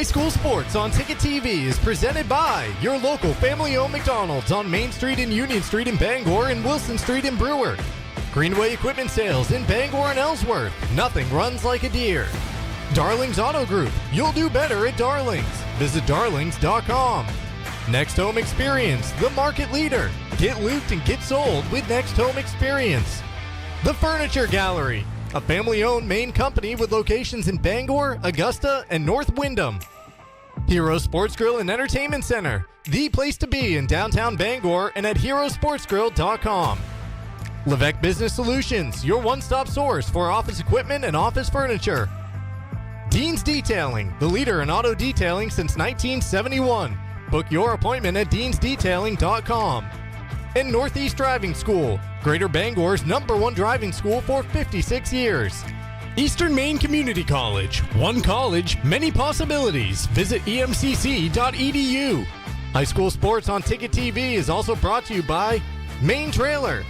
High school sports on Ticket TV is presented by your local family-owned McDonald's on Main Street and Union Street in Bangor and Wilson Street in Brewer. Greenway Equipment Sales in Bangor and Ellsworth. Nothing runs like a deer. Darlings Auto Group. You'll do better at Darlings. Visit darlings.com. Next Home Experience, the market leader. Get looped and get sold with Next Home Experience. The Furniture Gallery, a family-owned Maine company with locations in Bangor, Augusta, and North Windham. Hero Sports Grill and Entertainment Center, the place to be in downtown Bangor and at herosportsgrill.com. Levesque Business Solutions, your one-stop source for office equipment and office furniture. Dean's Detailing, the leader in auto detailing since 1971. Book your appointment at deansdetailing.com. And Northeast Driving School, Greater Bangor's #1 driving school for 56 years. Eastern Maine Community College, one college, many possibilities. Visit emcc.edu. High school sports on Ticket TV is also brought to you by Maine Trailer,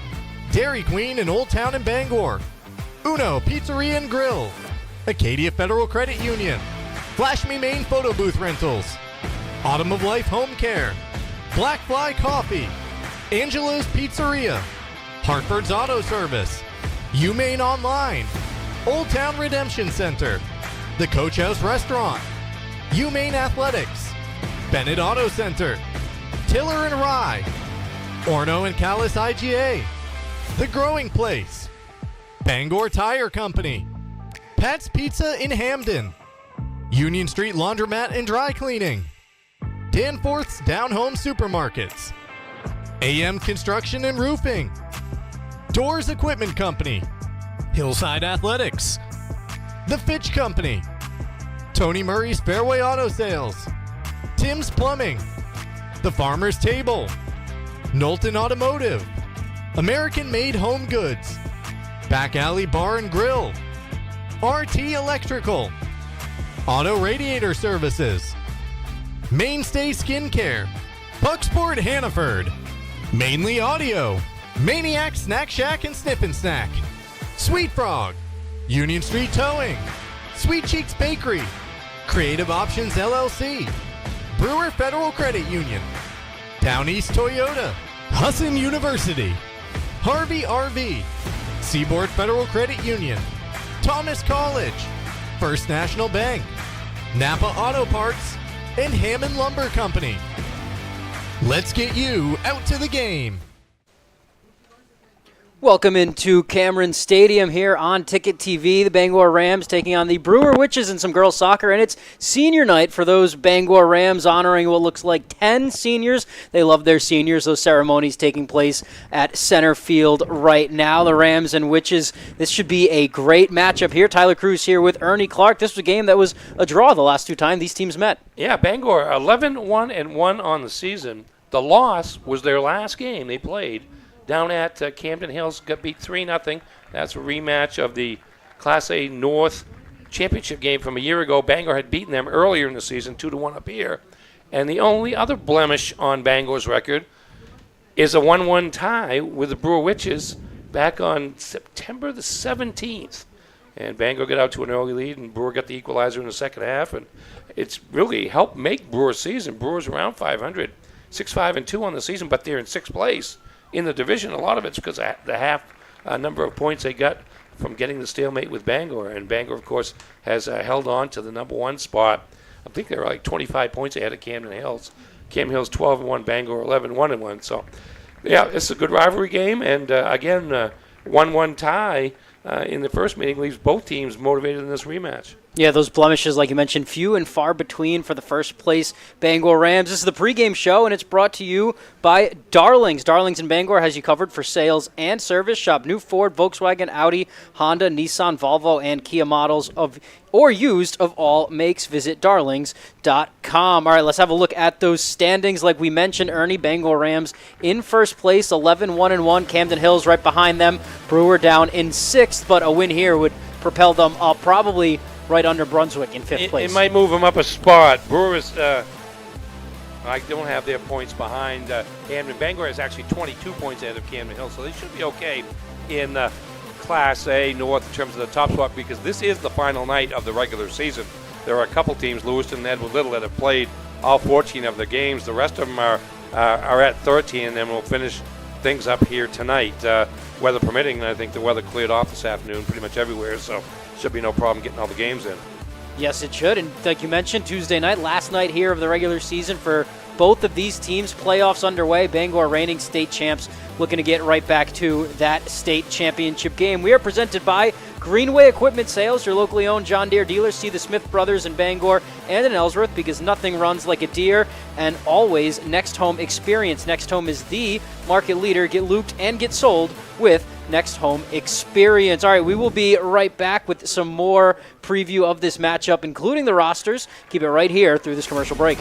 Dairy Queen in Old Town in Bangor, Uno Pizzeria and Grill, Acadia Federal Credit Union, Flash Me Maine Photo Booth Rentals, Autumn of Life Home Care, Black Fly Coffee, Angelo's Pizzeria, Hartford's Auto Service, UMaine Online, Old Town Redemption Center, the Coach House Restaurant, UMaine Athletics, Bennett Auto Center, Tiller and Rye, Orno and Callis IGA, The Growing Place, Bangor Tire Company, Pat's Pizza in Hamden, Union Street Laundromat and Dry Cleaning, Danforth's Down Home Supermarkets, AM Construction and Roofing, Doors Equipment Company, Hillside Athletics, The Fitch Company, Tony Murray's Fairway Auto Sales, Tim's Plumbing, The Farmer's Table, Knowlton Automotive, American Made Home Goods, Back Alley Bar and Grill, RT Electrical, Auto Radiator Services, Mainstay Skincare, Pucksport Hannaford, Mainly Audio, Maniac Snack Shack and Snip and Snack, Sweet Frog, Union Street Towing, Sweet Cheeks Bakery, Creative Options LLC, Brewer Federal Credit Union, Down East Toyota, Husson University, Harvey RV, Seaboard Federal Credit Union, Thomas College, First National Bank, Napa Auto Parts, and Hammond Lumber Company. Let's get you out to the game. Welcome into Cameron Stadium here on Ticket TV. The Bangor Rams taking on the Brewer Witches in some girls soccer, and it's senior night for those Bangor Rams, honoring what looks like 10 seniors. They love their seniors. Those ceremonies taking place at center field right now. The Rams and Witches, this should be a great matchup here. Tyler Cruz here with Ernie Clark. This was a game that was a draw the last two times these teams met. Yeah, Bangor 11-1-1 on the season. The loss was their last game they played down at Camden Hills. Got beat 3-0. That's a rematch of the Class A North championship game from a year ago. Bangor had beaten them earlier in the season, 2-1 up here. And the only other blemish on Bangor's record is a 1-1 tie with the Brewer Witches back on September the 17th. And Bangor got out to an early lead, and Brewer got the equalizer in the second half. And it's really helped make Brewer's season. Brewer's around 500, 6-5-2 on the season, but they're in sixth place in the division. A lot of it's because of the half number of points they got from getting the stalemate with Bangor. And Bangor, of course, has held on to the #1 spot. I think they were like 25 points ahead of Camden Hills. Camden Hills 12-1, Bangor 11-1-1. So, yeah, it's a good rivalry game. And, again, 1-1 tie in the first meeting leaves both teams motivated in this rematch. Yeah, those blemishes, like you mentioned, few and far between for the first place Bangor Rams. This is the pregame show, and it's brought to you by Darlings. Darlings in Bangor has you covered for sales and service. Shop new Ford, Volkswagen, Audi, Honda, Nissan, Volvo, and Kia models or used of all makes. Visit darlings.com. All right, let's have a look at those standings. Like we mentioned, Ernie, Bangor Rams in first place, 11-1-1. Camden Hills right behind them. Brewer down in sixth, but a win here would propel them up probably right under Brunswick in fifth place. It might move them up a spot. Brewers, I don't have their points behind Camden. Bangor is actually 22 points ahead of Camden Hill, so they should be okay in Class A North in terms of the top spot, because this is the final night of the regular season. there are a couple teams, Lewiston and Edward Little, that have played all 14 of the games. The rest of them are at 13, and then we'll finish things up here tonight, weather permitting. And I think the weather cleared off this afternoon pretty much everywhere, so should be no problem getting all the games in. Yes, it should. And like you mentioned, Tuesday night, last night here of the regular season for both of these teams. Playoffs underway. Bangor reigning state champs looking to get right back to that state championship game. We are presented by Greenway Equipment Sales, your locally owned John Deere dealer. See the Smith brothers in Bangor and in Ellsworth, because nothing runs like a Deere. And always Next Home Experience. Next Home is the market leader. Get looped and get sold with Next Home Experience. All right, we will be right back with some more preview of this matchup, including the rosters. Keep it right here through this commercial break.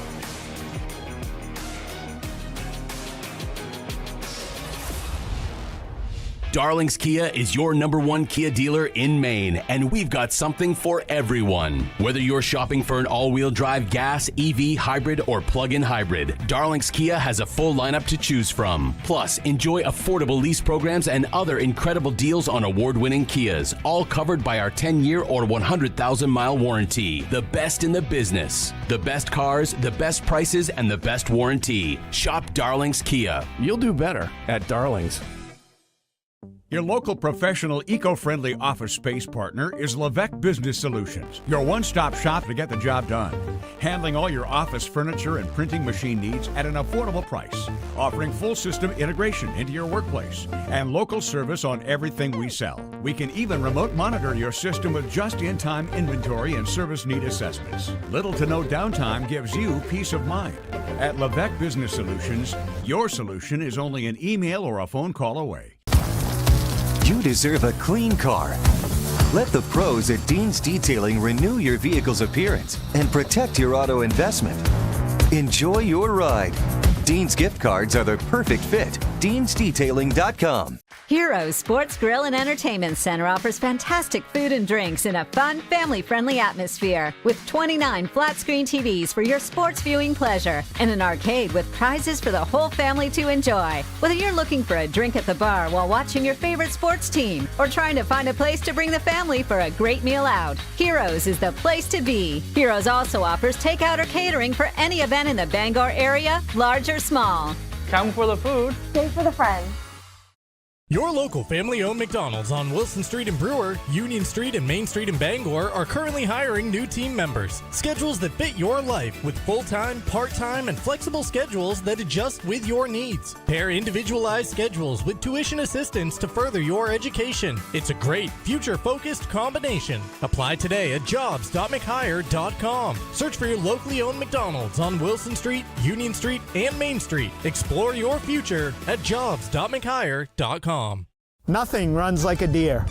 Darling's Kia is your #1 Kia dealer in Maine, and we've got something for everyone. Whether you're shopping for an all-wheel drive gas, EV, hybrid, or plug-in hybrid, Darling's Kia has a full lineup to choose from. Plus, enjoy affordable lease programs and other incredible deals on award-winning Kias, all covered by our 10-year or 100,000-mile warranty. The best in the business. The best cars, the best prices, and the best warranty. Shop Darling's Kia. You'll do better at Darling's. Your local professional, eco-friendly office space partner is Levesque Business Solutions, your one-stop shop to get the job done. Handling all your office furniture and printing machine needs at an affordable price. Offering full system integration into your workplace and local service on everything we sell. We can even remote monitor your system with just-in-time inventory and service need assessments. Little to no downtime gives you peace of mind. At Levesque Business Solutions, your solution is only an email or a phone call away. You deserve a clean car. Let the pros at Dean's Detailing renew your vehicle's appearance and protect your auto investment. Enjoy your ride. Dean's gift cards are the perfect fit. Dean'sDetailing.com. Heroes Sports Grill and Entertainment Center offers fantastic food and drinks in a fun, family-friendly atmosphere with 29 flat-screen TVs for your sports viewing pleasure and an arcade with prizes for the whole family to enjoy. Whether you're looking for a drink at the bar while watching your favorite sports team or trying to find a place to bring the family for a great meal out, Heroes is the place to be. Heroes also offers takeout or catering for any event in the Bangor area, large or small. Come for the food. Stay for the friends. Your local family-owned McDonald's on Wilson Street in Brewer, Union Street and Main Street in Bangor are currently hiring new team members. Schedules that fit your life with full-time, part-time, and flexible schedules that adjust with your needs. Pair individualized schedules with tuition assistance to further your education. It's a great, future-focused combination. Apply today at jobs.mchire.com. Search for your locally owned McDonald's on Wilson Street, Union Street, and Main Street. Explore your future at jobs.mchire.com. Nothing runs like a Deere.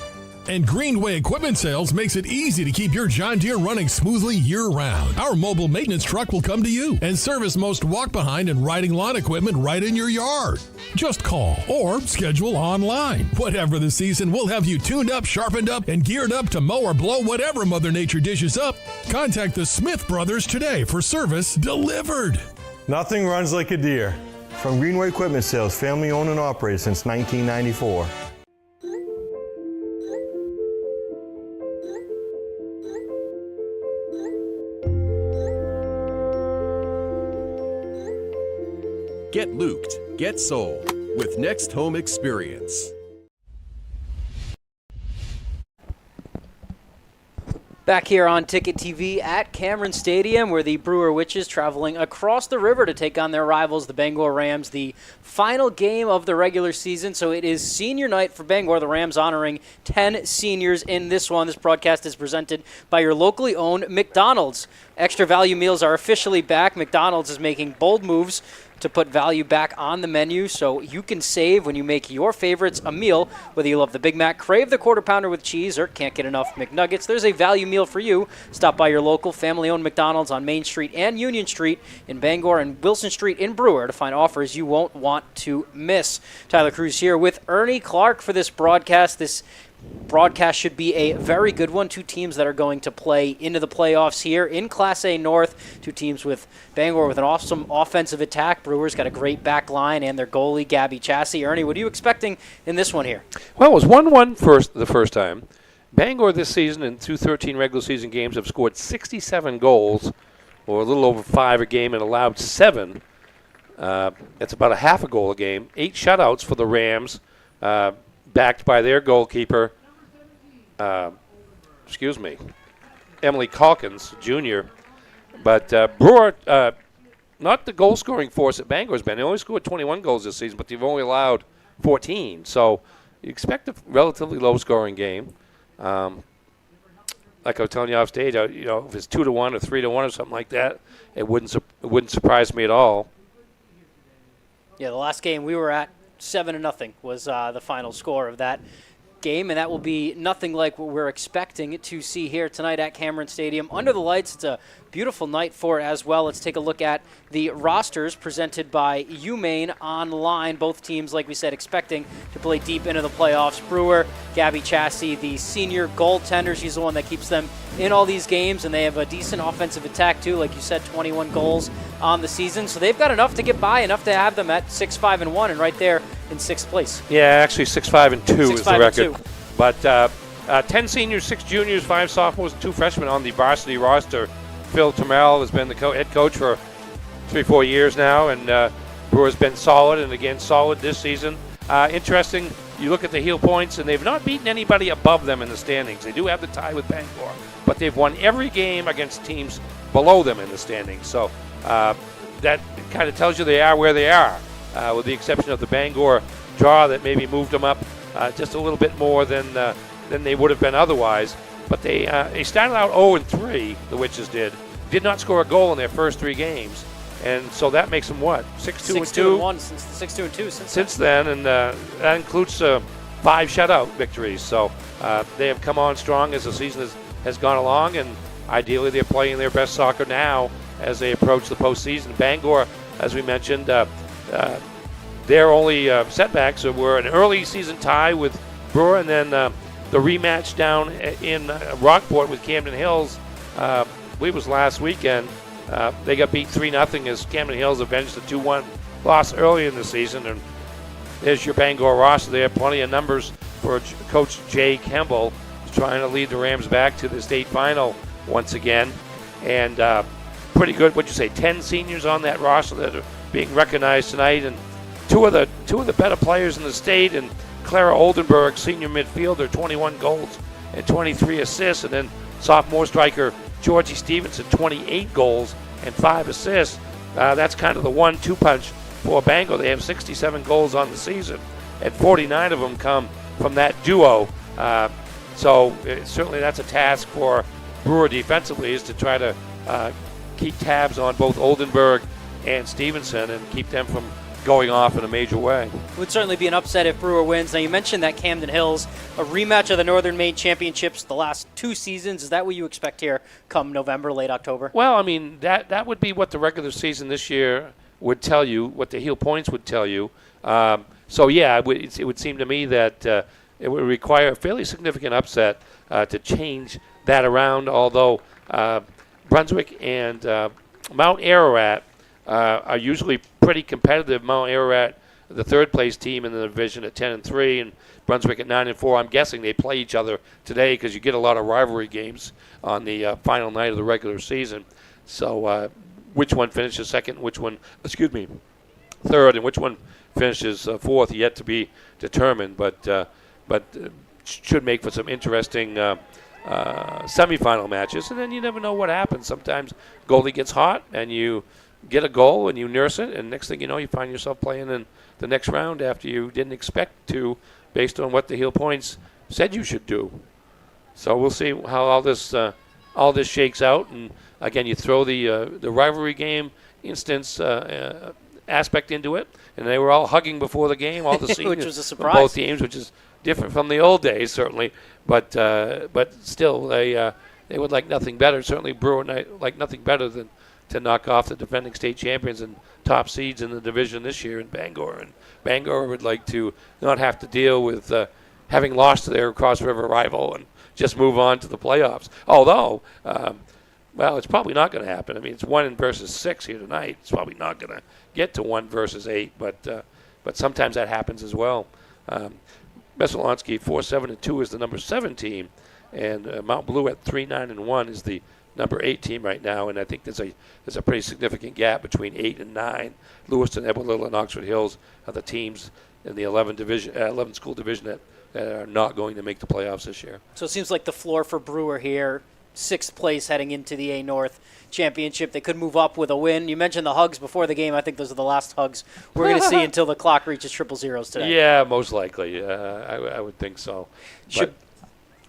And Greenway Equipment Sales makes it easy to keep your John Deere running smoothly year-round. Our mobile maintenance truck will come to you and service most walk-behind and riding lawn equipment right in your yard. Just call or schedule online. Whatever the season, we'll have you tuned up, sharpened up, and geared up to mow or blow whatever Mother Nature dishes up. Contact the Smith Brothers today for service delivered. Nothing runs like a Deere. From Greenway Equipment Sales, family owned and operated since 1994. Get looped, get sold with Next Home Experience. Back here on Ticket TV at Cameron Stadium, where the Brewer Witches traveling across the river to take on their rivals, the Bangor Rams, the final game of the regular season. So it is senior night for Bangor. The Rams honoring 10 seniors in this one. This broadcast is presented by your locally owned McDonald's. Extra value meals are officially back. McDonald's is making bold moves to put value back on the menu so you can save when you make your favorites a meal. Whether you love the Big Mac, crave the Quarter Pounder with cheese, or can't get enough McNuggets, there's a value meal for you. Stop by your local family-owned McDonald's on Main Street and Union Street in Bangor and Wilson Street in Brewer to find offers you won't want to miss. Tyler Cruz here with Ernie Clark for this broadcast. This broadcast should be a very good one. Two teams that are going to play into the playoffs here in Class A North. Two teams with Bangor with an awesome offensive attack. Brewers got a great back line and their goalie, Gabby Chassie. Ernie, what are you expecting in this one here? Well, it was 1-1 the first time. Bangor this season and through 13 regular season games have scored 67 goals, or a little over 5 a game, and allowed 7. That's about a half a goal a game. 8 shutouts for the Rams, backed by their goalkeeper, Emily Calkins, Jr. But Brewer, not the goal-scoring force that Bangor's been. They only scored 21 goals this season, but they've only allowed 14. So you expect a relatively low-scoring game. Like I was telling you off stage, if it's 2-1 or 3-1 or something like that, it wouldn't surprise me at all. Yeah, the last game we were at, 7-0 was the final score of that game, and that will be nothing like what we're expecting to see here tonight at Cameron Stadium. Under the lights, it's a beautiful night for it as well. Let's take a look at the rosters presented by Maine online. Both teams, like we said, expecting to play deep into the playoffs. Brewer, Gabby Chassie, the senior goaltender. She's the one that keeps them in all these games, and they have a decent offensive attack too. Like you said, 21 goals on the season. So they've got enough to get by, enough to have them at 6-5-1 and right there in 6th place. Yeah, actually 6-5-2 is the record. 2. But 10 seniors, 6 juniors, 5 sophomores, and 2 freshmen on the varsity roster. Phil Trammell has been the head coach for 3-4 years now, and Brewer's been solid, and again solid this season. Interesting, you look at the heel points, and they've not beaten anybody above them in the standings. They do have the tie with Bangor, but they've won every game against teams below them in the standings. So that kind of tells you they are where they are, with the exception of the Bangor draw that maybe moved them up just a little bit more than they would have been otherwise. But they started out 0-3, the Witches did not score a goal in their first 3 games. And so that makes them what? 6-2-2? Since then, and that includes 5 shutout victories. So they have come on strong as the season has gone along, and ideally they're playing their best soccer now as they approach the postseason. Bangor, as we mentioned, their only setbacks were an early season tie with Brewer, and then the rematch down in Rockport with Camden Hills, I believe it was last weekend. They got beat 3-0 as Camden Hills avenged the 2-1 loss early in the season. And there's your Bangor roster there. Plenty of numbers for Coach Jay Kemble, trying to lead the Rams back to the state final once again. And pretty good, what'd you say, 10 seniors on that roster that are being recognized tonight. And two of the better players in the state, and Clara Oldenburg, senior midfielder, 21 goals and 23 assists. And then sophomore striker Georgie Stevenson, 28 goals and 5 assists. That's kind of the 1-2 punch for Bangor. They have 67 goals on the season, and 49 of them come from that duo. So certainly that's a task for Brewer defensively, is to try to keep tabs on both Oldenburg and Stevenson and keep them from going off in a major way. It would certainly be an upset if Brewer wins. Now, you mentioned that Camden Hills, a rematch of the Northern Maine Championships the last 2 seasons. Is that what you expect here come November, late October? Well, I mean, that would be what the regular season this year would tell you, what the heel points would tell you. So, yeah, it would seem to me that it would require a fairly significant upset to change that around, although Brunswick and Mount Ararat are usually pretty competitive. Mount Ararat, the third-place team in the division at 10-3, and Brunswick at 9-4. I'm guessing they play each other today because you get a lot of rivalry games on the final night of the regular season. So which one finishes second, third, and which one finishes fourth, yet to be determined. But should make for some interesting semifinal matches. And then you never know what happens. Sometimes goalie gets hot, and you get a goal and you nurse it, and next thing you know, you find yourself playing in the next round after you didn't expect to, based on what the heel points said you should do. So we'll see how all this shakes out. And again, you throw the rivalry game instance aspect into it, and they were all hugging before the game, all the seniors which was a surprise. from both teams, which is different from the old days certainly, but still they would like nothing better. Certainly Brewer like nothing better than to knock off the defending state champions and top seeds in the division this year in Bangor. And Bangor would like to not have to deal with having lost to their cross-river rival and just move on to the playoffs. Although, it's probably not going to happen. I mean, it's 1 versus 6 here tonight. It's probably not going to get to 1 versus 8, but sometimes that happens as well. Messalonsky, 4-7-2 is the number 7 team And Mount Blue at 3-9-1 is the number 8 team right now, and I think there's a pretty significant gap between 8 and 9. Lewiston, Edward Little, and Oxford Hills are the teams in the 11 school division that are not going to make the playoffs this year. So it seems like the floor for Brewer here, 6th place heading into the A North Championship. They could move up with a win. You mentioned the hugs before the game. I think those are the last hugs we're going to see until the clock reaches 000s today. Yeah, most likely. I would think so.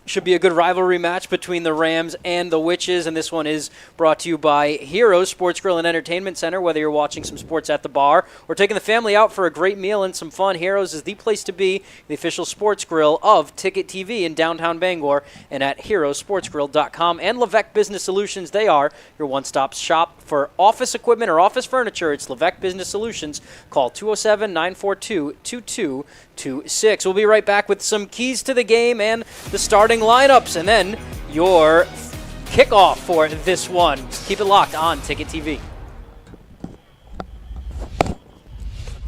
Should be a good rivalry match between the Rams and the Witches, and this one is brought to you by Heroes Sports Grill and Entertainment Center. Whether you're watching some sports at the bar or taking the family out for a great meal and some fun, Heroes is the place to be, the official sports grill of Ticket TV in downtown Bangor, and at heroesportsgrill.com. And Levesque Business Solutions, they are your one-stop shop for office equipment or office furniture. It's Levesque Business Solutions. Call 207-942-2226. We'll be right back with some keys to the game and the starting lineups, and then your kickoff for this one. Keep it locked on Ticket TV.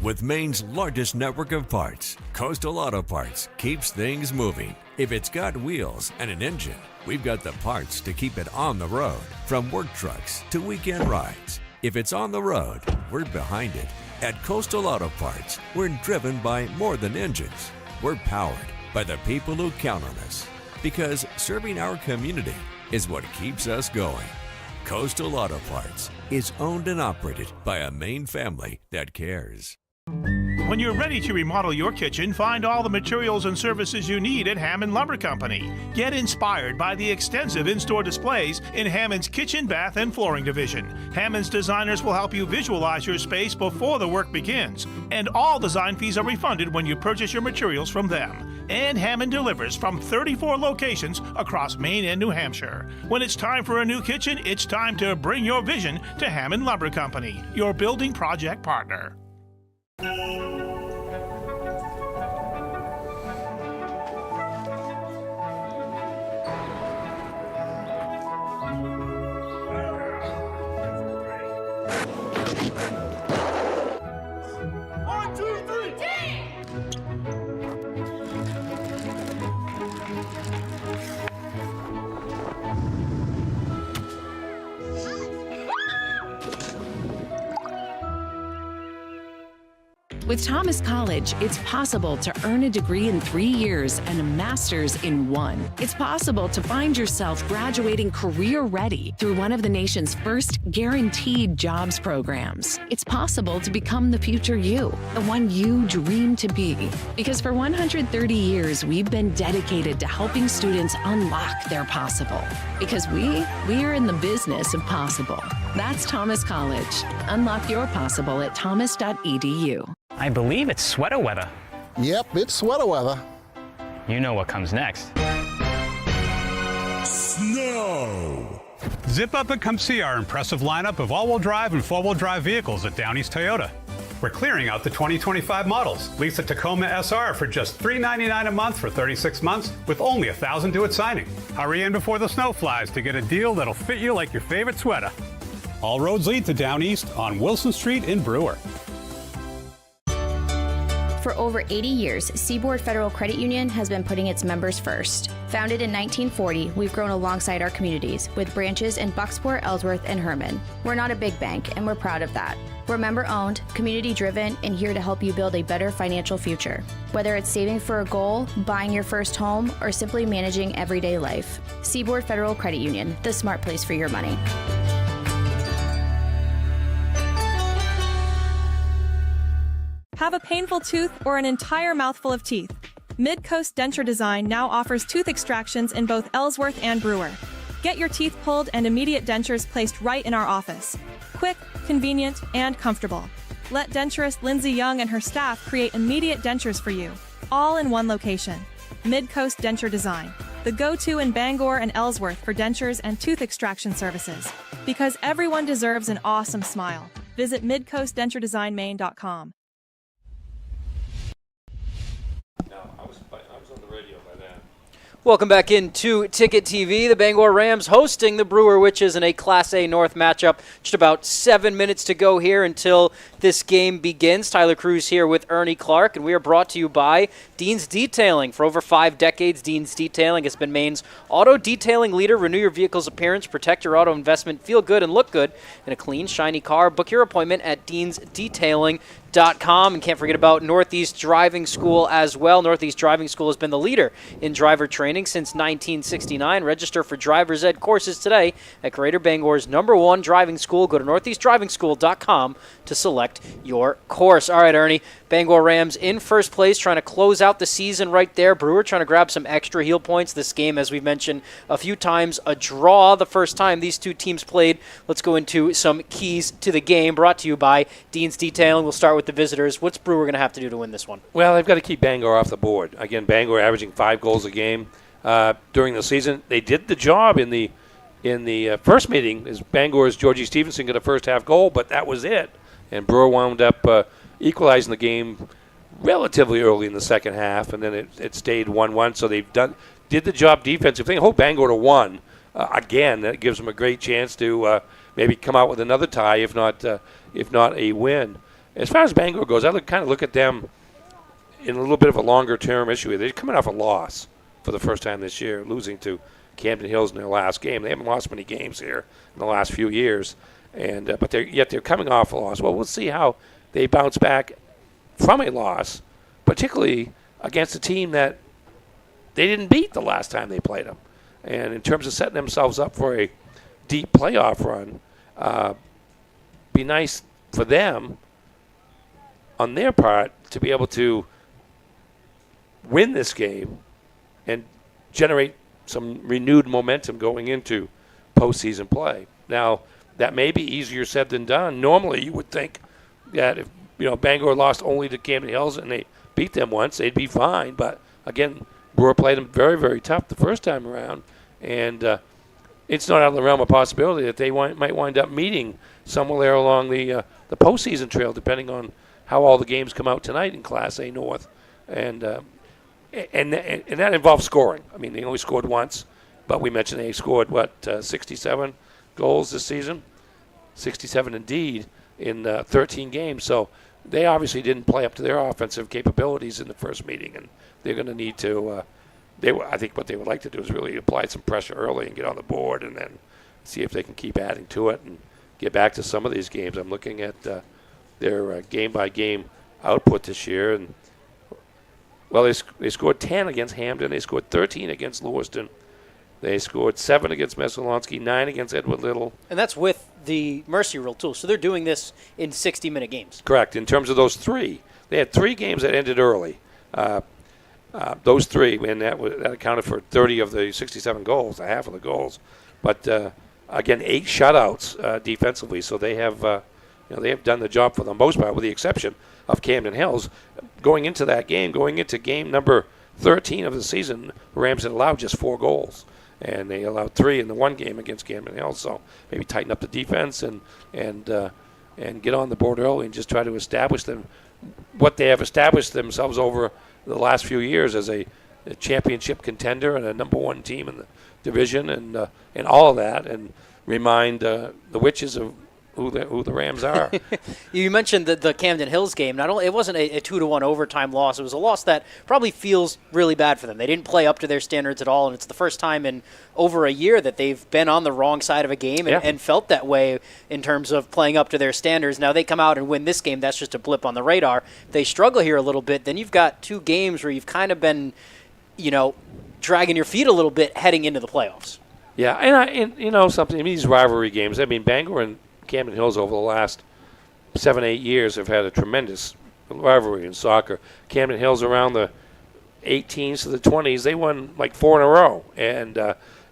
With Maine's largest network of parts, Coastal Auto Parts keeps things moving. If it's got wheels and an engine, we've got the parts to keep it on the road. From work trucks to weekend rides, if it's on the road, we're behind it. At Coastal Auto Parts, we're driven by more than engines. We're powered by the people who count on us. Because serving our community is what keeps us going. Coastal Auto Parts is owned and operated by a Maine family that cares. When you're ready to remodel your kitchen, find all the materials and services you need at Hammond Lumber Company. Get inspired by the extensive in-store displays in Hammond's kitchen, bath, and flooring division. Hammond's designers will help you visualize your space before the work begins. And all design fees are refunded when you purchase your materials from them. And Hammond delivers from 34 locations across Maine and New Hampshire. When it's time for a new kitchen, it's time to bring your vision to Hammond Lumber Company, your building project partner. With Thomas College, it's possible to earn a degree in 3 years and a master's in 1. It's possible to find yourself graduating career-ready through one of the nation's first guaranteed jobs programs. It's possible to become the future you, the one you dream to be. Because for 130 years, we've been dedicated to helping students unlock their possible. Because we're in the business of possible. That's Thomas College. Unlock your possible at thomas.edu. I believe it's sweater weather. Yep, it's sweater weather. You know what comes next. Snow! Zip up and come see our impressive lineup of all-wheel drive and four-wheel drive vehicles at Down East Toyota. We're clearing out the 2025 models. Lease a Tacoma SR for just $399 a month for 36 months with only $1,000 due at signing. Hurry in before the snow flies to get a deal that'll fit you like your favorite sweater. All roads lead to Down East on Wilson Street in Brewer. For over 80 years, Seaboard Federal Credit Union has been putting its members first. Founded in 1940, we've grown alongside our communities with branches in Bucksport, Ellsworth, and Herman. We're not a big bank, and we're proud of that. We're member-owned, community-driven, and here to help you build a better financial future. Whether it's saving for a goal, buying your first home, or simply managing everyday life. Seaboard Federal Credit Union, the smart place for your money. Have a painful tooth or an entire mouthful of teeth? Mid-Coast Denture Design now offers tooth extractions in both Ellsworth and Brewer. Get your teeth pulled and immediate dentures placed right in our office. Quick, convenient, and comfortable. Let denturist Lindsay Young and her staff create immediate dentures for you, all in one location. Mid-Coast Denture Design, the go-to in Bangor and Ellsworth for dentures and tooth extraction services. Because everyone deserves an awesome smile. Visit midcoastdenturedesignmaine.com. Welcome back into Ticket TV. The Bangor Rams hosting the Brewer Witches in a Class A North matchup. Just about 7 minutes to go here until this game begins. Tyler Cruz here with Ernie Clark, and we are brought to you by Dean's Detailing. For over 5 decades, Dean's Detailing has been Maine's auto detailing leader. Renew your vehicle's appearance, protect your auto investment, feel good and look good in a clean, shiny car. Book your appointment at deansdetailing.com. And can't forget about Northeast Driving School as well. Northeast Driving School has been the leader in driver training since 1969. Register for driver's ed courses today at Greater Bangor's #1 driving school. Go to northeastdrivingschool.com to select your course. All right, Ernie, Bangor Rams in first place, trying to close out the season right there. Brewer trying to grab some extra heel points. This game, as we've mentioned a few times, a draw the first time these two teams played. Let's go into some keys to the game, brought to you by Dean's Detailing. We'll start with the visitors. What's Brewer going to have to do to win this one? Well, they've got to keep Bangor off the board. Again, Bangor averaging 5 goals a game during the season. They did the job in the first meeting. As Bangor's Georgie Stevenson got a first half goal, but that was it. And Brewer wound up equalizing the game relatively early in the second half, and then it stayed 1-1. So they've did the job defensively. Hold Bangor to 1 again. That gives them a great chance to maybe come out with another tie, if not a win. As far as Bangor goes, I kind of look at them in a little bit of a longer-term issue. They're coming off a loss for the first time this year, losing to Camden Hills in their last game. They haven't lost many games here in the last few years, and but they're coming off a loss. Well, we'll see how they bounce back from a loss, particularly against a team that they didn't beat the last time they played them. And in terms of setting themselves up for a deep playoff run, be nice for them on their part to be able to win this game and generate some renewed momentum going into postseason play. Now, that may be easier said than done. Normally, you would think that if Bangor lost only to Camden Hills and they beat them once, they'd be fine. But again, Brewer played them very, very tough the first time around, and it's not out of the realm of possibility that they might wind up meeting somewhere along the postseason trail, depending on how all the games come out tonight in Class A North, and that involves scoring. I mean, they only scored once, but we mentioned they scored 67 goals this season, 67 indeed in 13 games. So they obviously didn't play up to their offensive capabilities in the first meeting, and they're going to need to. I think what they would like to do is really apply some pressure early and get on the board, and then see if they can keep adding to it and get back to some of these games. I'm looking at their game-by-game output this year, and well, they scored 10 against Hampden. They scored 13 against Lewiston. They scored 7 against Messalonskee, 9 against Edward Little. And that's with the mercy rule, too. So they're doing this in 60-minute games. Correct. In terms of those 3, they had 3 games that ended early. Those 3, and that accounted for 30 of the 67 goals, half of the goals. But again, 8 shutouts defensively. So they have done the job for the most part, with the exception of Camden Hills. Going into game number 13 of the season, the Rams had allowed just 4 goals, and they allowed 3 in the one game against Camden Hills. So maybe tighten up the defense and get on the board early and just try to establish them what they have established themselves over the last few years as a championship contender and a #1 team in the division, and all of that, and remind the Witches of who the Rams are. You mentioned the Camden Hills game. Not only it wasn't a 2-1 overtime loss, it was a loss that probably feels really bad for them. They didn't play up to their standards at all, and it's the first time in over a year that they've been on the wrong side of a game and felt that way in terms of playing up to their standards. Now they come out and win this game. That's just a blip on the radar. If they struggle here a little bit, then you've got 2 games where you've kind of been, dragging your feet a little bit heading into the playoffs. Yeah, and something. I mean, these rivalry games. I mean, Bangor and Camden Hills over the last 7-8 years have had a tremendous rivalry in soccer. Camden Hills around the 18s to the 20s, they won like 4 in a row, and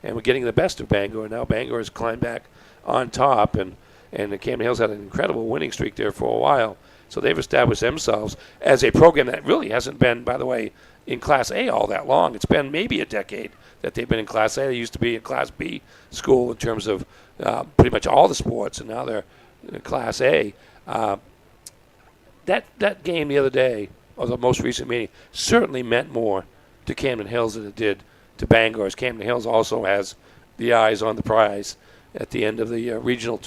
we're getting the best of Bangor. Now Bangor has climbed back on top, and the Camden Hills had an incredible winning streak there for a while. So they've established themselves as a program that really hasn't been, by the way, in Class A all that long. It's been maybe a decade that they've been in Class A. They used to be a Class B school in terms of pretty much all the sports, and now they're in Class A. That game the other day, or the most recent meeting, certainly meant more to Camden Hills than it did to Bangor, as Camden Hills also has the eyes on the prize at the end of the regional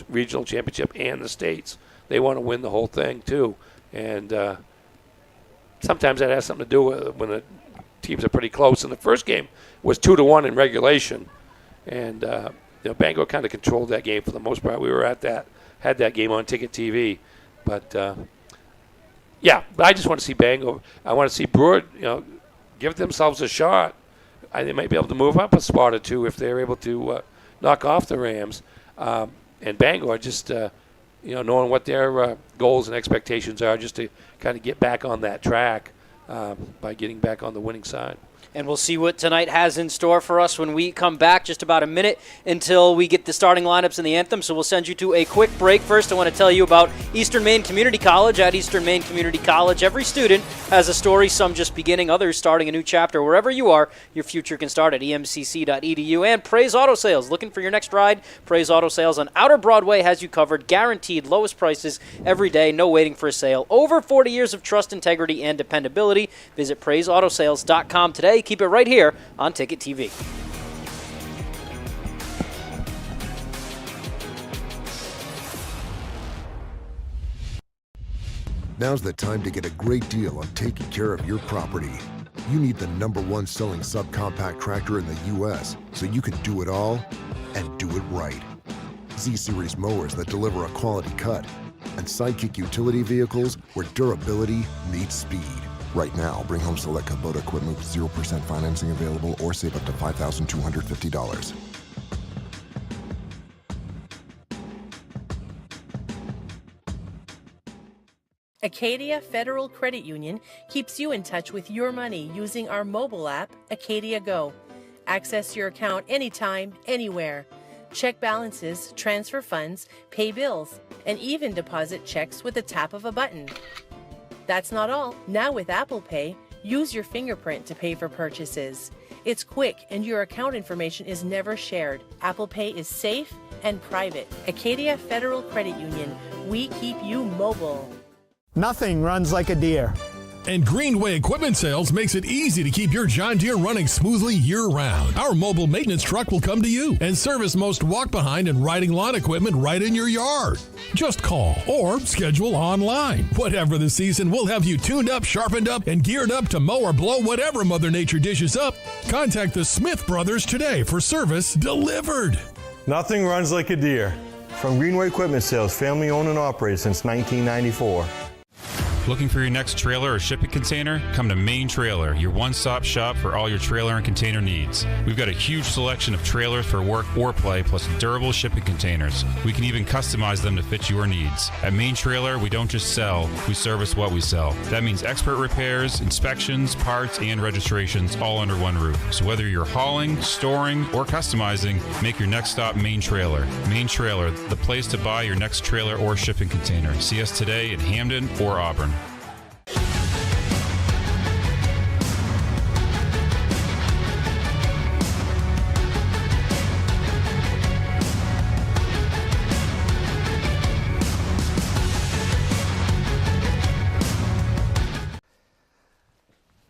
championship and the states. They want to win the whole thing too, and sometimes that has something to do with when the teams are pretty close. And the first game was 2-1 in regulation, and Bangor kind of controlled that game for the most part. We were had that game on Ticket TV, but but I just want to see Bangor. I want to see Brewer, give themselves a shot. They might be able to move up a spot or two if they're able to knock off the Rams. And Bangor just, knowing what their goals and expectations are, just to kind of get back on that track by getting back on the winning side. And we'll see what tonight has in store for us when we come back. Just about a minute until we get the starting lineups and the anthem, so we'll send you to a quick break. First, I want to tell you about Eastern Maine Community College. At Eastern Maine Community College, every student has a story, some just beginning, others starting a new chapter. Wherever you are, your future can start at emcc.edu. And Praise Auto Sales. Looking for your next ride? Praise Auto Sales on Outer Broadway has you covered. Guaranteed lowest prices every day. No waiting for a sale. Over 40 years of trust, integrity, and dependability. Visit PraiseAutoSales.com today. Keep it right here on Ticket TV. Now's the time to get a great deal on taking care of your property. You need the #1 selling subcompact tractor in the U.S. so you can do it all and do it right. Z-Series mowers that deliver a quality cut, and Sidekick utility vehicles where durability meets speed. Right now, bring home select Kubota equipment with 0% financing available or save up to $5,250. Acadia Federal Credit Union keeps you in touch with your money using our mobile app, Acadia Go. Access your account anytime, anywhere. Check balances, transfer funds, pay bills, and even deposit checks with the tap of a button. That's not all. Now with Apple Pay, use your fingerprint to pay for purchases. It's quick and your account information is never shared. Apple Pay is safe and private. Acadia Federal Credit Union. We keep you mobile. Nothing runs like a deer. And Greenway Equipment Sales makes it easy to keep your John Deere running smoothly year-round. Our mobile maintenance truck will come to you and service most walk-behind and riding lawn equipment right in your yard. Just call or schedule online. Whatever the season, we'll have you tuned up, sharpened up, and geared up to mow or blow whatever Mother Nature dishes up. Contact the Smith Brothers today for service delivered. Nothing runs like a deer. From Greenway Equipment Sales, family owned and operated since 1994. Looking for your next trailer or shipping container? Come to Maine Trailer, your one-stop shop for all your trailer and container needs. We've got a huge selection of trailers for work or play, plus durable shipping containers. We can even customize them to fit your needs. At Maine Trailer, we don't just sell, we service what we sell. That means expert repairs, inspections, parts, and registrations all under one roof. So whether you're hauling, storing, or customizing, make your next stop Maine Trailer. Maine Trailer, the place to buy your next trailer or shipping container. See us today in Hamden or Auburn.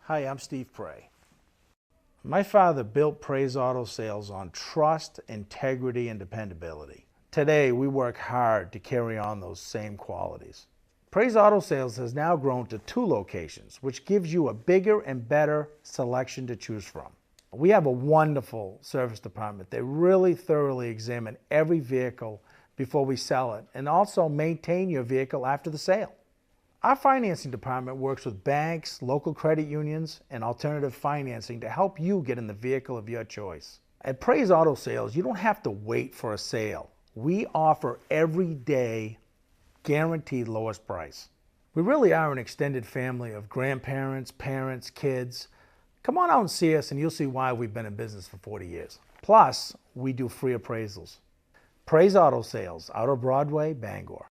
Hi, I'm Steve Prey. My father built Praise Auto Sales on trust, integrity, and dependability. Today, we work hard to carry on those same qualities. Praise Auto Sales has now grown to 2 locations, which gives you a bigger and better selection to choose from. We have a wonderful service department. They really thoroughly examine every vehicle before we sell it and also maintain your vehicle after the sale. Our financing department works with banks, local credit unions, and alternative financing to help you get in the vehicle of your choice. At Praise Auto Sales, you don't have to wait for a sale. We offer every day guaranteed lowest price. We really are an extended family of grandparents, parents, kids. Come on out and see us and you'll see why we've been in business for 40 years. Plus, we do free appraisals. Praise Auto Sales, Outer Broadway, Bangor.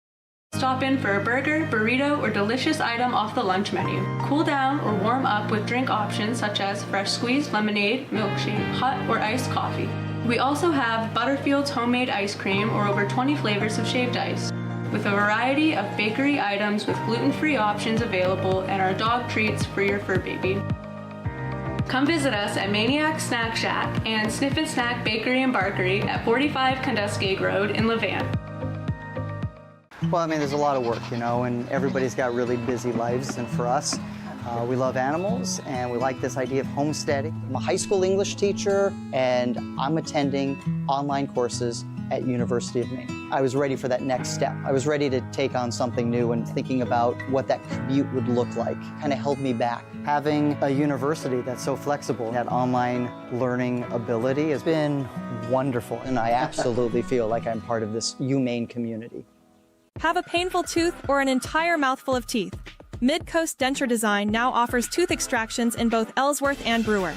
Stop in for a burger, burrito, or delicious item off the lunch menu. Cool down or warm up with drink options such as fresh squeezed lemonade, milkshake, hot or iced coffee. We also have Butterfield's homemade ice cream or over 20 flavors of shaved ice, with a variety of bakery items with gluten-free options available and our dog treats for your fur baby. Come visit us at Maniac Snack Shack and Sniff and Snack Bakery and Barkery at 45 Conduscade Road in Levant. Well, I mean, there's a lot of work, and everybody's got really busy lives. And for us, we love animals, and we like this idea of homesteading. I'm a high school English teacher, and I'm attending online courses at University of Maine. I was ready for that next step. I was ready to take on something new, and thinking about what that commute would look like kind of held me back. Having a university that's so flexible, that online learning ability has been wonderful, and I absolutely feel like I'm part of this UMaine community. Have a painful tooth or an entire mouthful of teeth? Mid-Coast Denture Design now offers tooth extractions in both Ellsworth and Brewer.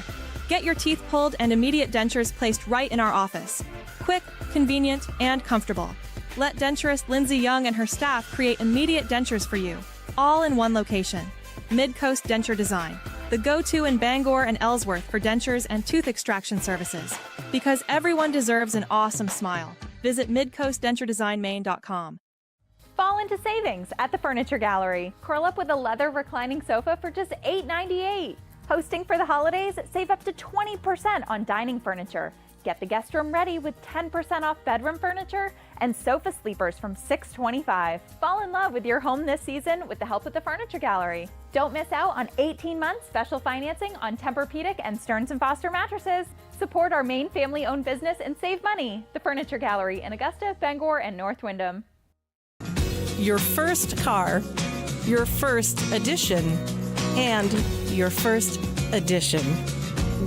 Get your teeth pulled and immediate dentures placed right in our office. Quick, convenient, and comfortable. Let denturist Lindsay Young and her staff create immediate dentures for you, all in one location. Mid-Coast Denture Design, the go-to in Bangor and Ellsworth for dentures and tooth extraction services. Because everyone deserves an awesome smile. Visit midcoastdenturedesignmaine.com. Fall into savings at the Furniture Gallery. Curl up with a leather reclining sofa for just $8.98. Hosting for the holidays, save up to 20% on dining furniture. Get the guest room ready with 10% off bedroom furniture and sofa sleepers from $6.25. Fall in love with your home this season with the help of the Furniture Gallery. Don't miss out on 18 months special financing on Tempur-Pedic and Stearns & Foster mattresses. Support our Maine family-owned business and save money. The Furniture Gallery in Augusta, Bangor, and North Windham. Your first car, your first edition, and your first edition.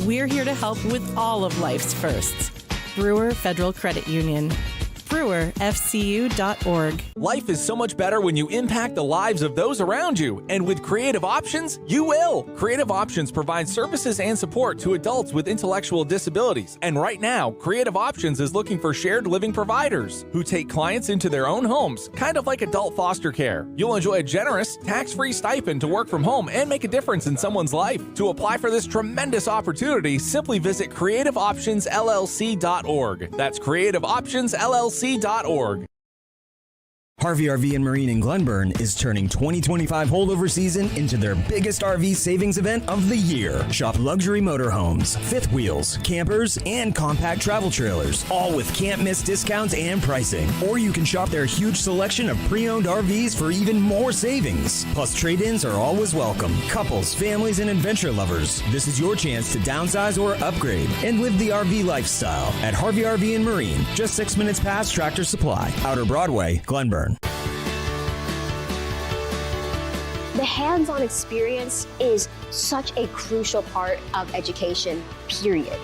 We're here to help with all of life's firsts. Brewer Federal Credit Union. BrewerFCU.org. Life is so much better when you impact the lives of those around you, and with Creative Options, you will. Creative Options provides services and support to adults with intellectual disabilities, and right now, Creative Options is looking for shared living providers who take clients into their own homes, kind of like adult foster care. You'll enjoy a generous, tax-free stipend to work from home and make a difference in someone's life. To apply for this tremendous opportunity, simply visit creativeoptionsllc.org. That's creativeoptionsllc.org. Harvey RV and Marine in Glenburn is turning 2025 holdover season into their biggest RV savings event of the year. Shop luxury motorhomes, fifth wheels, campers, and compact travel trailers, all with can't-miss discounts and pricing. Or you can shop their huge selection of pre-owned RVs for even more savings. Plus, trade-ins are always welcome. Couples, families, and adventure lovers, this is your chance to downsize or upgrade and live the RV lifestyle at Harvey RV and Marine, just 6 minutes past Tractor Supply, Outer Broadway, Glenburn. The hands-on experience is such a crucial part of education, period.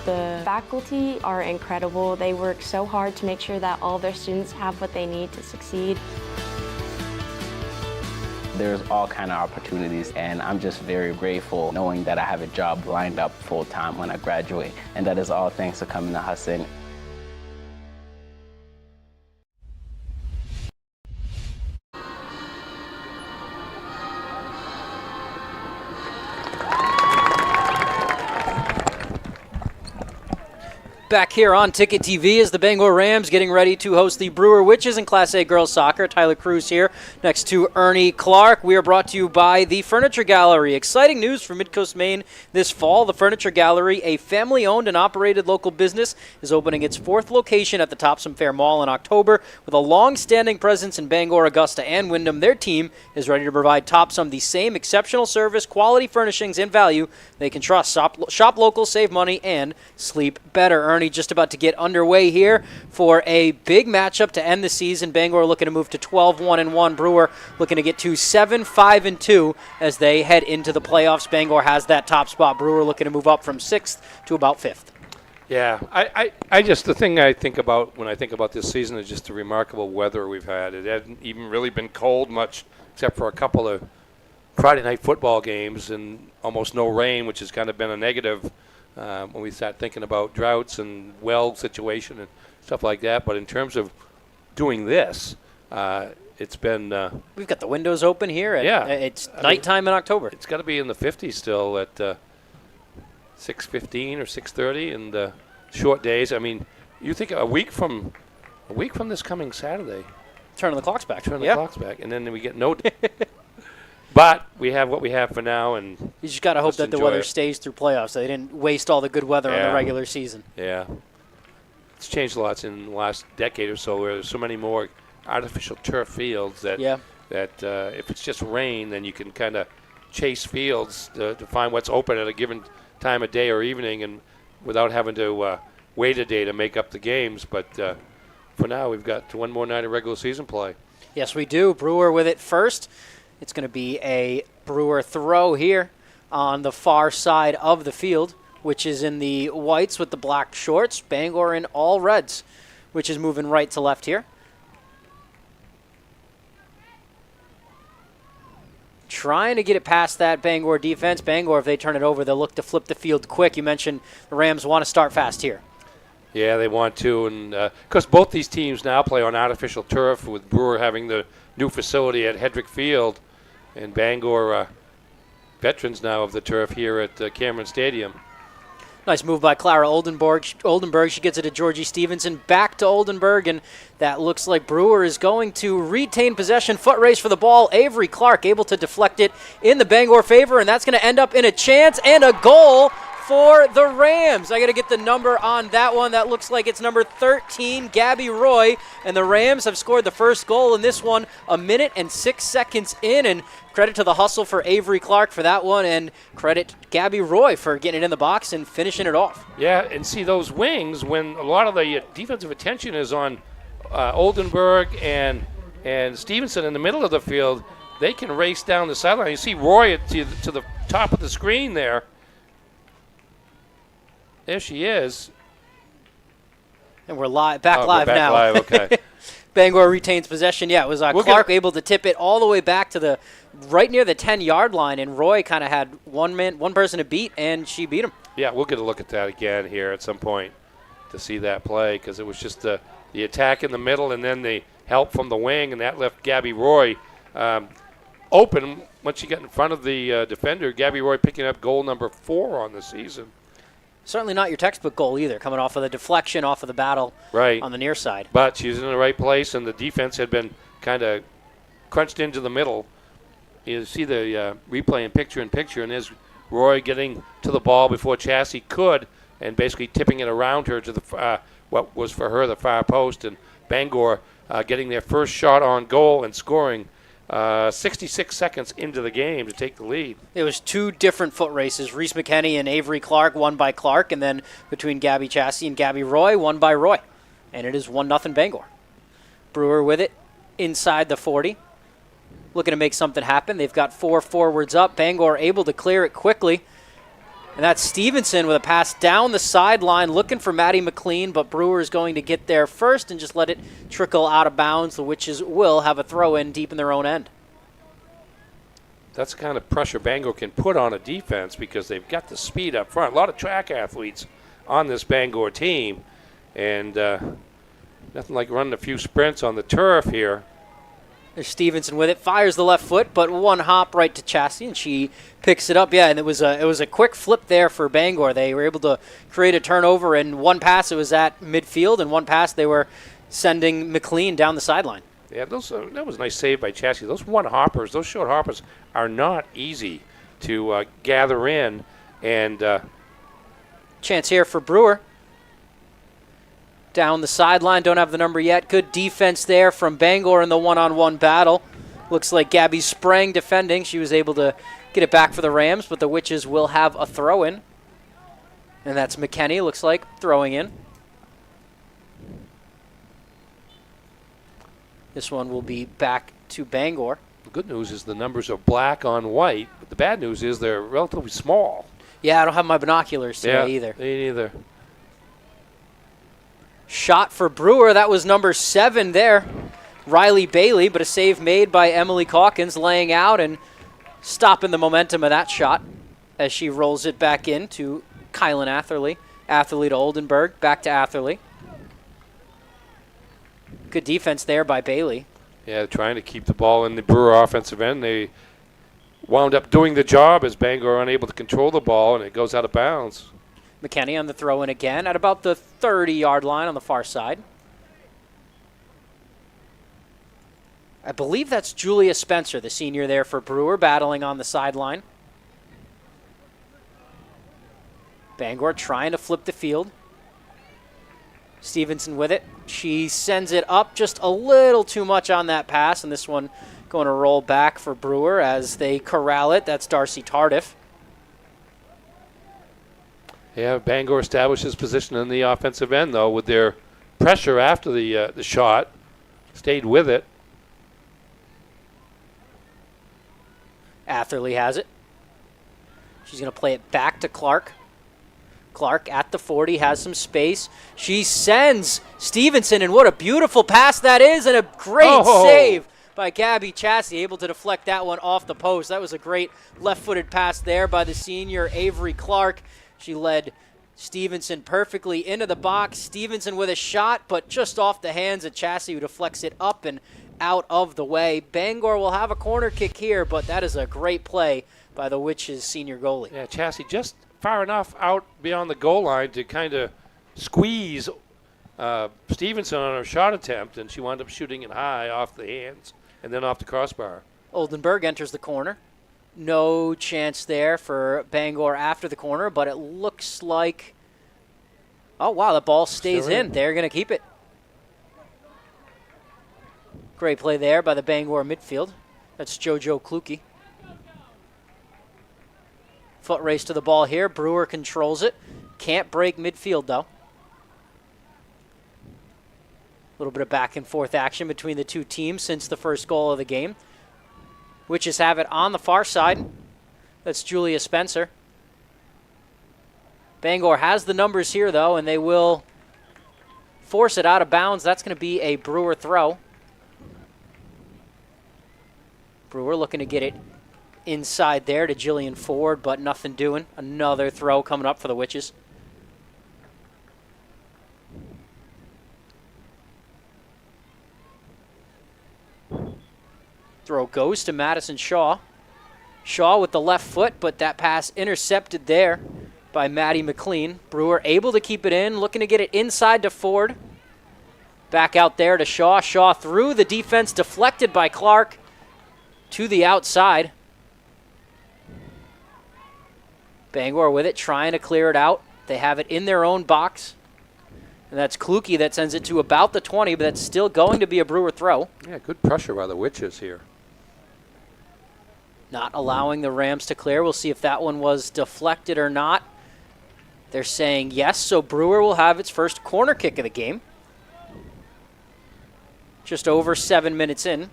The faculty are incredible. They work so hard to make sure that all their students have what they need to succeed. There's all kind of opportunities, and I'm just very grateful knowing that I have a job lined up full-time when I graduate, and that is all thanks to coming to Hudson. Back here on Ticket TV is the Bangor Rams getting ready to host the Brewer Witches in Class A Girls Soccer. Tyler Cruz here next to Ernie Clark. We are brought to you by the Furniture Gallery. Exciting news for Midcoast Maine this fall. The Furniture Gallery, a family-owned and operated local business, is opening its 4th location at the Topsom Fair Mall in October. With a long-standing presence in Bangor, Augusta, and Windham, their team is ready to provide Topsom the same exceptional service, quality furnishings, and value they can trust. Shop local, save money, and sleep better. Ernie, just about to get underway here for a big matchup to end the season. Bangor looking to move to 12-1-1. Brewer looking to get to 7-5-2 as they head into the playoffs. Bangor has that top spot. Brewer looking to move up from 6th to about 5th. Yeah, I just, the thing I think about when I think about this season is just the remarkable weather we've had. It hasn't even really been cold much except for a couple of Friday night football games and almost no rain, which has kind of been a negative when we start thinking about droughts and well situation and stuff like that. But in terms of doing this, it's been... We've got the windows open here. It's nighttime in October. It's got to be in the 50s still at 6:15 or 6:30 and short days. I mean, you think a week from this coming Saturday... Turning the clocks back. Turn the clocks back. And then we get no... But we have what we have for now, and you just got to hope that the weather stays through playoffs. So they didn't waste all the good weather on the regular season. Yeah. It's changed a lot in the last decade or so, where there's so many more artificial turf fields that if it's just rain, then you can kind of chase fields to find what's open at a given time of day or evening, and without having to wait a day to make up the games. But for now, we've got one more night of regular season play. Yes, we do. Brewer with it first. It's going to be a Brewer throw here on the far side of the field, which is in the whites with the black shorts. Bangor in all reds, which is moving right to left here. Trying to get it past that Bangor defense. Bangor, if they turn it over, they'll look to flip the field quick. You mentioned the Rams want to start fast here. Yeah, they want to, and because both these teams now play on artificial turf, with Brewer having the new facility at Hedrick Field, and Bangor veterans now of the turf here at Cameron Stadium. Nice move by Clara Oldenburg. She gets it to Georgie Stevenson. Back to Oldenburg, and that looks like Brewer is going to retain possession. Foot race for the ball. Avery Clark able to deflect it in the Bangor favor, and that's going to end up in a chance and a goal for the Rams. I got to get the number on that one. That looks like it's number 13, Gabby Roy. And the Rams have scored the first goal in this one 1 minute and 6 seconds in. And credit to the hustle for Avery Clark for that one. And credit Gabby Roy for getting it in the box and finishing it off. Yeah, and see those wings, when a lot of the defensive attention is on Oldenburg and Stevenson in the middle of the field, they can race down the sideline. You see Roy to the top of the screen there. There she is. And we're live, back live we're back now. Live, okay. Bangor retains possession. Yeah, it was Clark able to tip it all the way back to the right near the 10-yard line, and Roy kind of had one person to beat, and she beat him. Yeah, we'll get a look at that again here at some point to see that play, because it was just the attack in the middle and then the help from the wing, and that left Gabby Roy open once she got in front of the defender. Gabby Roy picking up goal number 4 on the season. Certainly not your textbook goal either, coming off of the deflection, off of the battle on the near side. But she was in the right place, and the defense had been kind of crunched into the middle. You see the replay in picture, and there's Roy getting to the ball before Chassie could, and basically tipping it around her to the what was for her the far post, and Bangor getting their first shot on goal and scoring 66 seconds into the game to take the lead. It was 2 different foot races. Reese McKenney and Avery Clark, won by Clark, and then between Gabby Chassie and Gabby Roy, won by Roy. And it is 1-0 Bangor. Brewer with it inside the 40. Looking to make something happen. They've got 4 forwards up. Bangor able to clear it quickly. And that's Stevenson with a pass down the sideline, looking for Maddie McLean, but Brewer is going to get there first and just let it trickle out of bounds. The Witches will have a throw-in deep in their own end. That's the kind of pressure Bangor can put on a defense, because they've got the speed up front. A lot of track athletes on this Bangor team, and nothing like running a few sprints on the turf here. There's Stevenson with it, fires the left foot, but one hop right to Chassie, and she picks it up. Yeah, and it was a quick flip there for Bangor. They were able to create a turnover, and one pass it was at midfield, and one pass they were sending McLean down the sideline. Yeah, that was a nice save by Chassie. Those one-hoppers, those short hoppers are not easy to gather in. And chance here for Brewer. Down the sideline, don't have the number yet. Good defense there from Bangor in the one-on-one battle. Looks like Gabby Sprang defending. She was able to get it back for the Rams, but the Witches will have a throw-in. And that's McKenney, looks like, throwing in. This one will be back to Bangor. The good news is the numbers are black on white, but the bad news is they're relatively small. Yeah, I don't have my binoculars today either. Me neither. Shot for Brewer. That was number 7 there. Riley Bailey, but a save made by Emily Calkins, laying out and stopping the momentum of that shot as she rolls it back in to Kylan Atherley. Atherley to Oldenburg, back to Atherley. Good defense there by Bailey. Yeah, trying to keep the ball in the Brewer offensive end. They wound up doing the job as Bangor unable to control the ball, and it goes out of bounds. McKenney on the throw-in again at about the 30-yard line on the far side. I believe that's Julia Spencer, the senior there for Brewer, battling on the sideline. Bangor trying to flip the field. Stevenson with it. She sends it up just a little too much on that pass, and this one going to roll back for Brewer as they corral it. That's Darcy Tardif. Yeah, Bangor establishes position in the offensive end, though, with their pressure after the shot. Stayed with it. Atherley has it. She's going to play it back to Clark. Clark at the 40 has some space. She sends Stevenson, and what a beautiful pass that is, and a great save by Gabby Chassie, able to deflect that one off the post. That was a great left-footed pass there by the senior Avery Clark. She led Stevenson perfectly into the box. Stevenson with a shot, but just off the hands of Chassie, who deflects it up and out of the way. Bangor will have a corner kick here, but that is a great play by the Witches' senior goalie. Yeah, Chassie just far enough out beyond the goal line to kind of squeeze Stevenson on her shot attempt, and she wound up shooting it high off the hands and then off the crossbar. Oldenburg enters the corner. No chance there for Bangor after the corner, but it looks like, oh, wow, the ball stays in. They're going to keep it. Great play there by the Bangor midfield. That's JoJo Kluke. Foot race to the ball here. Brewer controls it. Can't break midfield, though. A little bit of back and forth action between the two teams since the first goal of the game. Witches have it on the far side. That's Julia Spencer. Bangor has the numbers here, though, and they will force it out of bounds. That's going to be a Brewer throw. Brewer looking to get it inside there to Jillian Ford, but nothing doing. Another throw coming up for the Witches. Throw goes to Madison Shaw. Shaw with the left foot, but that pass intercepted there by Maddie McLean. Brewer able to keep it in, looking to get it inside to Ford. Back out there to Shaw. Shaw through the defense, deflected by Clark to the outside. Bangor with it, trying to clear it out. They have it in their own box. And that's Kluke that sends it to about the 20, but that's still going to be a Brewer throw. Yeah, good pressure by the Witches here. Not allowing the Rams to clear. We'll see if that one was deflected or not. They're saying yes, so Brewer will have its first corner kick of the game. Just over 7 minutes in.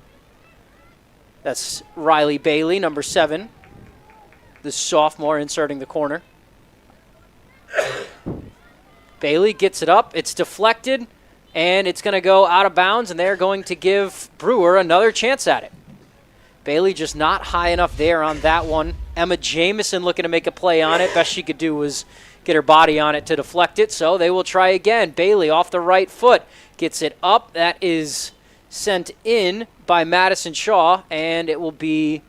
That's Riley Bailey, number 7. The sophomore inserting the corner. Bailey gets it up. It's deflected, and it's going to go out of bounds, and they're going to give Brewer another chance at it. Bailey just not high enough there on that one. Emma Jamison looking to make a play on it. Best she could do was get her body on it to deflect it, so they will try again. Bailey off the right foot gets it up. That is sent in by Madison Shaw, and it will be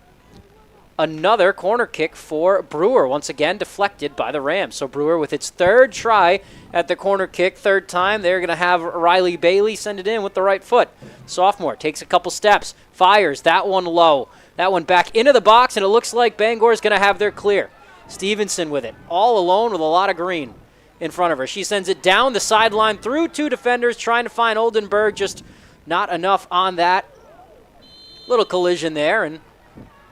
another corner kick for Brewer. Once again, deflected by the Rams. So Brewer with its third try at the corner kick. Third time, they're going to have Riley Bailey send it in with the right foot. Sophomore takes a couple steps, fires that one low. That one back into the box, and it looks like Bangor is going to have their clear. Stevenson with it, all alone with a lot of green in front of her. She sends it down the sideline through 2 defenders, trying to find Oldenburg. Just not enough on that. Little collision there, and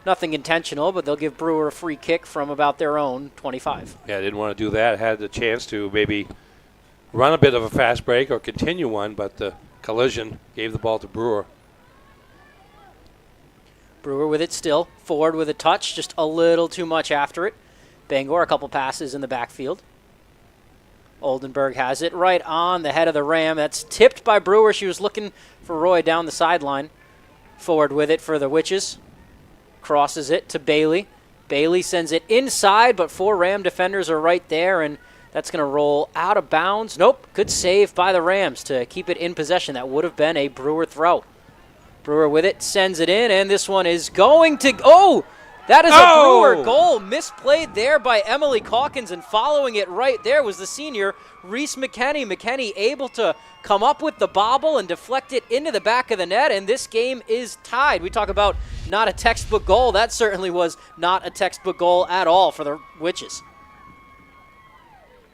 nothing intentional, but they'll give Brewer a free kick from about their own 25. Yeah, didn't want to do that. Had the chance to maybe run a bit of a fast break or continue one, but the collision gave the ball to Brewer. Brewer with it still. Ford with a touch, just a little too much after it. Bangor, a couple passes in the backfield. Oldenburg has it right on the head of the Ram. That's tipped by Brewer. She was looking for Roy down the sideline. Ford with it for the Witches. Crosses it to Bailey. Bailey sends it inside, but 4 Ram defenders are right there, and that's going to roll out of bounds. Nope, good save by the Rams to keep it in possession. That would have been a Brewer throw. Brewer with it, sends it in, and this one is going to, That is a Brewer goal, misplayed there by Emily Calkins, and following it right there was the senior, Reese McKenney. McKenney able to come up with the bobble and deflect it into the back of the net, and this game is tied. We talk about not a textbook goal. That certainly was not a textbook goal at all for the Witches.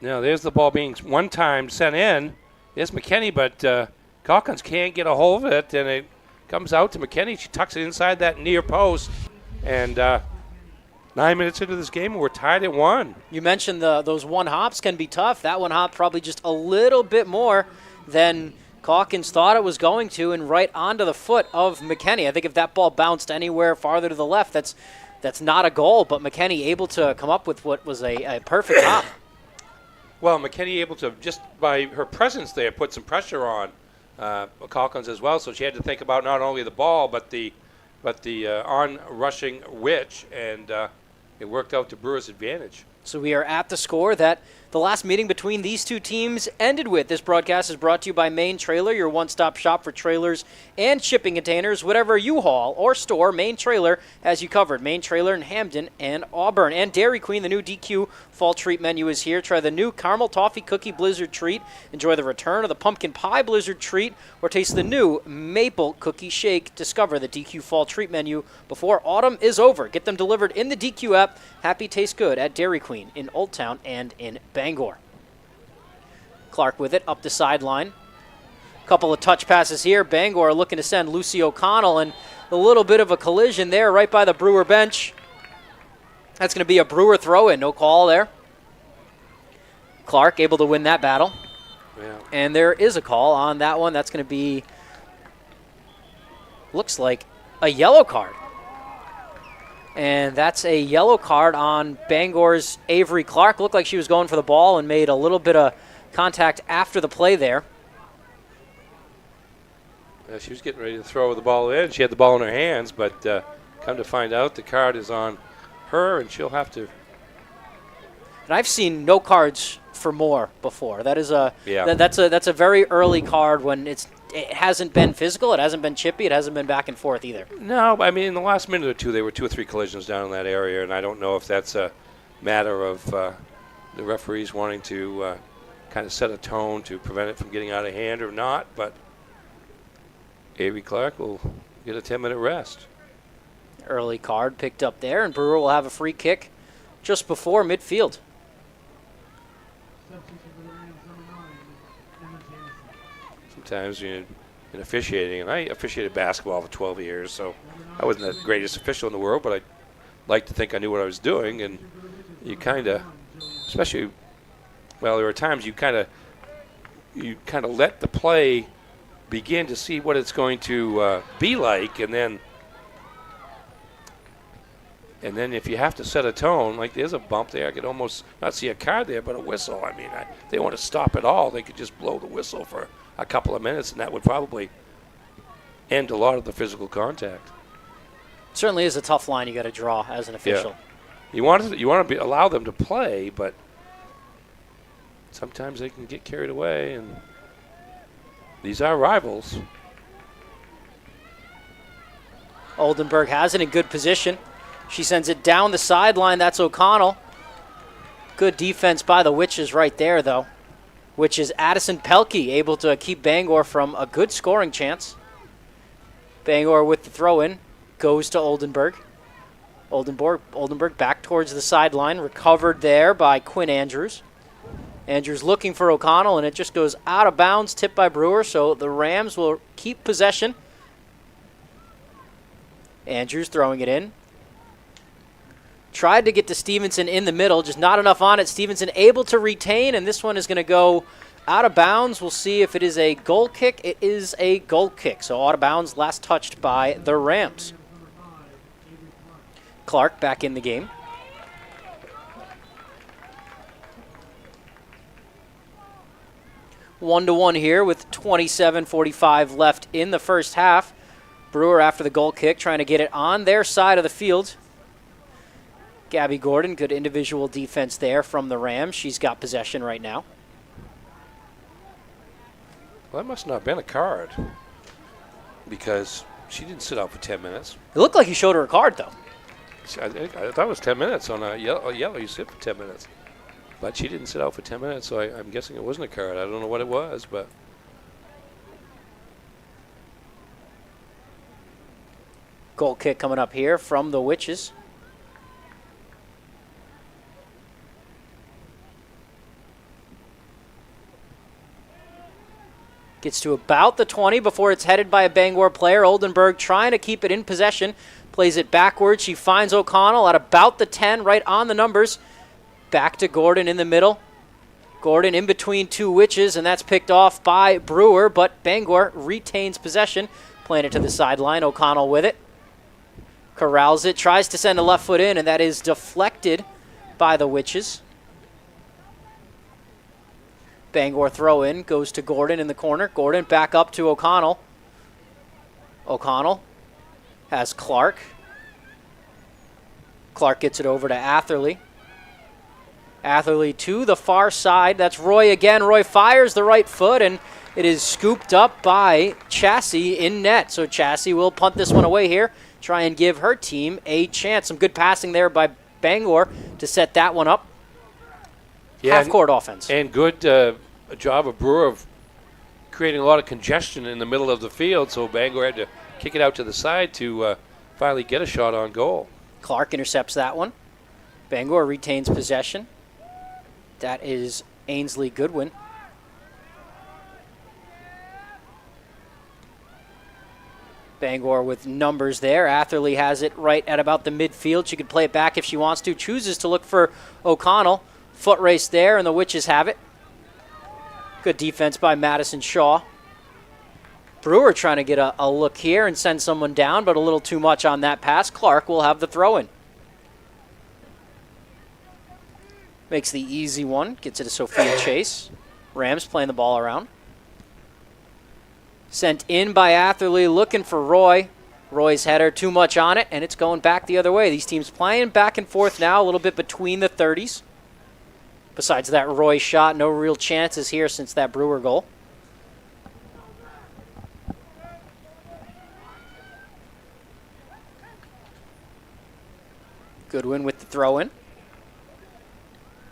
Now, there's the ball being one time sent in. There's McKenney, but Calkins can't get a hold of it, and it comes out to McKenney. She tucks it inside that near post. And 9 minutes into this game, we're tied at 1. You mentioned those one hops can be tough. That one hop probably just a little bit more than Calkins thought it was going to, and right onto the foot of McKenney. I think if that ball bounced anywhere farther to the left, that's not a goal, but McKenney able to come up with what was a perfect hop. Well, McKenney able to, just by her presence there, put some pressure on Calkins as well, so she had to think about not only the ball, but the on-rushing Witch, and it worked out to Brewer's advantage. So we are at the score that the last meeting between these two teams ended with. This broadcast is brought to you by Maine Trailer, your one-stop shop for trailers and shipping containers. Whatever you haul or store, Maine Trailer has you covered. Maine Trailer in Hamden and Auburn. And Dairy Queen, the new DQ fall treat menu is here. Try the new Caramel Toffee Cookie Blizzard treat. Enjoy the return of the Pumpkin Pie Blizzard treat, or taste the new Maple Cookie Shake. Discover the DQ fall treat menu before autumn is over. Get them delivered in the DQ app. Happy tastes good at Dairy Queen in Old Town and in Bangor. Clark with it up the sideline. Couple of touch passes here. Bangor looking to send Lucy O'Connell, and a little bit of a collision there right by the Brewer bench. That's going to be a Brewer throw-in. No call there. Clark able to win that battle. Yeah. And there is a call on that one. That's going to be, looks like, a yellow card. And that's a yellow card on Bangor's Avery Clark. Looked like she was going for the ball and made a little bit of contact after the play there. She was getting ready to throw the ball in. She had the ball in her hands, but come to find out, the card is on her, and she'll have to. And I've seen no cards for more before. That is Yeah. that's a very early card when it hasn't been physical, it hasn't been chippy, it hasn't been back and forth either. No, I mean, in the last minute or two, there were 2 or 3 collisions down in that area, and I don't know if that's a matter of the referees wanting to kind of set a tone to prevent it from getting out of hand or not, but Avery Clark will get a 10-minute rest. Early card picked up there, and Brewer will have a free kick just before midfield. Sometimes in officiating, and I officiated basketball for 12 years, so I wasn't the greatest official in the world, but I like to think I knew what I was doing, and you kind of, especially, well, there are times you kind of let the play begin to see what it's going to be like, and then if you have to set a tone, like there's a bump there, I could almost not see a card there, but a whistle. I mean, if they want to stop it all, they could just blow the whistle for a couple of minutes, and that would probably end a lot of the physical contact. Certainly is a tough line you got to draw as an official. Yeah. You want to allow them to play, but sometimes they can get carried away, and these are rivals. Oldenburg has it in good position. She sends it down the sideline. That's O'Connell. Good defense by the Witches right there, though. Which is Addison Pelkey able to keep Bangor from a good scoring chance. Bangor with the throw-in goes to Oldenburg. Oldenburg back towards the sideline. Recovered there by Quinn Andrews. Andrews looking for O'Connell, and it just goes out of bounds, tipped by Brewer, so the Rams will keep possession. Andrews throwing it in. Tried to get to Stevenson in the middle, just not enough on it. Stevenson able to retain, and this one is going to go out of bounds. We'll see if it is a goal kick. It is a goal kick, so out of bounds, last touched by the Rams. Clark back in the game. One-to-one here with 27:45 left in the first half. Brewer after the goal kick, trying to get it on their side of the field. Gabby Gordon, good individual defense there from the Rams. She's got possession right now. Well, that must not have been a card because she didn't sit out for 10 minutes. It looked like he showed her a card, though. I thought it was 10 minutes on a yellow. You sit for 10 minutes. But she didn't sit out for 10 minutes, so I'm guessing it wasn't a card. I don't know what it was, but. Goal kick coming up here from the Witches. Gets to about the 20 before it's headed by a Bangor player. Oldenburg trying to keep it in possession. Plays it backwards. She finds O'Connell at about the 10, right on the numbers. Back to Gordon in the middle. Gordon in between two Witches, and that's picked off by Brewer, but Bangor retains possession. Playing it to the sideline. O'Connell with it. Corrals it. Tries to send a left foot in, and that is deflected by the Witches. Bangor throw in. Goes to Gordon in the corner. Gordon back up to O'Connell. O'Connell has Clark. Clark gets it over to Atherley. Atherley to the far side. That's Roy again. Roy fires the right foot, and it is scooped up by Chassie in net. So Chassie will punt this one away here. Try and give her team a chance. Some good passing there by Bangor to set that one up. Yeah, half-court offense. And good job of Brewer of creating a lot of congestion in the middle of the field, so Bangor had to kick it out to the side to finally get a shot on goal. Clark intercepts that one. Bangor retains possession. That is Ainsley Goodwin. Bangor with numbers there. Atherley has it right at about the midfield. She could play it back if she wants to. Chooses to look for O'Connell. Foot race there, and the Witches have it. Good defense by Madison Shaw. Brewer trying to get a look here and send someone down, but a little too much on that pass. Clark will have the throw-in. Makes the easy one. Gets it to Sophia Chase. Rams playing the ball around. Sent in by Atherley, looking for Roy. Roy's header, too much on it, and it's going back the other way. These teams playing back and forth now, a little bit between the 30s. Besides that Roy shot, no real chances here since that Brewer goal. Goodwin with the throw-in.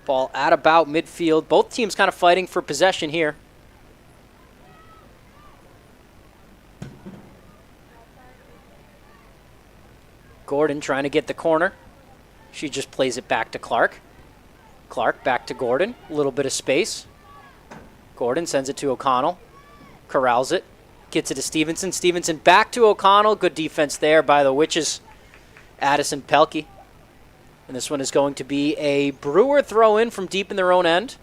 Ball at about midfield. Both teams kind of fighting for possession here. Gordon trying to get the corner. She just plays it back to Clark. Clark back to Gordon. A little bit of space. Gordon sends it to O'Connell. Corrals it. Gets it to Stevenson. Stevenson back to O'Connell. Good defense there by the Witches. Addison Pelkey. And this one is going to be a Brewer throw-in from deep in their own end.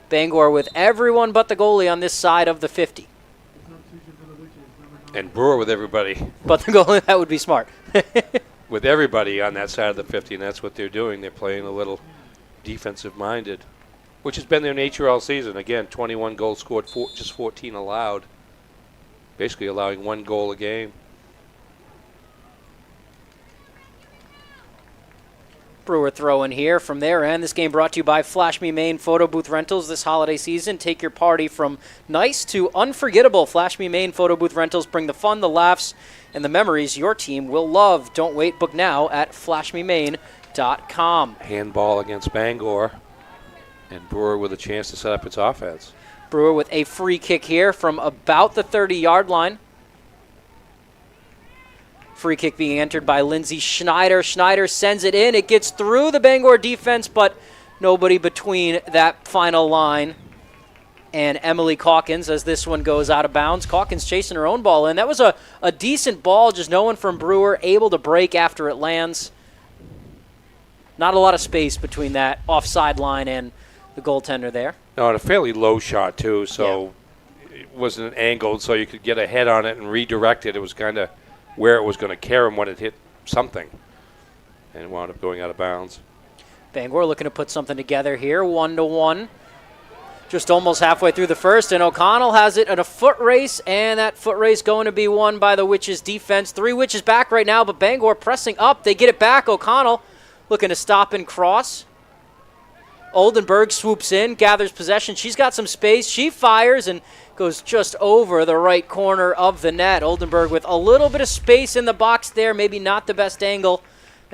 Bangor with everyone but the goalie on this side of the 50. And Brewer with everybody. But the goalie, that would be smart. With everybody on that side of the 50, and that's what they're doing. They're playing a little defensive-minded, which has been their nature all season. Again, 21 goals scored, just 14 allowed. Basically allowing one goal a game. Brewer throw-in here from their end. This game brought to you by Flash Me Maine Photo Booth Rentals this holiday season. Take your party from nice to unforgettable. Flash Me Maine Photo Booth Rentals bring the fun, the laughs, and the memories your team will love. Don't wait. Book now at flashmemaine.com. Handball against Bangor. And Brewer with a chance to set up its offense. Brewer with a free kick here from about the 30-yard line. Free kick being entered by Lindsay Schneider. Schneider sends it in. It gets through the Bangor defense, but nobody between that final line and Emily Calkins as this one goes out of bounds. Calkins chasing her own ball in. That was a decent ball, just no one from Brewer able to break after it lands. Not a lot of space between that offside line and the goaltender there. No, and a fairly low shot, too, so it wasn't angled so you could get a head on it and redirect it. It was kind of where it was going to carry him when it hit something, and it wound up going out of bounds. Bangor looking to put something together here, 1-1. Just almost halfway through the first, and O'Connell has it in a foot race, and that foot race going to be won by the Witches defense. 3 Witches back right now, but Bangor pressing up. They get it back. O'Connell looking to stop and cross. Oldenburg swoops in, gathers possession. She's got some space. She fires and goes just over the right corner of the net. Oldenburg with a little bit of space in the box there, maybe not the best angle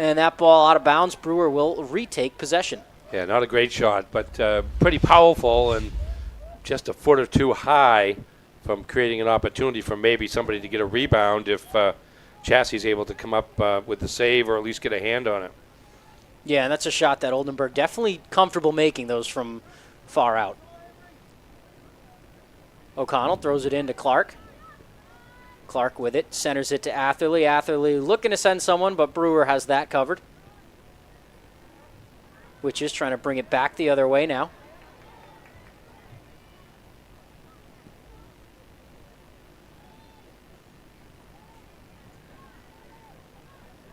And that ball out of bounds. Brewer will retake possession. Yeah, not a great shot, but pretty powerful and just a foot or two high from creating an opportunity for maybe somebody to get a rebound if Chassis is able to come up with the save or at least get a hand on it. Yeah, and that's a shot that Oldenburg definitely comfortable making those from far out. O'Connell throws it into Clark. Clark with it, centers it to Atherley. Atherley looking to send someone, but Brewer has that covered. Which is trying to bring it back the other way now.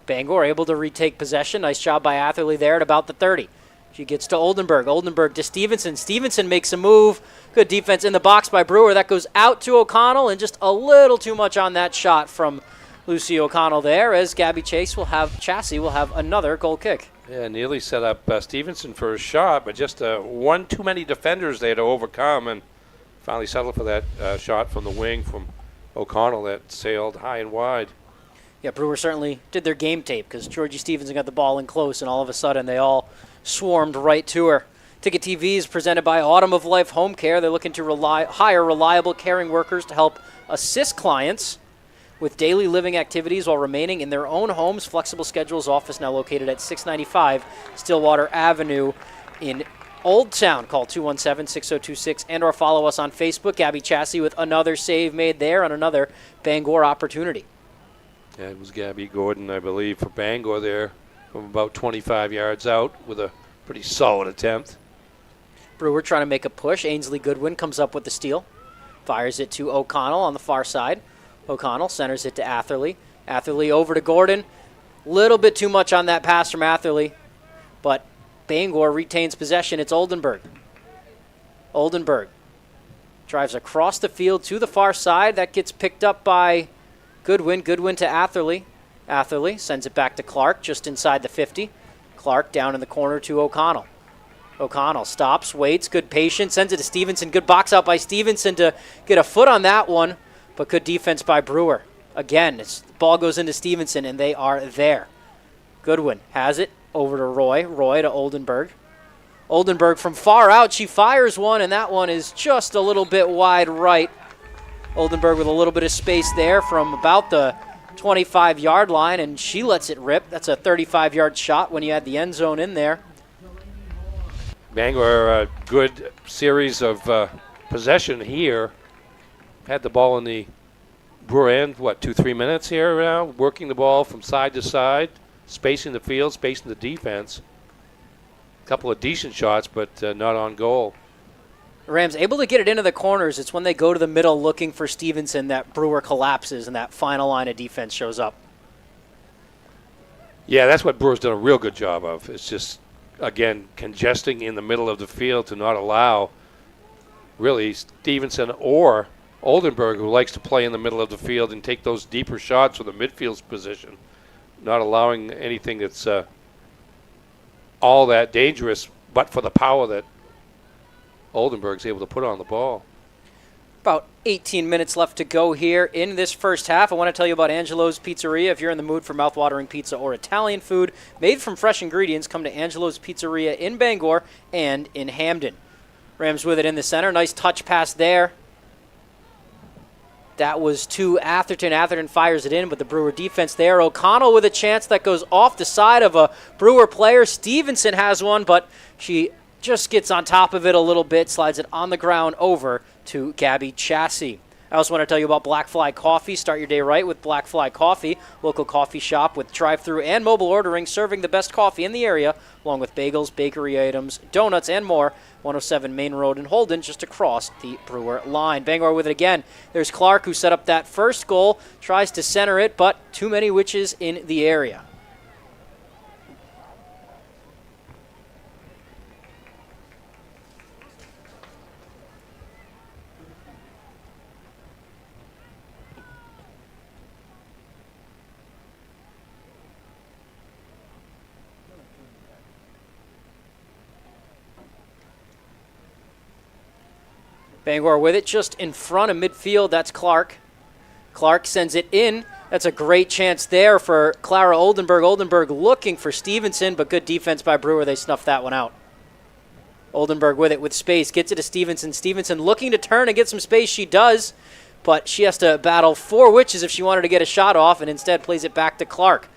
Bangor able to retake possession. Nice job by Atherley there at about the 30. She gets to Oldenburg. Oldenburg to Stevenson. Stevenson makes a move. Good defense in the box by Brewer. That goes out to O'Connell, and just a little too much on that shot from Lucy O'Connell there, as Gabby Chassis will have another goal kick. Yeah, nearly set up Stevenson for a shot, but just one too many defenders there to overcome, and finally settled for that shot from the wing from O'Connell that sailed high and wide. Yeah, Brewer certainly did their game tape because Georgie Stevenson got the ball in close, and all of a sudden they all swarmed right to her. Ticket TV is presented by Autumn of Life Home Care. They're looking to hire reliable caring workers to help assist clients with daily living activities while remaining in their own homes. Flexible schedules office now located at 695 Stillwater Avenue in Old Town. Call 217-6026 and or follow us on Facebook. Gabby Chassis with another save made there on another Bangor opportunity. Yeah, it was Gabby Gordon, I believe, for Bangor there from about 25 yards out with a pretty solid attempt. Brewer trying to make a push. Ainsley Goodwin comes up with the steal. Fires it to O'Connell on the far side. O'Connell centers it to Atherley. Atherley over to Gordon. Little bit too much on that pass from Atherley, but Bangor retains possession. It's Oldenburg. Oldenburg drives across the field to the far side. That gets picked up by Goodwin. Goodwin to Atherley. Atherley sends it back to Clark just inside the 50. Clark down in the corner to O'Connell. O'Connell stops, waits, good patience, sends it to Stevenson. Good box out by Stevenson to get a foot on that one, but good defense by Brewer. Again, the ball goes into Stevenson, and they are there. Goodwin has it over to Roy. Roy to Oldenburg. Oldenburg from far out, she fires one, and that one is just a little bit wide right. Oldenburg with a little bit of space there from about the 25-yard line, and she lets it rip. That's a 35-yard shot when you add the end zone in there. Bangor, a good series of possession here. Had the ball in the Brewer end, 2-3 minutes here now, working the ball from side to side, spacing the field, spacing the defense. A couple of decent shots, but not on goal. Rams able to get it into the corners. It's when they go to the middle looking for Stevenson that Brewer collapses and that final line of defense shows up. Yeah, that's what Brewer's done a real good job of. It's just, again, congesting in the middle of the field to not allow really Stevenson or Oldenburg, who likes to play in the middle of the field and take those deeper shots from the midfield position, not allowing anything that's all that dangerous, but for the power that Oldenburg's able to put on the ball. About 18 minutes left to go here in this first half. I want to tell you about Angelo's Pizzeria. If you're in the mood for mouth-watering pizza or Italian food made from fresh ingredients, come to Angelo's Pizzeria in Bangor and in Hamden. Rams with it in the center. Nice touch pass there. That was to Atherton. Atherton fires it in, but the Brewer defense there. O'Connell with a chance that goes off the side of a Brewer player. Stevenson has one, but she just gets on top of it a little bit, slides it on the ground over to Gabby Chassis. I also want to tell you about Black Fly Coffee. Start your day right with Black Fly Coffee, local coffee shop with drive-thru and mobile ordering, serving the best coffee in the area, along with bagels, bakery items, donuts, and more. 107 Maine Road in Holden, just across the Brewer line. Bangor with it again. There's Clark, who set up that first goal, tries to center it, but too many witches in the area. Bangor with it just in front of midfield. That's Clark. Clark sends it in That's a great chance there for Clara Oldenburg. Oldenburg looking for Stevenson, but good defense by Brewer. They snuffed that one out. Oldenburg with it with space. Gets it to Stevenson. Stevenson looking to turn and get some space. She does, but she has to battle 4 witches if she wanted to get a shot off, and instead plays it back to Clark.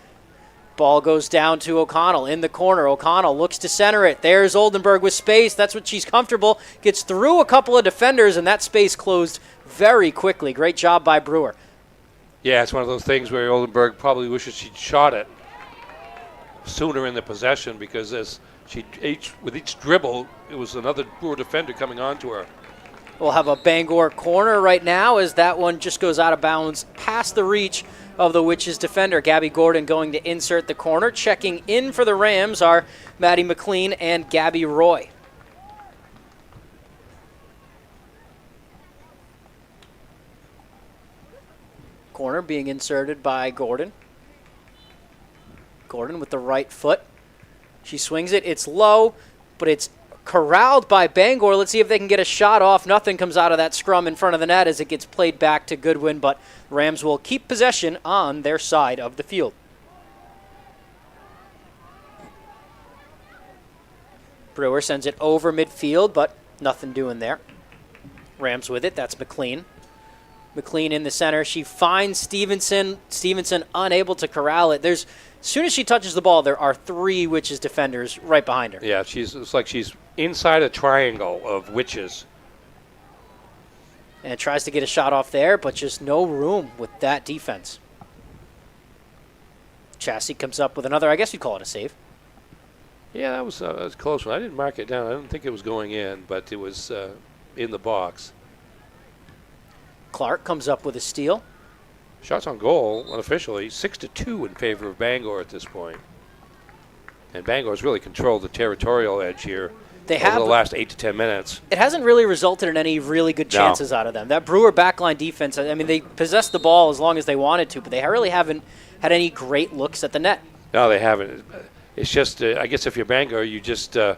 Ball goes down to O'Connell in the corner. O'Connell looks to center it. There's Oldenburg with space. That's what she's comfortable. Gets through a couple of defenders, and that space closed very quickly. Great job by Brewer. Yeah, it's one of those things where Oldenburg probably wishes she'd shot it sooner in the possession, because with each dribble, it was another Brewer defender coming onto her. We'll have a Bangor corner right now as that one just goes out of bounds past the reach of the Witches defender. Gabby Gordon going to insert the corner. Checking in for the Rams are Maddie McLean and Gabby Roy. Corner being inserted by Gordon. Gordon with the right foot. She swings it. It's low, but it's corralled by Bangor. Let's see if they can get a shot off. Nothing comes out of that scrum in front of the net as it gets played back to Goodwin, but Rams will keep possession on their side of the field. Brewer sends it over midfield, but nothing doing there. Rams with it. That's McLean. McLean in the center. She finds Stevenson. Stevenson unable to corral it. As soon as she touches the ball, there are 3 Witches defenders right behind her. Yeah, it's like she's inside a triangle of Witches. And tries to get a shot off there, but just no room with that defense. Chassie comes up with another, I guess you'd call it a save. Yeah, that was a close one. I didn't mark it down. I didn't think it was going in, but it was in the box. Clark comes up with a steal. Shots on goal, unofficially, 6-2 in favor of Bangor at this point. And Bangor's really controlled the territorial edge here over the last 8 to 10 minutes. It hasn't really resulted in any really good chances out of them. That Brewer backline defense, I mean, they possessed the ball as long as they wanted to, but they really haven't had any great looks at the net. No, they haven't. It's just, I guess if you're Bangor, you just try to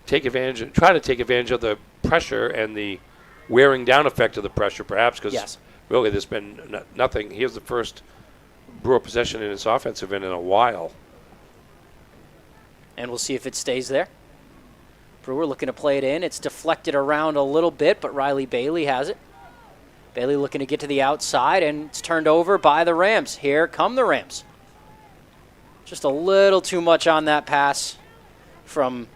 take advantage of the pressure and the wearing down effect of the pressure, perhaps, because really there's been nothing. Here's the first Brewer possession in its offensive end in a while. And we'll see if it stays there. Brewer looking to play it in. It's deflected around a little bit, but Riley Bailey has it. Bailey looking to get to the outside, and it's turned over by the Rams. Here come the Rams. Just a little too much on that pass from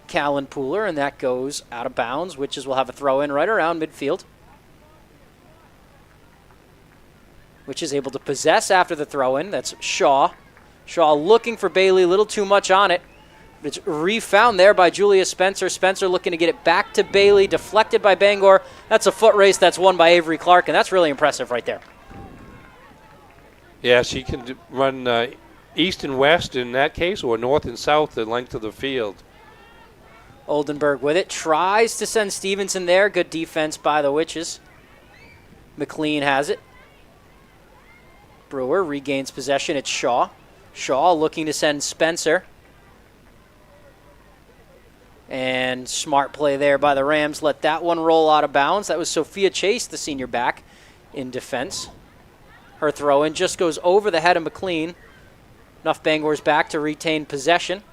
Callan Pooler, and that goes out of bounds. Witches will have a throw in right around midfield. Witches able to possess after the throw in. That's Shaw. Shaw looking for Bailey, a little too much on it. But it's refound there by Julia Spencer. Spencer looking to get it back to Bailey, deflected by Bangor. That's a foot race. That's won by Avery Clark, and that's really impressive right there. Yeah, she can run east and west in that case, or north and south the length of the field. Oldenburg with it. Tries to send Stevenson there. Good defense by the Witches. McLean has it. Brewer regains possession. It's Shaw. Shaw looking to send Spencer. And smart play there by the Rams. Let that one roll out of bounds. That was Sophia Chase, the senior back, in defense. Her throw-in just goes over the head of McLean. Enough Bangor's back to retain possession.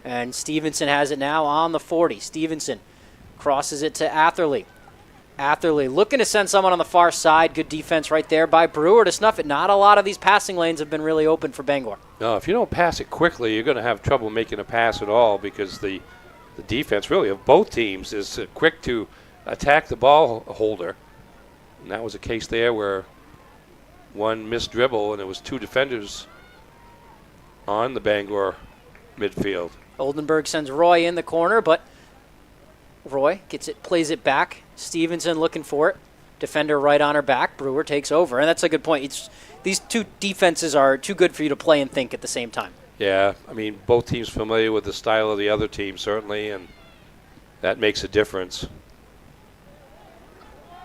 And Stevenson has it now on the 40. Stevenson crosses it to Atherley. Atherley looking to send someone on the far side. Good defense right there by Brewer to snuff it. Not a lot of these passing lanes have been really open for Bangor. No, if you don't pass it quickly, you're going to have trouble making a pass at all, because the defense really of both teams is quick to attack the ball holder. And that was a case there where one missed dribble and it was 2 defenders on the Bangor midfield. Oldenburg sends Roy in the corner, but Roy gets it, plays it back. Stevenson looking for it. Defender right on her back. Brewer takes over, and that's a good point. These 2 defenses are too good for you to play and think at the same time. Yeah, I mean, both teams familiar with the style of the other team, certainly, and that makes a difference.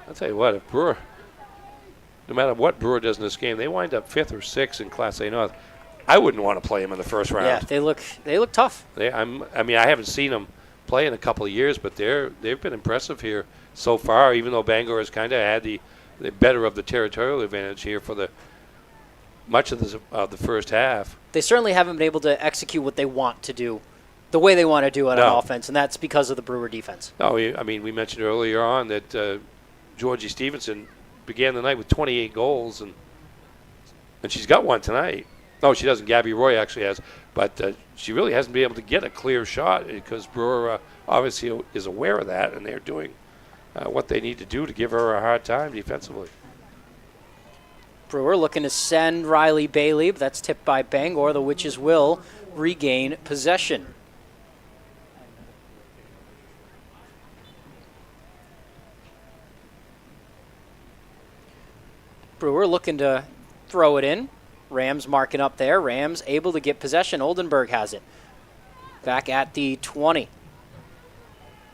I'll tell you what, if Brewer, no matter what Brewer does in this game, they wind up 5th or 6th in Class A North. I wouldn't want to play them in the first round. Yeah, they look tough. I mean, I haven't seen them play in a couple of years, but they've been impressive here so far, even though Bangor has kind of had the better of the territorial advantage here for the much of the first half. They certainly haven't been able to execute what they want to do, the way they want to do it on offense, and that's because of the Brewer defense. No, I mean, we mentioned earlier on that Georgie Stevenson began the night with 28 goals, and she's got one tonight. No, she doesn't. Gabby Roy actually has, but she really hasn't been able to get a clear shot because Brewer obviously is aware of that, and they're doing what they need to do to give her a hard time defensively. Brewer looking to send Riley Bailey, but that's tipped by Bangor. The Witches will regain possession. Brewer looking to throw it in. Rams marking up there. Rams able to get possession. Oldenburg has it. Back at the 20.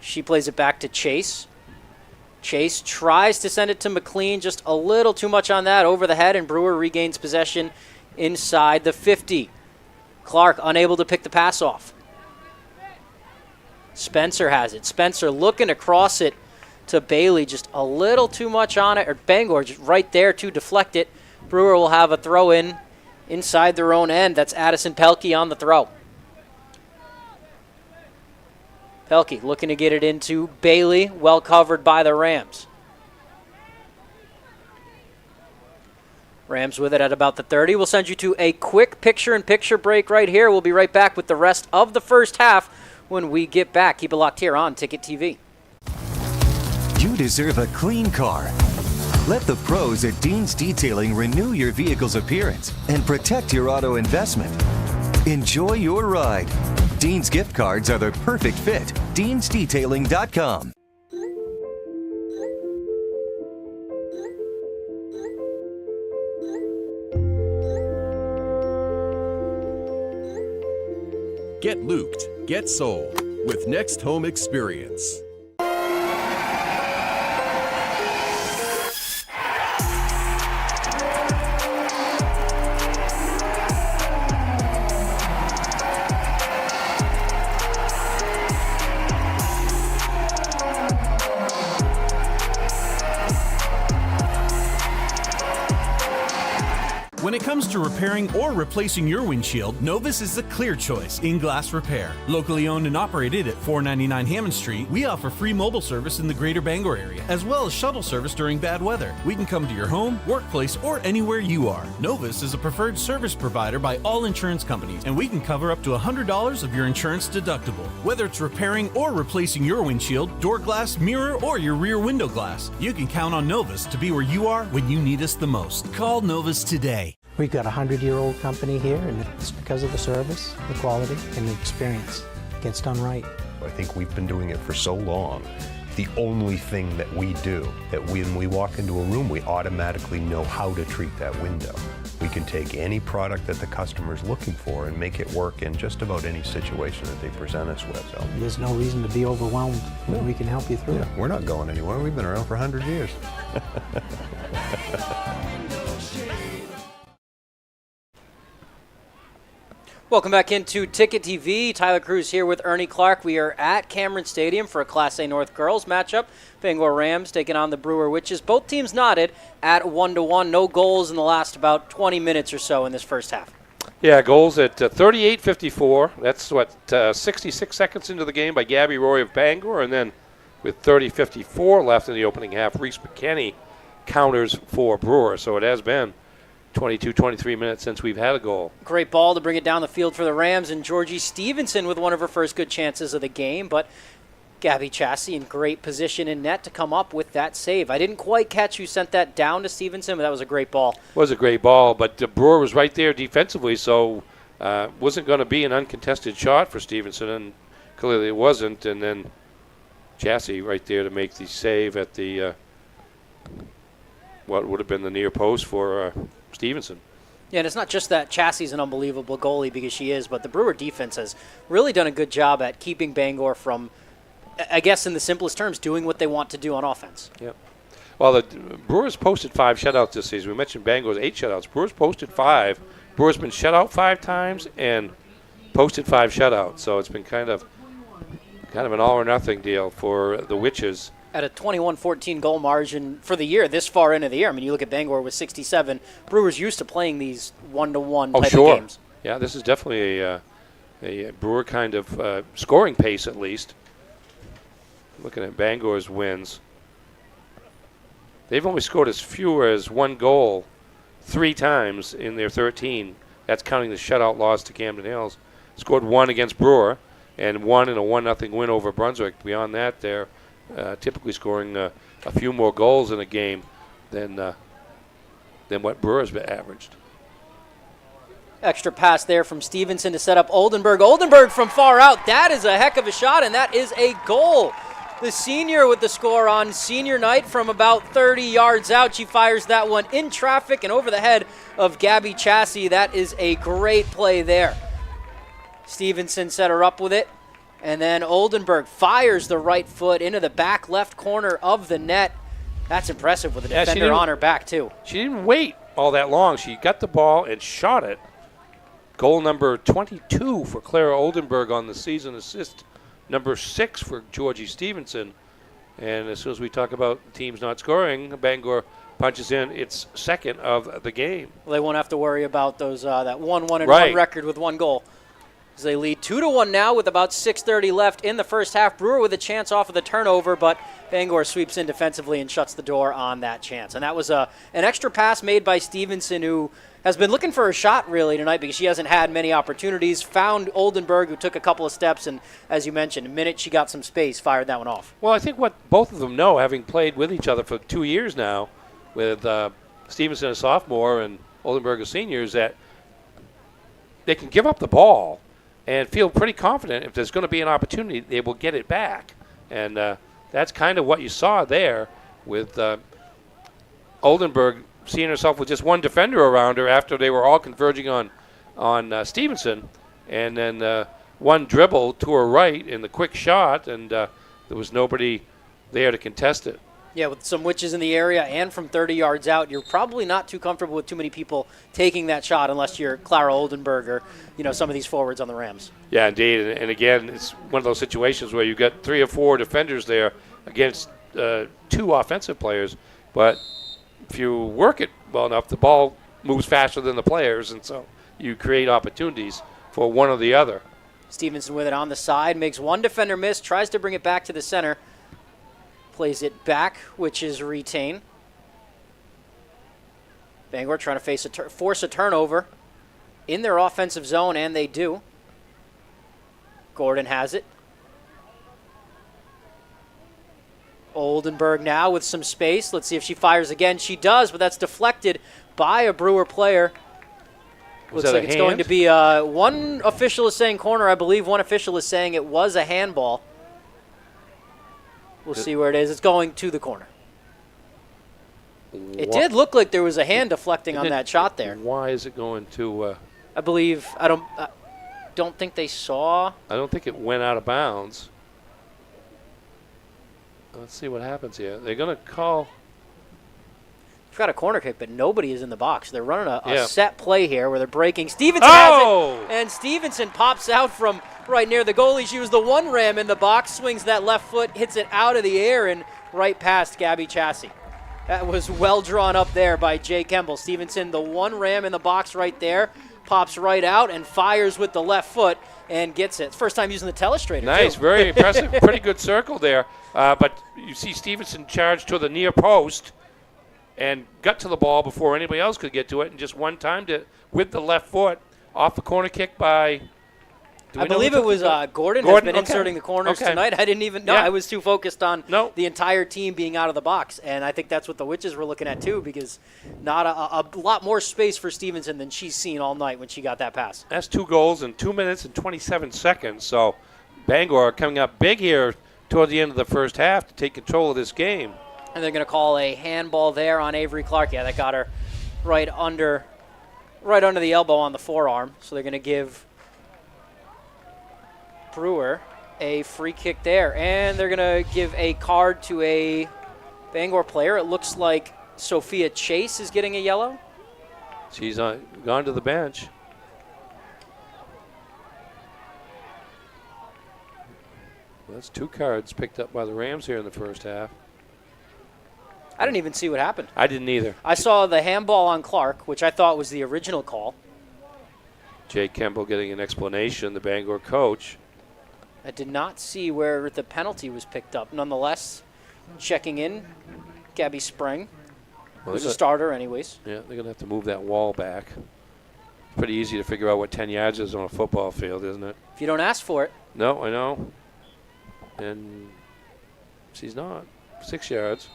She plays it back to Chase. Chase tries to send it to McLean, just a little too much on that, over the head, and Brewer regains possession inside the 50. Clark unable to pick the pass off. Spencer has it. Spencer looking to cross it to Bailey, just a little too much on it, or Bangor just right there to deflect it. Brewer will have a throw in inside their own end. That's Addison Pelkey on the throw. Pelkey looking to get it into Bailey, well covered by the Rams. Rams with it at about the 30. We'll send you to a quick picture-in-picture break right here. We'll be right back with the rest of the first half when we get back. Keep it locked here on Ticket TV. You deserve a clean car. Let the pros at Dean's Detailing renew your vehicle's appearance and protect your auto investment. Enjoy your ride. Dean's gift cards are the perfect fit. Dean'sDetailing.com. Get looped, get sold with Next Home Experience. When it comes to repairing or replacing your windshield, Novus is the clear choice in glass repair. Locally owned and operated at 499 Hammond Street, we offer free mobile service in the greater Bangor area, as well as shuttle service during bad weather. We can come to your home, workplace, or anywhere you are. Novus is a preferred service provider by all insurance companies, and we can cover up to $100 of your insurance deductible. Whether it's repairing or replacing your windshield, door glass, mirror, or your rear window glass, you can count on Novus to be where you are when you need us the most. Call Novus today. We've got a 100-year-old company here, and it's because of the service, the quality, and the experience. It gets done right. I think we've been doing it for so long. The only thing that we do, that when we walk into a room, we automatically know how to treat that window. We can take any product that the customer's looking for and make it work in just about any situation that they present us with. So there's no reason to be overwhelmed when we can help you through it. We're not going anywhere. We've been around for 100 years. Welcome back into Ticket TV. Tyler Cruz here with Ernie Clark. We are at Cameron Stadium for a Class A North girls matchup. Bangor Rams taking on the Brewer Witches. Both teams knotted at 1-1. No goals in the last about 20 minutes or so in this first half. Yeah, goals at 38:54. That's 66 seconds into the game by Gabby Roy of Bangor, and then with 30:54 left in the opening half, Reese McKenney counters for Brewer. So it has been 22-23 minutes since we've had a goal. Great ball to bring it down the field for the Rams, and Georgie Stevenson with one of her first good chances of the game, but Gabby Chassie in great position in net to come up with that save. I didn't quite catch who sent that down to Stevenson, but that was a great ball. It was a great ball, but Brewer was right there defensively, so wasn't going to be an uncontested shot for Stevenson, and clearly it wasn't, and then Chassie right there to make the save at the what would have been the near post for Stevenson. Yeah, and it's not just that Chassie's an unbelievable goalie, because she is, but the Brewer defense has really done a good job at keeping Bangor from, I guess in the simplest terms, doing what they want to do on offense. Yep. Well, the Brewers posted 5 shutouts this season. We mentioned Bangor's 8 shutouts. Brewers posted 5. Brewers been shut out 5 times and posted 5 shutouts. So it's been kind of an all or nothing deal for the Witches. At a 21-14 goal margin for the year, this far into the year. I mean, you look at Bangor with 67. Brewers used to playing these 1-to-1 type of games. Yeah, this is definitely a Brewer kind of scoring pace, at least. Looking at Bangor's wins. They've only scored as few as 1 goal 3 times in their 13. That's counting the shutout loss to Camden Hills. Scored 1 against Brewer and 1 in a 1-0 win over Brunswick. Beyond that, they're typically scoring a few more goals in a game than what Brewer's averaged. Extra pass there from Stevenson to set up Oldenburg. Oldenburg from far out. That is a heck of a shot, and that is a goal. The senior with the score on senior night from about 30 yards out. She fires that one in traffic and over the head of Gabby Chassie. That is a great play there. Stevenson set her up with it. And then Oldenburg fires the right foot into the back left corner of the net. That's impressive with a defender on her back, too. She didn't wait all that long. She got the ball and shot it. Goal number 22 for Clara Oldenburg on the season, assist number 6 for Georgie Stevenson. And as soon as we talk about teams not scoring, Bangor punches in its second of the game. Well, they won't have to worry about those that 1-1-1 record with 1 goal. As they lead 2-1 now with about 6:30 left in the first half. Brewer with a chance off of the turnover, but Bangor sweeps in defensively and shuts the door on that chance. And that was an extra pass made by Stevenson, who has been looking for a shot really tonight because she hasn't had many opportunities. Found Oldenburg, who took a couple of steps, and as you mentioned, the minute she got some space, fired that one off. Well, I think what both of them know, having played with each other for 2 years now, with Stevenson a sophomore and Oldenburg a senior, is that they can give up the ball and feel pretty confident if there's going to be an opportunity, they will get it back. And that's kind of what you saw there with Oldenburg seeing herself with just one defender around her after they were all converging on Stevenson. And then one dribble to her right in the quick shot, and there was nobody there to contest it. Yeah, with some witches in the area and from 30 yards out, you're probably not too comfortable with too many people taking that shot unless you're Clara Oldenburg or, some of these forwards on the Rams. Yeah, indeed. And again, it's one of those situations where you've got 3 or 4 defenders there against 2 offensive players. But if you work it well enough, the ball moves faster than the players, and so you create opportunities for one or the other. Stevenson with it on the side, makes one defender miss, tries to bring it back to the center. Plays it back, which is retained. Bangor trying to force a turnover in their offensive zone, and they do. Gordon has it. Oldenburg now with some space. Let's see if she fires again. She does, but that's deflected by a Brewer player. Looks like it's going to be one official is saying corner. I believe one official is saying it was a handball. We'll see where it is. It's going to the corner. It did look like there was a hand deflecting on that shot there. Why is it going to? I don't think they saw. I don't think it went out of bounds. Let's see what happens here. They're going to call. We've got a corner kick, but nobody is in the box. They're running a set play here where they're breaking. Stevenson has it, and Stevenson pops out from right near the goalie. She was the one ram in the box, swings that left foot, hits it out of the air and right past Gabby Chassie. That was well drawn up there by Jay Kemble. Stevenson, the one ram in the box right there, pops right out and fires with the left foot and gets it. It's first time using the telestrator. Nice, very impressive. Pretty good circle there. But you see Stevenson charge to the near post and got to the ball before anybody else could get to it, and just one timed it with the left foot off the corner kick by. I believe it was Gordon has been inserting the corners tonight. I didn't even know. I was too focused on the entire team being out of the box, and I think that's what the Witches were looking at too, because not a lot more space for Stevenson than she's seen all night when she got that pass. That's 2 goals in 2 minutes and 27 seconds. So Bangor coming up big here toward the end of the first half to take control of this game. And they're going to call a handball there on Avery Clark. Yeah, that got her right under the elbow on the forearm. So they're going to give Brewer a free kick there. And they're going to give a card to a Bangor player. It looks like Sophia Chase is getting a yellow. She's gone to the bench. Well, that's 2 cards picked up by the Rams here in the first half. I didn't even see what happened. I didn't either. I saw the handball on Clark, which I thought was the original call. Jay Kemble getting an explanation, the Bangor coach. I did not see where the penalty was picked up. Nonetheless, checking in, Gabby Spring, who's a starter anyways. Yeah, they're going to have to move that wall back. Pretty easy to figure out what 10 yards is on a football field, isn't it? If you don't ask for it. No, I know. And she's not. 6 yards.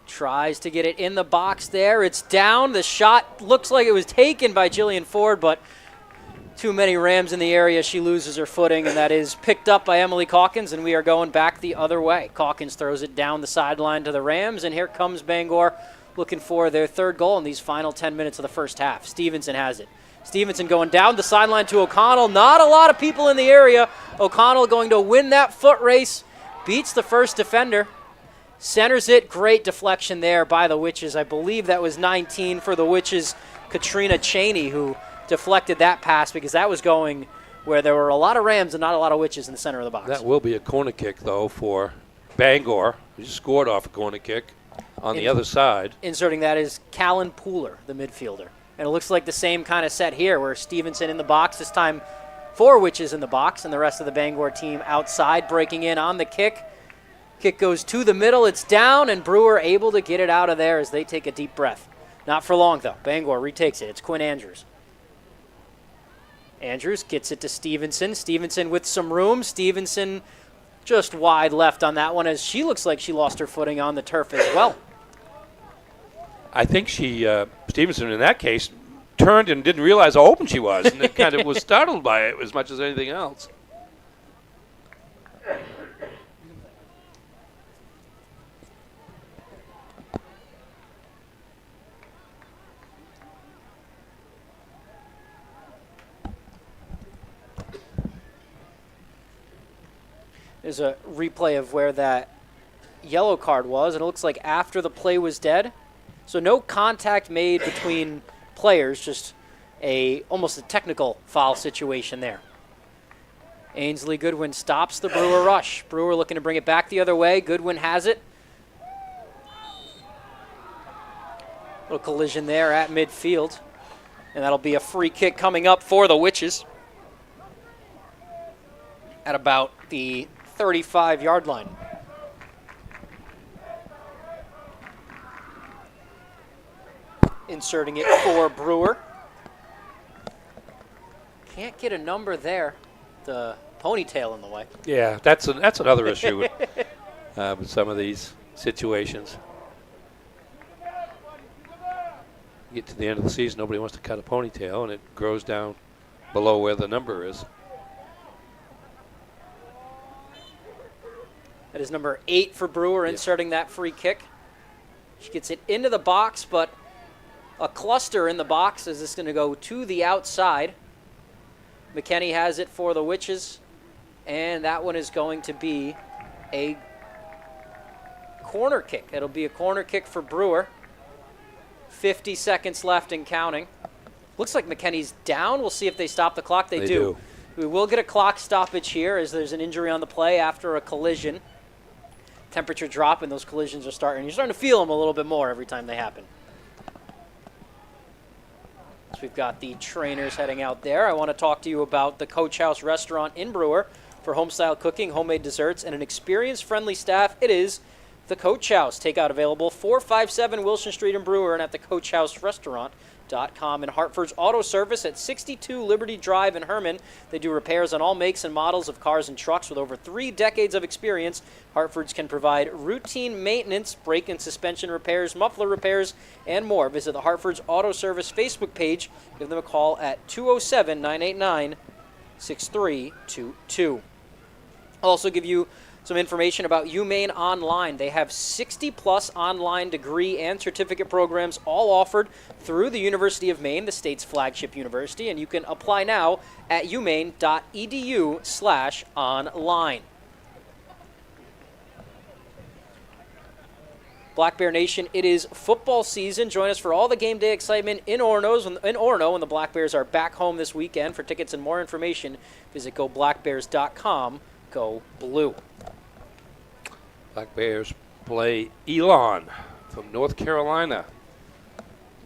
Tries to get it in the box there. It's down. The shot looks like it was taken by Jillian Ford, but too many Rams in the area. She loses her footing, and that is picked up by Emily Calkins, and we are going back the other way. Calkins throws it down the sideline to the Rams, and here comes Bangor looking for their third goal in these final 10 minutes of the first half. Stevenson has it. Stevenson going down the sideline to O'Connell. Not a lot of people in the area. O'Connell going to win that foot race. Beats the first defender. Centers it. Great deflection there by the Witches. I believe that was 19 for the Witches. Katrina Cheney, who deflected that pass because that was going where there were a lot of Rams and not a lot of Witches in the center of the box. That will be a corner kick, though, for Bangor, who just scored off a corner kick on the other side. Inserting that is Callan Pooler, the midfielder. And it looks like the same kind of set here where Stevenson in the box, this time 4 Witches in the box, and the rest of the Bangor team outside breaking in on the kick. Kick goes to the middle, it's down, and Brewer able to get it out of there as they take a deep breath. Not for long, though. Bangor retakes it. It's Quinn Andrews. Andrews gets it to Stevenson. Stevenson with some room. Stevenson just wide left on that one as she looks like she lost her footing on the turf as well. I think Stevenson in that case, turned and didn't realize how open she was, and kind of was startled by it as much as anything else. There's a replay of where that yellow card was, and it looks like after the play was dead. So no contact made between players, just almost a technical foul situation there. Ainsley Goodwin stops the Brewer rush. Brewer looking to bring it back the other way. Goodwin has it. Little collision there at midfield. And that'll be a free kick coming up for the Witches at about the 35-yard line. Inserting it for Brewer. Can't get a number there. The ponytail in the way. Yeah, that's another issue with some of these situations. You get to the end of the season, nobody wants to cut a ponytail, and it grows down below where the number is. That is number 8 for Brewer, inserting that free kick. She gets it into the box, but a cluster in the box as it's going to go to the outside. McKenney has it for the Witches, and that one is going to be a corner kick. It'll be a corner kick for Brewer. 50 seconds left and counting. Looks like McKenney's down. We'll see if they stop the clock. They do. We will get a clock stoppage here as there's an injury on the play after a collision. Temperature drop and those collisions are starting. You're starting to feel them a little bit more every time they happen. So we've got the trainers heading out there. I want to talk to you about the Coach House restaurant in Brewer for home-style cooking, homemade desserts, and an experience-friendly staff. It is the Coach House. Takeout available 457 Wilson Street in Brewer and at the CoachHouseRestaurant.com. And Hartford's Auto Service at 62 Liberty Drive in Herman. They do repairs on all makes and models of cars and trucks with over 3 decades of experience. Hartford's can provide routine maintenance, brake and suspension repairs, muffler repairs, and more. Visit the Hartford's Auto Service Facebook page. Give them a call at 207-989-6322. I'll also give you some information about UMaine Online. They have 60-plus online degree and certificate programs all offered through the University of Maine, the state's flagship university, and you can apply now at umaine.edu/online. Black Bear Nation, it is football season. Join us for all the game day excitement in Orono when the Black Bears are back home this weekend. For tickets and more information, visit goblackbears.com. Go Blue. Black Bears play Elon from North Carolina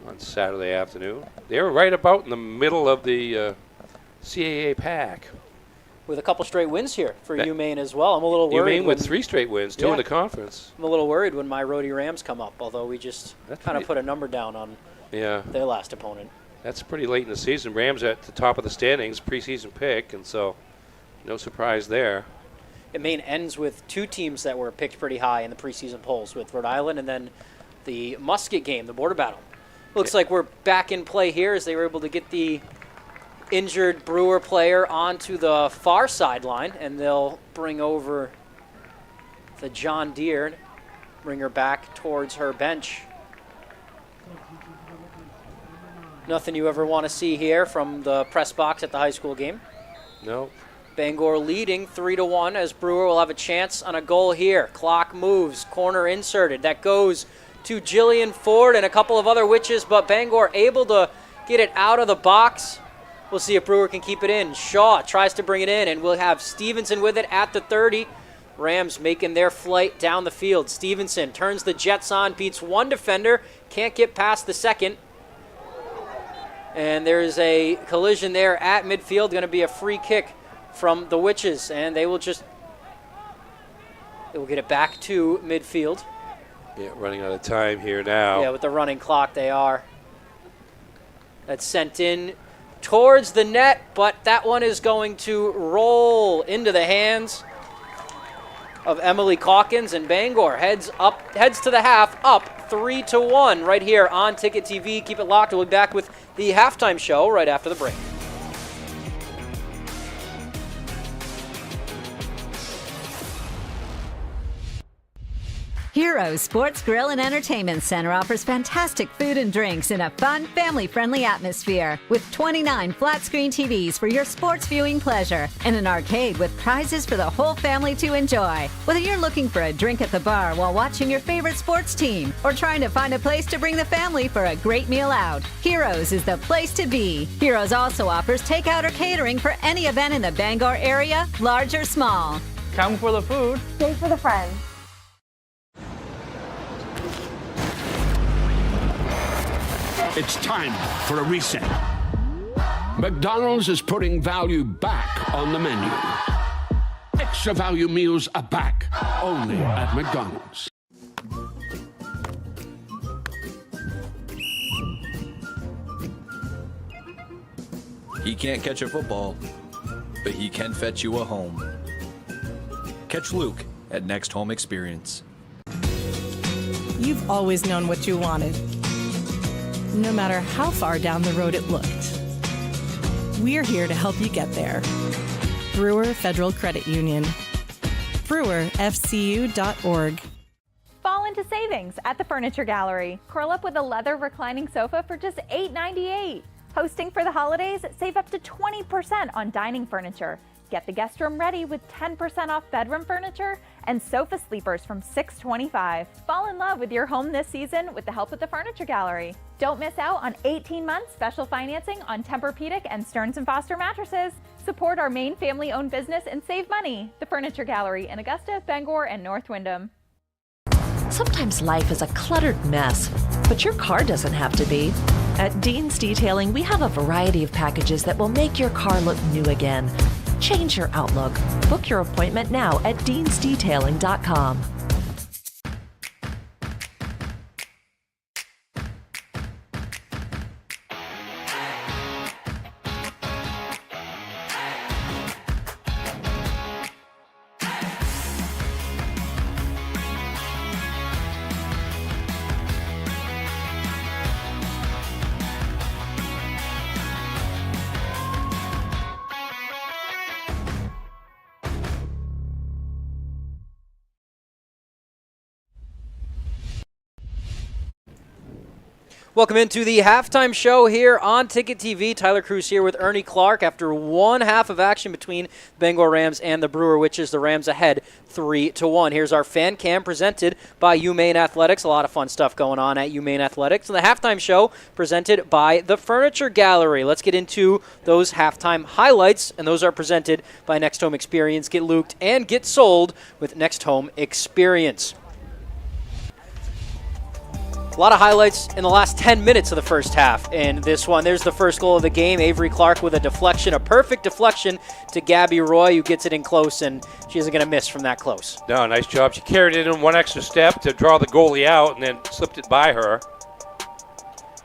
on Saturday afternoon. They're right about in the middle of the CAA pack. With a couple straight wins here for UMaine as well. I'm a little worried. UMaine with 3 straight wins, 2 in the conference. I'm a little worried when my Rhodey Rams come up, although we just kind of put a number down on their last opponent. That's pretty late in the season. Rams at the top of the standings, preseason pick, and so no surprise there. And Maine ends with 2 teams that were picked pretty high in the preseason polls, with Rhode Island and then the Musket game, the border battle. Looks like we're back in play here as they were able to get the injured Brewer player onto the far sideline, and they'll bring over the John Deere, bring her back towards her bench. Nothing you ever want to see here from the press box at the high school game. No. Bangor leading 3-1 as Brewer will have a chance on a goal here. Clock moves, corner inserted. That goes to Jillian Ford and a couple of other witches, but Bangor able to get it out of the box. We'll see if Brewer can keep it in. Shaw tries to bring it in, and we'll have Stevenson with it at the 30. Rams making their flight down the field. Stevenson turns the Jets on, beats one defender, can't get past the second. And there's a collision there at midfield, going to be a free kick from the Witches, and they will get it back to midfield. Yeah, running out of time here now. Yeah, with the running clock they are. That's sent in towards the net, but that one is going to roll into the hands of Emily Calkins, and Bangor heads to the half, up 3-1 right here on Ticket TV. Keep it locked. We'll be back with the halftime show right after the break. Heroes Sports Grill and Entertainment Center offers fantastic food and drinks in a fun, family-friendly atmosphere with 29 flat-screen TVs for your sports viewing pleasure and an arcade with prizes for the whole family to enjoy. Whether you're looking for a drink at the bar while watching your favorite sports team or trying to find a place to bring the family for a great meal out, Heroes is the place to be. Heroes also offers takeout or catering for any event in the Bangor area, large or small. Come for the food. Stay for the friends. It's time for a reset. McDonald's is putting value back on the menu. Extra value meals are back, only at McDonald's. He can't catch a football, but he can fetch you a home. Catch Luke at Next Home Experience. You've always known what you wanted, no matter how far down the road it looked. We're here to help you get there. Brewer Federal Credit Union. BrewerFCU.org. Fall into savings at the Furniture Gallery. Curl up with a leather reclining sofa for just $8.98. Hosting for the holidays, save up to 20% on dining furniture. Get the guest room ready with 10% off bedroom furniture and sofa sleepers from $6.25. Fall in love with your home this season with the help of the Furniture Gallery. Don't miss out on 18 months special financing on Tempur-Pedic and Stearns & Foster mattresses. Support our Maine family-owned business and save money. The Furniture Gallery in Augusta, Bangor, and North Windham. Sometimes life is a cluttered mess, but your car doesn't have to be. At Dean's Detailing, we have a variety of packages that will make your car look new again. Change your outlook. Book your appointment now at deansdetailing.com. Welcome into the halftime show here on Ticket TV. Tyler Cruz here with Ernie Clark after one half of action between the Bangor Rams and the Brewer Witches. The Rams ahead 3-1. Here's our fan cam presented by Maine Athletics. A lot of fun stuff going on at Maine Athletics. And the halftime show presented by the Furniture Gallery. Let's get into those halftime highlights, and those are presented by Next Home Experience. Get looked and get sold with Next Home Experience. A lot of highlights in the last 10 minutes of the first half in this one. There's the first goal of the game. Avery Clark with a deflection, a perfect deflection to Gabby Roy, who gets it in close, and she isn't going to miss from that close. No, nice job. She carried it in one extra step to draw the goalie out and then slipped it by her.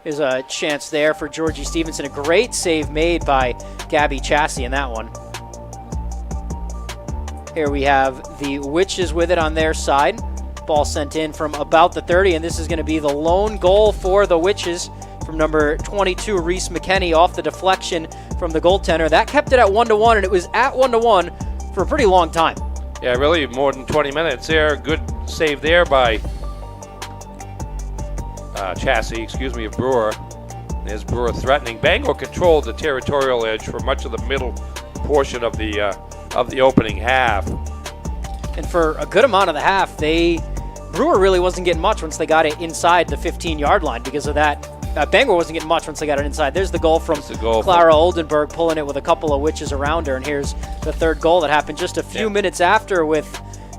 There's a chance there for Georgie Stevenson. A great save made by Gabby Chassie in that one. Here we have the Witches with it on their side. Ball sent in from about the 30, and this is going to be the lone goal for the Witches from number 22, Reese McKenney, off the deflection from the goaltender. That kept it at 1-1, and it was at 1-1 for a pretty long time. Yeah, really more than 20 minutes there. Good save there by Chassie, of Brewer. There's Brewer threatening. Bangor controlled the territorial edge for much of the middle portion of the opening half. And for a good amount of the half, Brewer really wasn't getting much once they got it inside the 15-yard line because of that. Bangor wasn't getting much once they got it inside. There's the goal from Clara Oldenburg, pulling it with a couple of Witches around her. And here's the third goal that happened just a few minutes after, with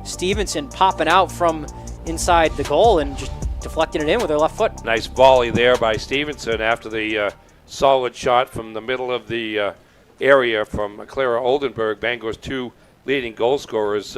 Stevenson popping out from inside the goal and just deflecting it in with her left foot. Nice volley there by Stevenson after the solid shot from the middle of the area from Clara Oldenburg, Bangor's two leading goal scorers,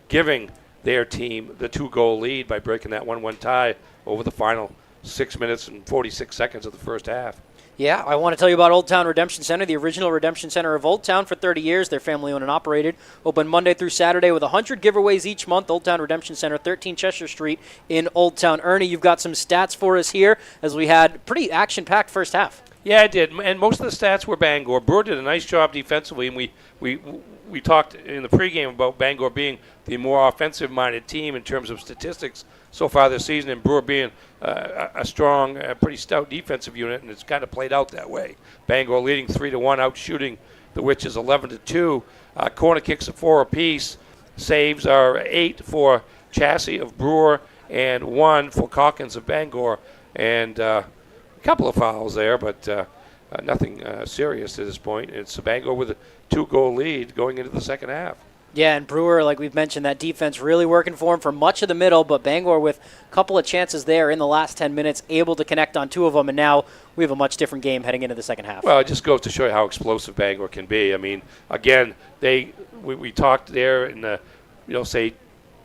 giving their team the 2-goal lead by breaking that 1-1 tie over the final 6 minutes and 46 seconds of the first half. Yeah, I want to tell you about Old Town Redemption Center, the original redemption center of Old Town for 30 years. They're family-owned and operated. Open Monday through Saturday with 100 giveaways each month. Old Town Redemption Center, 13 Cheshire Street in Old Town. Ernie, you've got some stats for us here as we had pretty action-packed first half. Yeah, I did, and most of the stats were Bangor. Brewer did a nice job defensively, and we talked in the pregame about Bangor being the more offensive-minded team in terms of statistics so far this season, and Brewer being a strong, pretty stout defensive unit, and it's kind of played out that way. Bangor leading 3-1, out shooting the Witches 11-2. Corner kicks are 4 apiece. Saves are 8 for Chassie of Brewer and 1 for Calkins of Bangor, and a couple of fouls there, but nothing serious at this point. It's Bangor with a 2-goal lead going into the second half. Yeah, and Brewer, like we've mentioned, that defense really working for him for much of the middle, but Bangor with a couple of chances there in the last 10 minutes, able to connect on 2 of them, and now we have a much different game heading into the second half. Well, it just goes to show you how explosive Bangor can be. I mean, again, we talked there in the, say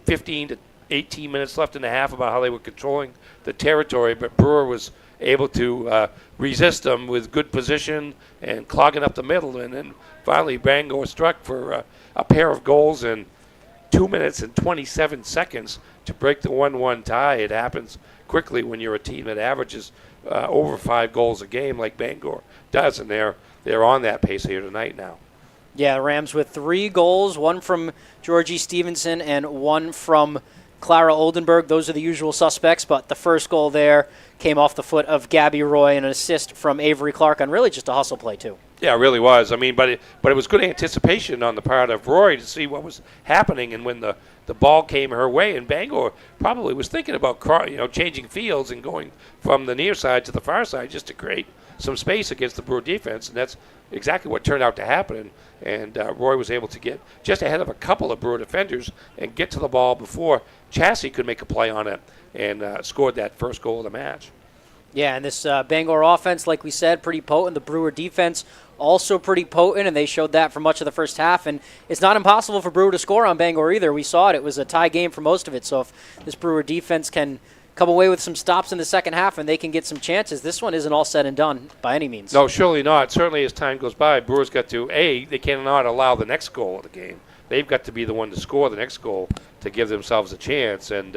15 to 18 minutes left in the half about how they were controlling the territory, but Brewer was able to resist them with good position and clogging up the middle. And then finally Bangor struck for a pair of goals in 2 minutes and 27 seconds to break the 1-1 tie. It happens quickly when you're a team that averages over 5 goals a game like Bangor does, and they're on that pace here tonight now. Yeah, Rams with 3 goals, 1 from Georgie Stevenson and 1 from Clara Oldenburg. Those are the usual suspects, but the first goal there came off the foot of Gabby Roy, and an assist from Avery Clark on really just a hustle play too. Yeah, it really was. I mean, but it was good anticipation on the part of Roy to see what was happening, and when the ball came her way, and Bangor probably was thinking about changing fields and going from the near side to the far side just to create some space against the Brewer defense, and that's exactly what turned out to happen. And Roy was able to get just ahead of a couple of Brewer defenders and get to the ball before Chassie could make a play on it, and scored that first goal of the match. Yeah, and this Bangor offense, like we said, pretty potent. The Brewer defense also pretty potent, and they showed that for much of the first half. And it's not impossible for Brewer to score on Bangor either. We saw it. It was a tie game for most of it. So if this Brewer defense can come away with some stops in the second half and they can get some chances, this one isn't all said and done by any means. No, surely not. Certainly as time goes by, Brewer's got to, they cannot allow the next goal of the game. They've got to be the one to score the next goal to give themselves a chance. And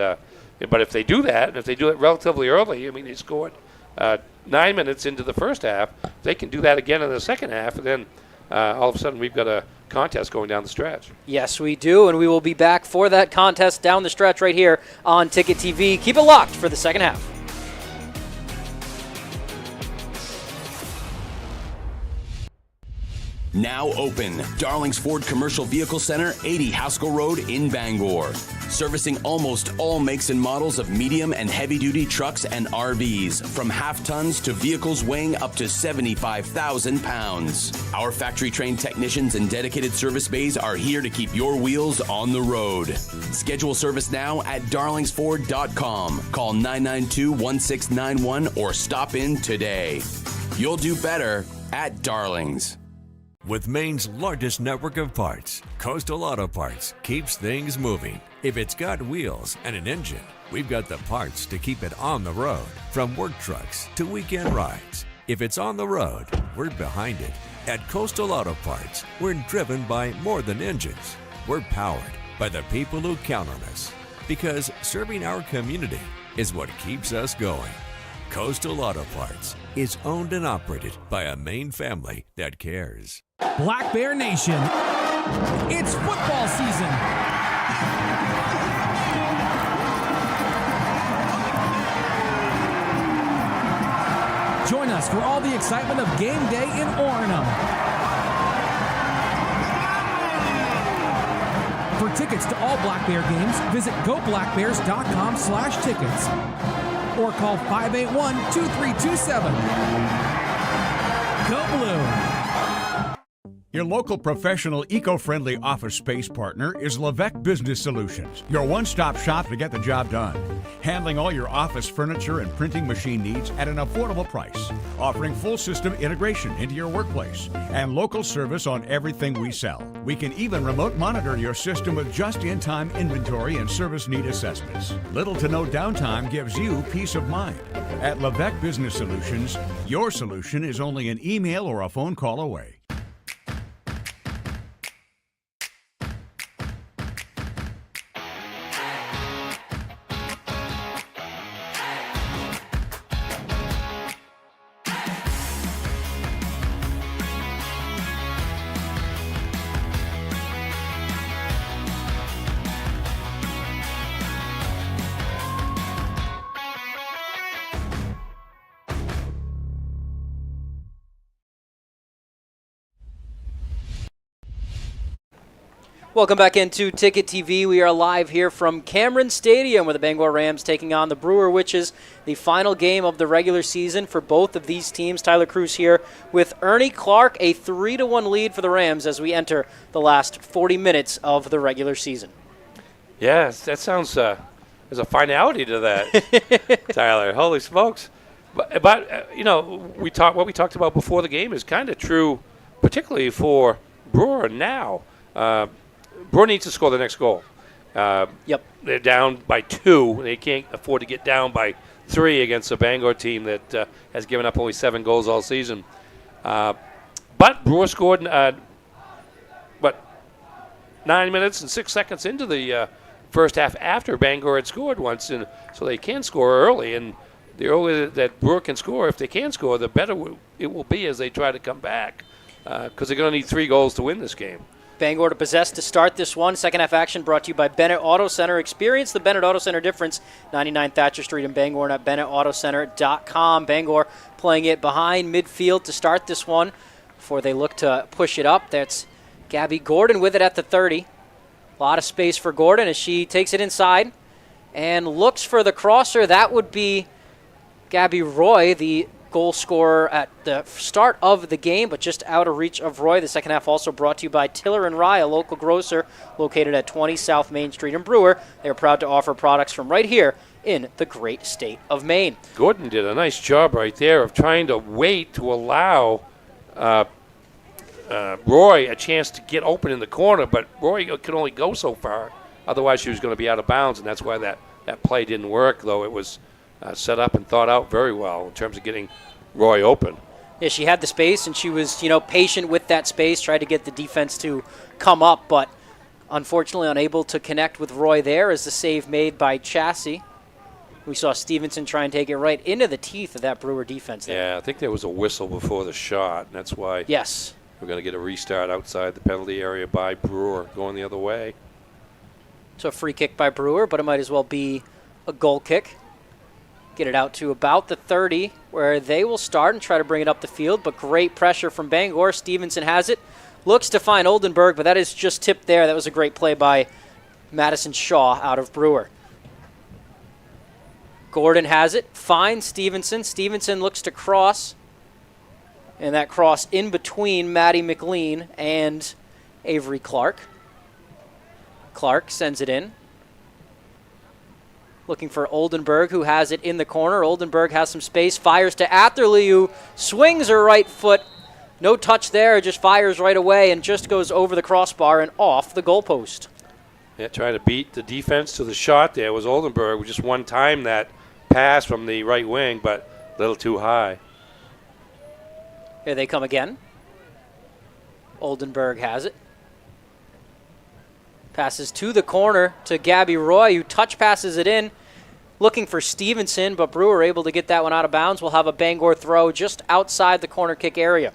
but if they do that, and if they do it relatively early, I mean, they scored 9 minutes into the first half. They can do that again in the second half, and then all of a sudden we've got a contest going down the stretch. Yes, we do, and we will be back for that contest down the stretch right here on Ticket TV. Keep it locked for the second half. Now open. Darling's Ford Commercial Vehicle Center, 80 Haskell Road in Bangor. Servicing almost all makes and models of medium and heavy-duty trucks and RVs, from half-tons to vehicles weighing up to 75,000 pounds. Our factory-trained technicians and dedicated service bays are here to keep your wheels on the road. Schedule service now at darlingsford.com. Call 992-1691 or stop in today. You'll do better at Darlings. With Maine's largest network of parts, Coastal Auto Parts keeps things moving. If it's got wheels and an engine, we've got the parts to keep it on the road. From work trucks to weekend rides. If it's on the road, we're behind it. At Coastal Auto Parts, we're driven by more than engines. We're powered by the people who count on us. Because serving our community is what keeps us going. Coastal Auto Parts is owned and operated by a Maine family that cares. Black Bear Nation, it's football season. Join us for all the excitement of game day in Orem. For tickets to all Black Bear games, visit goblackbears.com/tickets or call 581-2327. Go Blue! Your local professional eco-friendly office space partner is Levesque Business Solutions, your one-stop shop to get the job done. Handling all your office furniture and printing machine needs at an affordable price. Offering full system integration into your workplace and local service on everything we sell. We can even remote monitor your system with just-in-time inventory and service need assessments. Little to no downtime gives you peace of mind. At Levesque Business Solutions, your solution is only an email or a phone call away. Welcome back into Ticket TV. We are live here from Cameron Stadium where the Bangor Rams taking on the Brewer, which is the final game of the regular season for both of these teams. Tyler Cruz here with Ernie Clark, a 3-1 lead for the Rams as we enter the last 40 minutes of the regular season. Yes, that sounds, there's a finality to that, Tyler. Holy smokes. But you know, what we talked about before the game is kind of true, particularly for Brewer now. Brewer needs to score the next goal. Yep. They're down by 2. They can't afford to get down by 3 against a Bangor team that has given up only 7 goals all season. But Brewer scored, 9 minutes and 6 seconds into the first half after Bangor had scored once, and so they can score early. And the earlier that Brewer can score, if they can score, the better it will be as they try to come back, because they're going to need 3 goals to win this game. Bangor to possess to start this one. Second half action brought to you by Bennett Auto Center. Experience the Bennett Auto Center difference. 99 Thatcher Street in Bangor and at BennettAutoCenter.com. Bangor playing it behind midfield to start this one before they look to push it up. That's Gabby Gordon with it at the 30. A lot of space for Gordon as she takes it inside and looks for the crosser. That would be Gabby Roy, the goal scorer at the start of the game, but just out of reach of Roy. The second half also brought to you by Tiller & Rye, a local grocer located at 20 South Main Street in Brewer. They are proud to offer products from right here in the great state of Maine. Gordon did a nice job right there of trying to wait to allow Roy a chance to get open in the corner, but Roy could only go so far. Otherwise, she was going to be out of bounds, and that's why that play didn't work, though it was set up and thought out very well in terms of getting Roy open. Yeah, she had the space, and she was, patient with that space, tried to get the defense to come up, but unfortunately unable to connect with Roy there as the save made by Chassie. We saw Stevenson try and take it right into the teeth of that Brewer defense there. Yeah, I think there was a whistle before the shot, and that's why yes, we're going to get a restart outside the penalty area by Brewer going the other way. So a free kick by Brewer, but it might as well be a goal kick. Get it out to about the 30, where they will start and try to bring it up the field, but great pressure from Bangor. Stevenson has it. Looks to find Oldenburg, but that is just tipped there. That was a great play by Madison Shaw out of Brewer. Gordon has it. Finds Stevenson. Stevenson looks to cross. And that cross in between Maddie McLean and Avery Clark. Clark sends it in. Looking for Oldenburg, who has it in the corner. Oldenburg has some space, fires to Atherley, who swings her right foot. No touch there, just fires right away and just goes over the crossbar and off the goalpost. Yeah, trying to beat the defense to the shot there was Oldenburg. We just one time that pass from the right wing, but a little too high. Here they come again. Oldenburg has it. Passes to the corner to Gabby Roy, who touch passes it in. Looking for Stevenson, but Brewer able to get that one out of bounds. We'll have a Bangor throw just outside the corner kick area.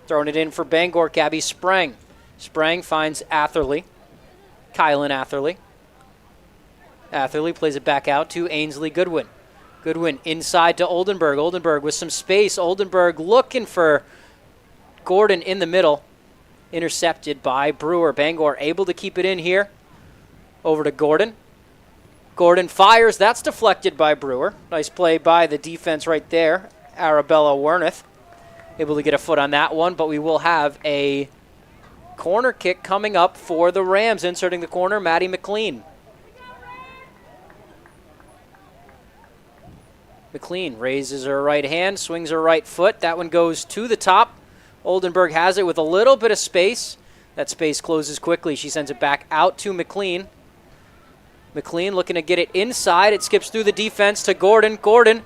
Throwing it in for Bangor, Gabby Sprang. Sprang finds Atherley. Kylan Atherley. Atherley plays it back out to Ainsley Goodwin. Goodwin inside to Oldenburg. Oldenburg with some space. Oldenburg looking for Gordon in the middle. Intercepted by Brewer. Bangor able to keep it in here. Over to Gordon. Gordon fires. That's deflected by Brewer. Nice play by the defense right there. Arabella Wernath able to get a foot on that one, but we will have a corner kick coming up for the Rams. Inserting the corner, Maddie McLean. McLean raises her right hand, swings her right foot. That one goes to the top. Oldenburg has it with a little bit of space. That space closes quickly. She sends it back out to McLean. McLean looking to get it inside. It skips through the defense to Gordon. Gordon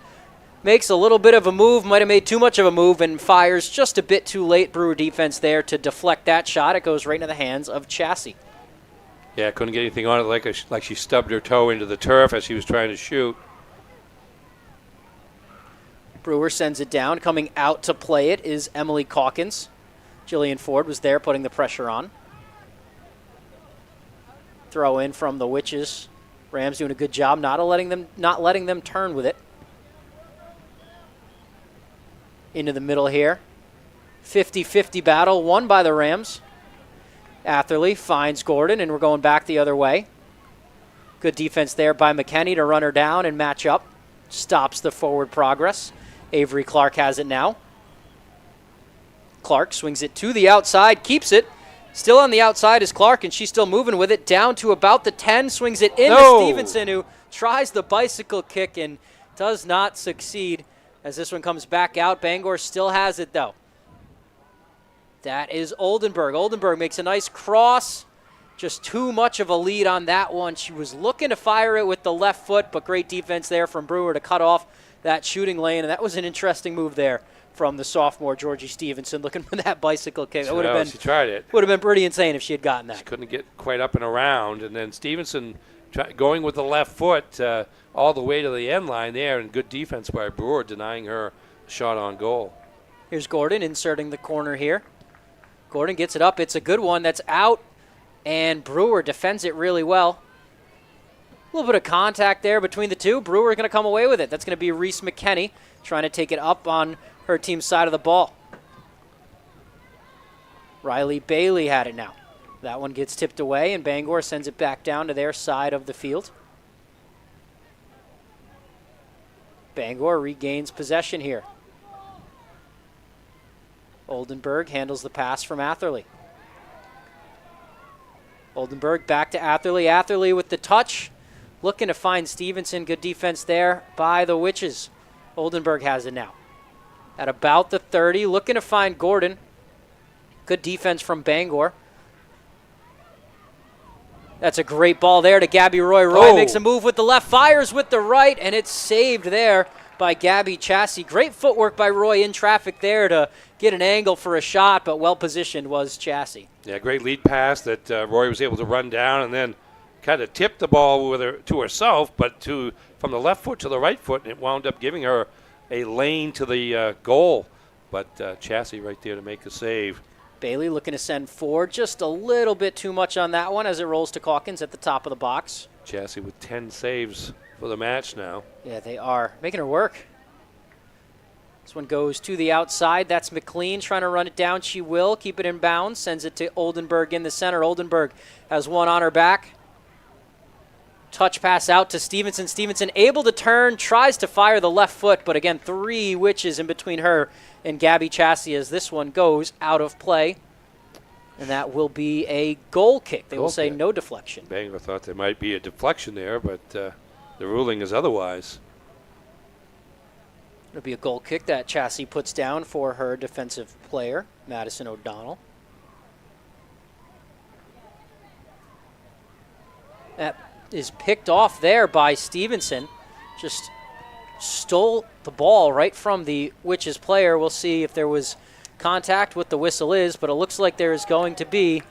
makes a little bit of a move, might have made too much of a move, and fires just a bit too late. Brewer defense there to deflect that shot. It goes right into the hands of Chassie. Yeah, couldn't get anything on it, like she stubbed her toe into the turf as she was trying to shoot. Brewer sends it down. Coming out to play it is Emily Calkins. Jillian Ford was there putting the pressure on. Throw in from the Witches. Rams doing a good job not letting them turn with it. Into the middle here. 50-50 battle won by the Rams. Atherley finds Gordon, and we're going back the other way. Good defense there by McKenney to run her down and match up. Stops the forward progress. Avery Clark has it now. Clark swings it to the outside, keeps it. Still on the outside is Clark, and she's still moving with it. Down to about the 10, swings it into Stevenson, who tries the bicycle kick and does not succeed as this one comes back out. Bangor still has it, though. That is Oldenburg. Oldenburg makes a nice cross. Just too much of a lead on that one. She was looking to fire it with the left foot, but great defense there from Brewer to cut off that shooting lane, and that was an interesting move there from the sophomore Georgie Stevenson, looking for that bicycle kick. That would have been, she tried it. Would have been pretty insane if she had gotten that. She couldn't get quite up and around, and then Stevenson going with the left foot all the way to the end line there, and good defense by Brewer denying her a shot on goal. Here's Gordon inserting the corner here. Gordon gets it up. It's a good one. That's out, and Brewer defends it really well. A little bit of contact there between the two. Brewer going to come away with it. That's going to be Reese McKenney trying to take it up on her team's side of the ball. Riley Bailey had it now. That one gets tipped away, and Bangor sends it back down to their side of the field. Bangor regains possession here. Oldenburg handles the pass from Atherley. Oldenburg back to Atherley. Atherley with the touch. Looking to find Stevenson. Good defense there by the Witches. Oldenburg has it now. At about the 30. Looking to find Gordon. Good defense from Bangor. That's a great ball there to Gabby Roy. Roy makes a move with the left, fires with the right, and it's saved there by Gabby Chassie. Great footwork by Roy in traffic there to get an angle for a shot, but well-positioned was Chassie. Yeah, great lead pass that Roy was able to run down and then kind of tipped the ball with her, to herself, but from the left foot to the right foot, and it wound up giving her a lane to the goal. But Chassie right there to make the save. Bailey looking to send forward. Just a little bit too much on that one as it rolls to Calkins at the top of the box. Chassie with 10 saves for the match now. Yeah, they are making her work. This one goes to the outside. That's McLean trying to run it down. She will keep it in bounds. Sends it to Oldenburg in the center. Oldenburg has one on her back. Touch pass out to Stevenson. Stevenson able to turn, tries to fire the left foot, but again, 3 witches in between her and Gabby Chassie as this one goes out of play. And that will be a goal kick. They will say no deflection. Bangor thought there might be a deflection there, but the ruling is otherwise. It'll be a goal kick that Chassie puts down for her defensive player, Madison O'Donnell. That is picked off there by Stevenson. Just stole the ball right from the Witches player. We'll see if there was contact, what the whistle is, but it looks like there is going to be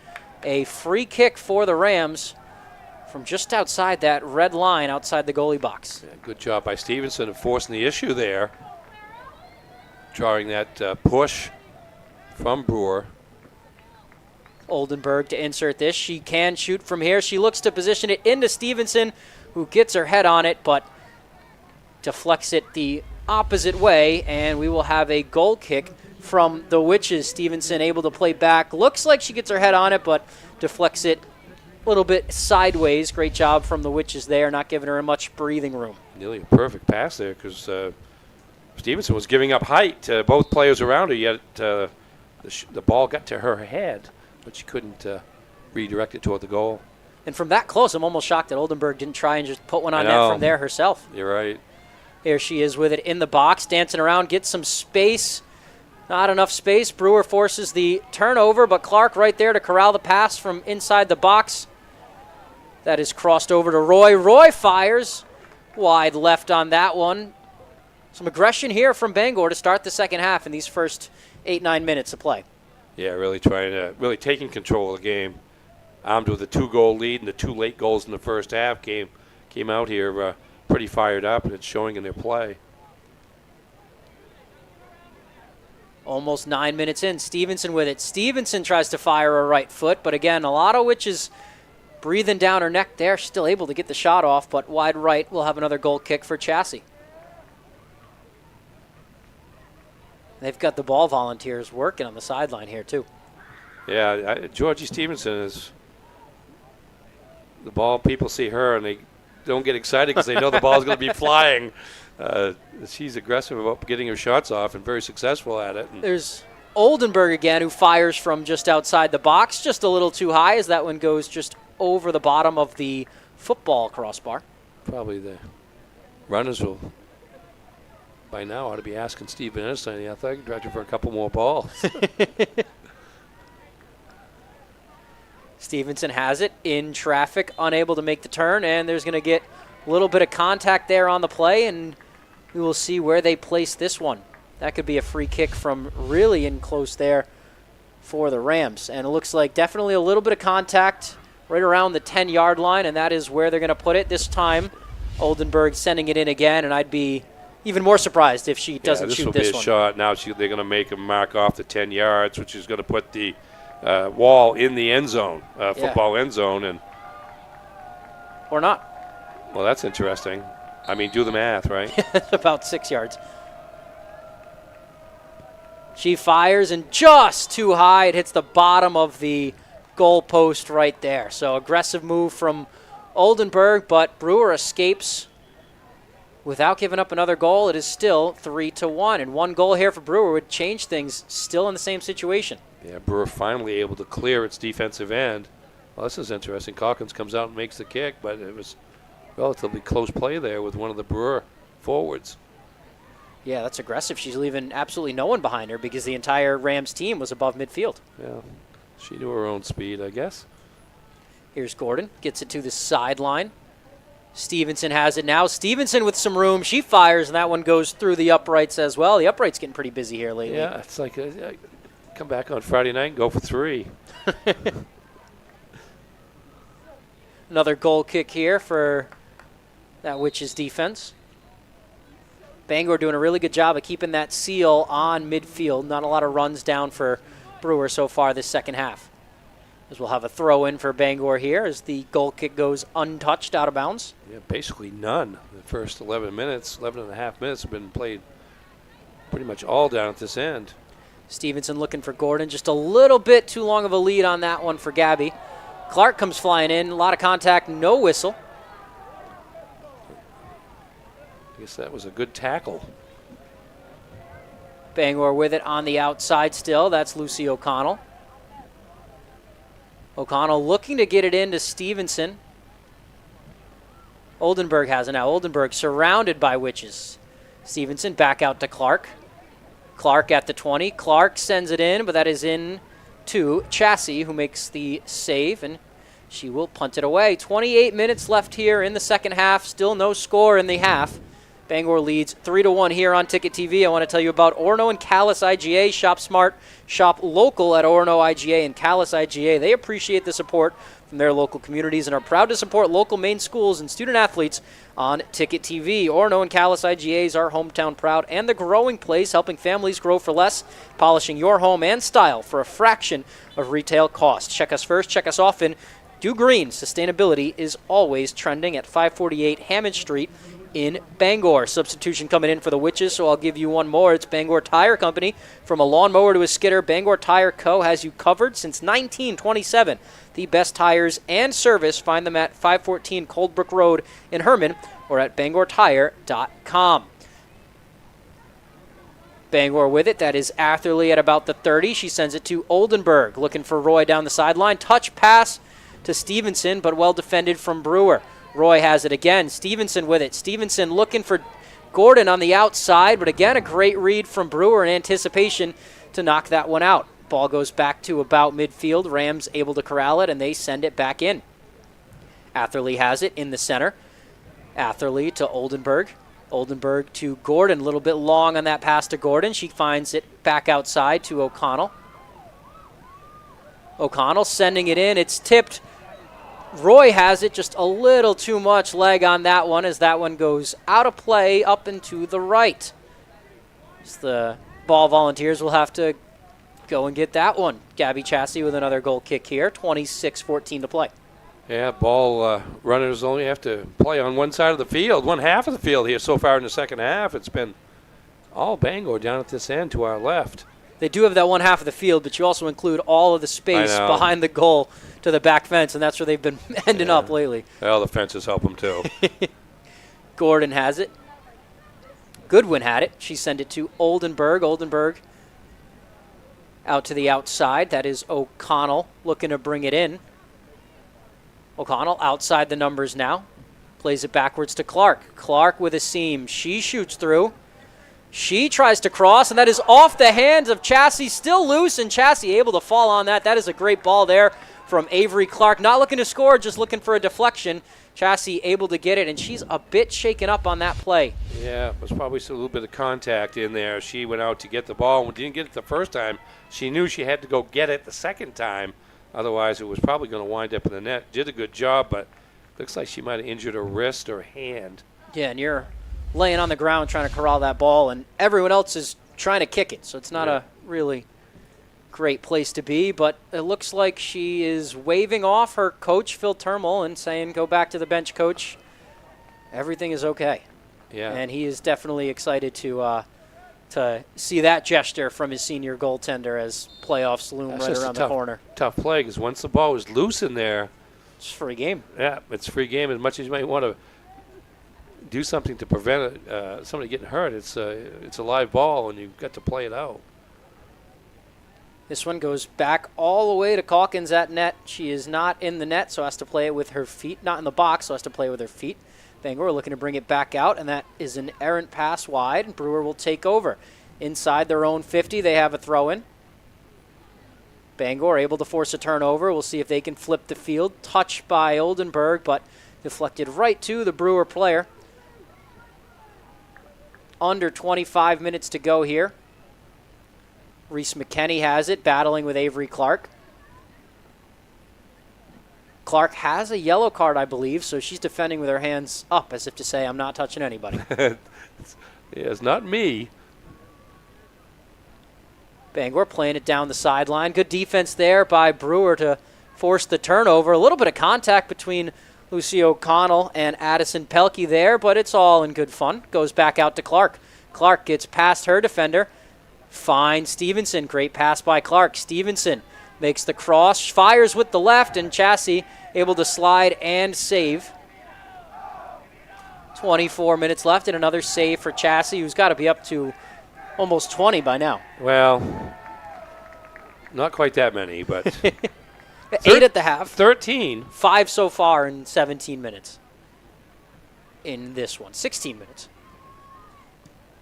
a free kick for the Rams from just outside that red line outside the goalie box. Yeah, good job by Stevenson of forcing the issue there. Drawing that push from Brewer. Oldenburg to insert this. She can shoot from here. She looks to position it into Stevenson, who gets her head on it, but deflects it the opposite way, and we will have a goal kick from the Witches. Stevenson able to play back. Looks like she gets her head on it, but deflects it a little bit sideways. Great job from the Witches there, not giving her much breathing room. Nearly a perfect pass there because Stevenson was giving up height to both players around her, yet the ball got to her head, but she couldn't redirect it toward the goal. And from that close, I'm almost shocked that Oldenburg didn't try and just put one on net from there herself. You're right. Here she is with it in the box, dancing around, gets some space. Not enough space. Brewer forces the turnover, but Clark right there to corral the pass from inside the box. That is crossed over to Roy. Roy fires wide left on that one. Some aggression here from Bangor to start the second half in these first 8-9 minutes of play. Yeah, really taking control of the game. Armed with a 2-goal lead and the 2 late goals in the first half, came out here pretty fired up, and it's showing in their play. Almost 9 minutes in. Stevenson with it. Stevenson tries to fire a right foot, but again, a lot of which is breathing down her neck there. She's still able to get the shot off, but wide right will have another goal kick for Chassie. They've got the ball volunteers working on the sideline here, too. Yeah, Georgie Stevenson is the ball. People see her, and they don't get excited because they know the ball's going to be flying. She's aggressive about getting her shots off and very successful at it. There's Oldenburg again, who fires from just outside the box, just a little too high as that one goes just over the bottom of the football crossbar. Probably the runners will, by now, ought to be asking Steve Benenstein, the athletic director, for a couple more balls. Stevenson has it in traffic, unable to make the turn, and there's going to get a little bit of contact there on the play, and we will see where they place this one. That could be a free kick from really in close there for the Rams. And it looks like definitely a little bit of contact right around the 10-yard line, and that is where they're going to put it. This time, Oldenburg sending it in again, and I'd be even more surprised if she doesn't shoot this one. This will be a shot. Now they're going to make a mark off the 10 yards, which is going to put the wall in the end zone, football end zone. And or not. Well, that's interesting. I mean, do the math, right? About 6 yards. She fires, and just too high. It hits the bottom of the goal post right there. So aggressive move from Oldenburg, but Brewer escapes without giving up another goal. It is still 3-1, and 1 goal here for Brewer would change things, still in the same situation. Yeah, Brewer finally able to clear its defensive end. Well, this is interesting. Calkins comes out and makes the kick, but it was relatively close play there with one of the Brewer forwards. Yeah, that's aggressive. She's leaving absolutely no one behind her because the entire Rams team was above midfield. Yeah, she knew her own speed, I guess. Here's Gordon, gets it to the sideline. Stevenson has it now. Stevenson with some room. She fires, and that one goes through the uprights as well. The uprights getting pretty busy here lately. Yeah, it's like come back on Friday night and go for 3. Another goal kick here for that Witches defense. Bangor doing a really good job of keeping that seal on midfield. Not a lot of runs down for Brewer so far this second half. As we'll have a throw in for Bangor here as the goal kick goes untouched out of bounds. Yeah, basically none. The first 11 and a half minutes have been played pretty much all down at this end. Stevenson looking for Gordon. Just a little bit too long of a lead on that one for Gabby. Clark comes flying in. A lot of contact, no whistle. I guess that was a good tackle. Bangor with it on the outside still. That's Lucy O'Connell. O'Connell looking to get it into Stevenson. Oldenburg has it now. Oldenburg surrounded by witches. Stevenson back out to Clark. Clark at the 20. Clark sends it in, but that is in to Chassie, who makes the save, and she will punt it away. 28 minutes left here in the second half. Still no score in the half. Bangor leads 3-1 here on Ticket TV. I want to tell you about Orono and Calais IGA. Shop smart, shop local at Orono IGA and Calais IGA. They appreciate the support from their local communities and are proud to support local Maine schools and student athletes on Ticket TV. Orono and Calais IGA is our hometown proud and the growing place, helping families grow for less, polishing your home and style for a fraction of retail cost. Check us first, check us often. Do green. Sustainability is always trending at 548 Hammond Street in Bangor. Substitution coming in for the Witches, so I'll give you one more. It's Bangor Tire Company. From a lawnmower to a skidder, Bangor Tire Co. has you covered since 1927. The best tires and service. Find them at 514 Coldbrook Road in Herman or at bangortire.com. Bangor with it. That is Atherley at about the 30. She sends it to Oldenburg. Looking for Roy down the sideline. Touch pass to Stevenson, but well defended from Brewer. Roy has it again. Stevenson with it. Stevenson looking for Gordon on the outside, but again, a great read from Brewer in anticipation to knock that one out. Ball goes back to about midfield. Rams able to corral it, and they send it back in. Atherley has it in the center. Atherley to Oldenburg. Oldenburg to Gordon. A little bit long on that pass to Gordon. She finds it back outside to O'Connell. O'Connell sending it in. It's tipped. Roy has it, just a little too much leg on that one as that one goes out of play up and to the right. So the ball volunteers will have to go and get that one. Gabby Chassie with another goal kick here, 26-14 to play. Yeah, ball runners only have to play on one side of the field, one half of the field here so far in the second half. It's been all Bangor down at this end to our left. They do have that one half of the field, but you also include all of the space behind the goal to the back fence, and that's where they've been ending up lately. Well, the fences help them too. Gordon has it. Goodwin had it. She sent it to Oldenburg. Oldenburg out to the outside. That is O'Connell looking to bring it in. O'Connell outside the numbers now. Plays it backwards to Clark. Clark with a seam. She shoots through. She tries to cross, and that is off the hands of Chassie. Still loose, and Chassie able to fall on that. That is a great ball there from Avery Clark. Not looking to score, just looking for a deflection. Chassie able to get it, and she's a bit shaken up on that play. Yeah, it was probably still a little bit of contact in there. She went out to get the ball. When didn't get it the first time, she knew she had to go get it the second time. Otherwise, it was probably going to wind up in the net. Did a good job, but looks like she might have injured her wrist or hand. Yeah, and you're laying on the ground trying to corral that ball, and everyone else is trying to kick it. So it's not a really great place to be, but it looks like she is waving off her coach, Phil Turmel, and saying, go back to the bench, coach. Everything is okay. Yeah. And he is definitely excited to see that gesture from his senior goaltender as playoffs loom right around the corner. Tough play, because once the ball was loose in there, it's free game. Yeah, it's free game. As much as you might want to do something to prevent somebody getting hurt, it's a live ball, and you've got to play it out. This one goes back all the way to Calkins at net. She is not in the net, so has to play it with her feet. Not in the box, so has to play with her feet. Bangor looking to bring it back out, and that is an errant pass wide, and Brewer will take over. Inside their own 50, they have a throw-in. Bangor able to force a turnover. We'll see if they can flip the field. Touch by Oldenburg, but deflected right to the Brewer player. Under 25 minutes to go here. Reese McKenney has it, battling with Avery Clark. Clark has a yellow card, I believe, so she's defending with her hands up as if to say, I'm not touching anybody. Yeah, it's not me. Bangor playing it down the sideline. Good defense there by Brewer to forced the turnover. A little bit of contact between Lucy O'Connell and Addison Pelkey there, but it's all in good fun. Goes back out to Clark. Clark gets past her defender. Finds Stevenson. Great pass by Clark. Stevenson makes the cross, fires with the left, and Chassie able to slide and save. 24 minutes left, and another save for Chassie, who's got to be up to almost 20 by now. Well, not quite that many, but 8 at the half. 13. 5 so far in 17 minutes in this one. 16 minutes.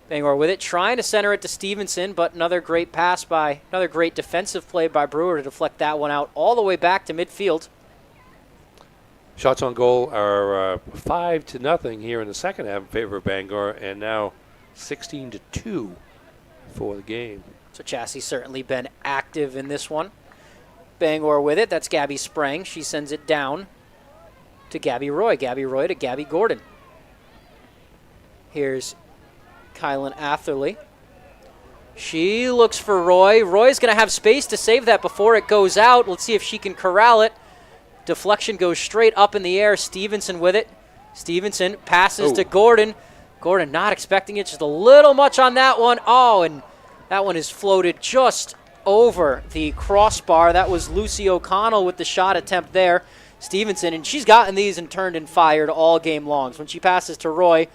Bangor with it, trying to center it to Stevenson, but another great defensive play by Brewer to deflect that one out all the way back to midfield. Shots on goal are 5-0 here in the second half in favor of Bangor, and now 16-2 for the game. So Chassie's certainly been active in this one. Bangor with it. That's Gabby Sprang. She sends it down to Gabby Roy. Gabby Roy to Gabby Gordon. Here's Kylan Atherley. She looks for Roy. Roy's going to have space to save that before it goes out. Let's see if she can corral it. Deflection goes straight up in the air. Stevenson with it. Stevenson passes to Gordon. Gordon not expecting it. Just a little much on that one. Oh, and that one is floated just over the crossbar. That was Lucy O'Connell with the shot attempt there. Stevenson, and she's gotten these and turned and fired all game long. So when she passes to Roy,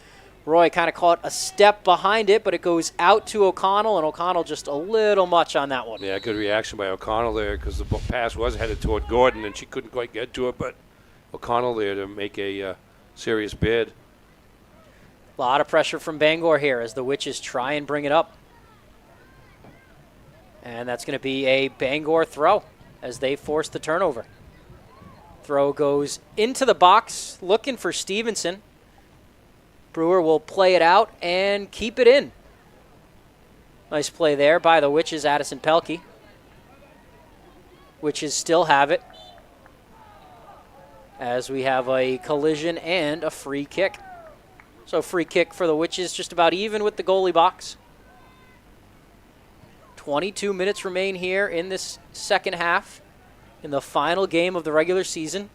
Roy kind of caught a step behind it, but it goes out to O'Connell, and O'Connell just a little much on that one. Yeah, good reaction by O'Connell there because the pass was headed toward Gordon, and she couldn't quite get to it, but O'Connell there to make a serious bid. A lot of pressure from Bangor here as the Witches try and bring it up. And that's going to be a Bangor throw as they force the turnover. Throw goes into the box, looking for Stevenson. Brewer will play it out and keep it in. Nice play there by the Witches, Addison Pelkey. Witches still have it as we have a collision and a free kick. So free kick for the Witches, just about even with the goalie box. 22 minutes remain here in this second half in the final game of the regular season.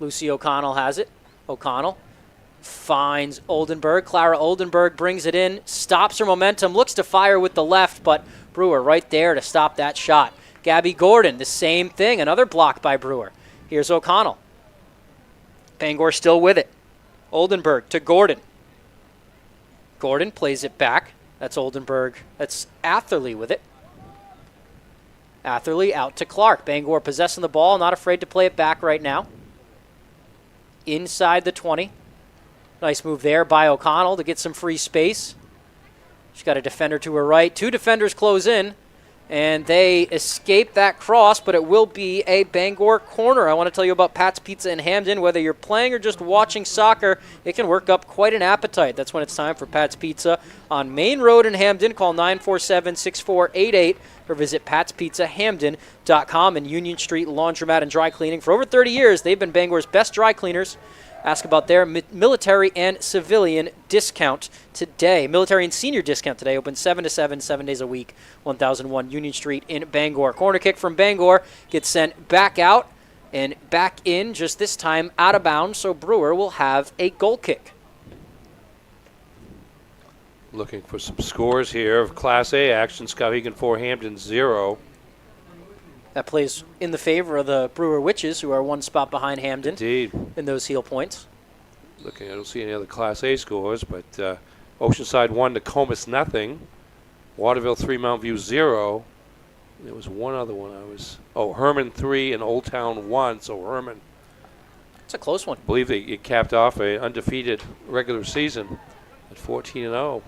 Lucy O'Connell has it. O'Connell finds Oldenburg. Clara Oldenburg brings it in, stops her momentum, looks to fire with the left, but Brewer right there to stop that shot. Gabby Gordon, the same thing, another block by Brewer. Here's O'Connell. Bangor still with it. Oldenburg to Gordon. Gordon plays it back. That's Oldenburg. That's Atherley with it. Atherley out to Clark. Bangor possessing the ball, not afraid to play it back right now. Inside the 20. Nice move there by O'Connell to get some free space. She's got a defender to her right. 2 defenders close in, and they escape that cross, but it will be a Bangor corner. I want to tell you about Pat's Pizza in Hamden. Whether you're playing or just watching soccer, it can work up quite an appetite. That's when it's time for Pat's Pizza on Maine Road in Hamden. Call 947-6488 or visit patspizzahamden.com. And Union Street Laundromat and Dry Cleaning. For over 30 years, they've been Bangor's best dry cleaners. Ask about their military and civilian discount today. Military and senior discount today. Open 7 to 7, 7 days a week. 1001 Union Street in Bangor. Corner kick from Bangor gets sent back out and back in, just this time out of bounds. So Brewer will have a goal kick. Looking for some scores here of Class A action. Skowhegan 4, Hamden 0. That plays in the favor of the Brewer Witches, who are one spot behind Hamden. Indeed. In those heel points. Looking, I don't see any other Class A scores, but Oceanside 1, Nokomis 0. Waterville 3, Mount View 0. There was one other one Herman 3 and Old Town 1. So Herman. It's a close one. I believe it capped off an undefeated regular season at 14-0.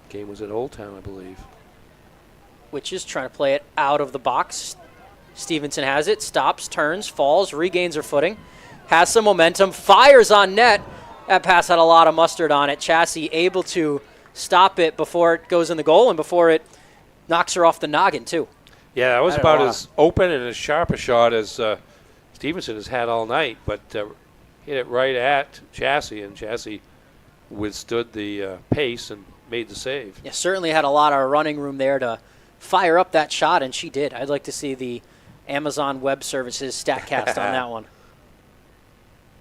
Game was at Old Town, I believe. Witches trying to play it out of the box. Stevenson has it, stops, turns, falls, regains her footing, has some momentum, fires on net. That pass had a lot of mustard on it. Chassie able to stop it before it goes in the goal and before it knocks her off the noggin, too. Yeah, that was about as open and as sharp a shot as Stevenson has had all night, but hit it right at Chassie, and Chassie withstood the pace and made the save. Yeah, certainly had a lot of running room there to fire up that shot, and she did. I'd like to see the Amazon Web Services StatCast on that one.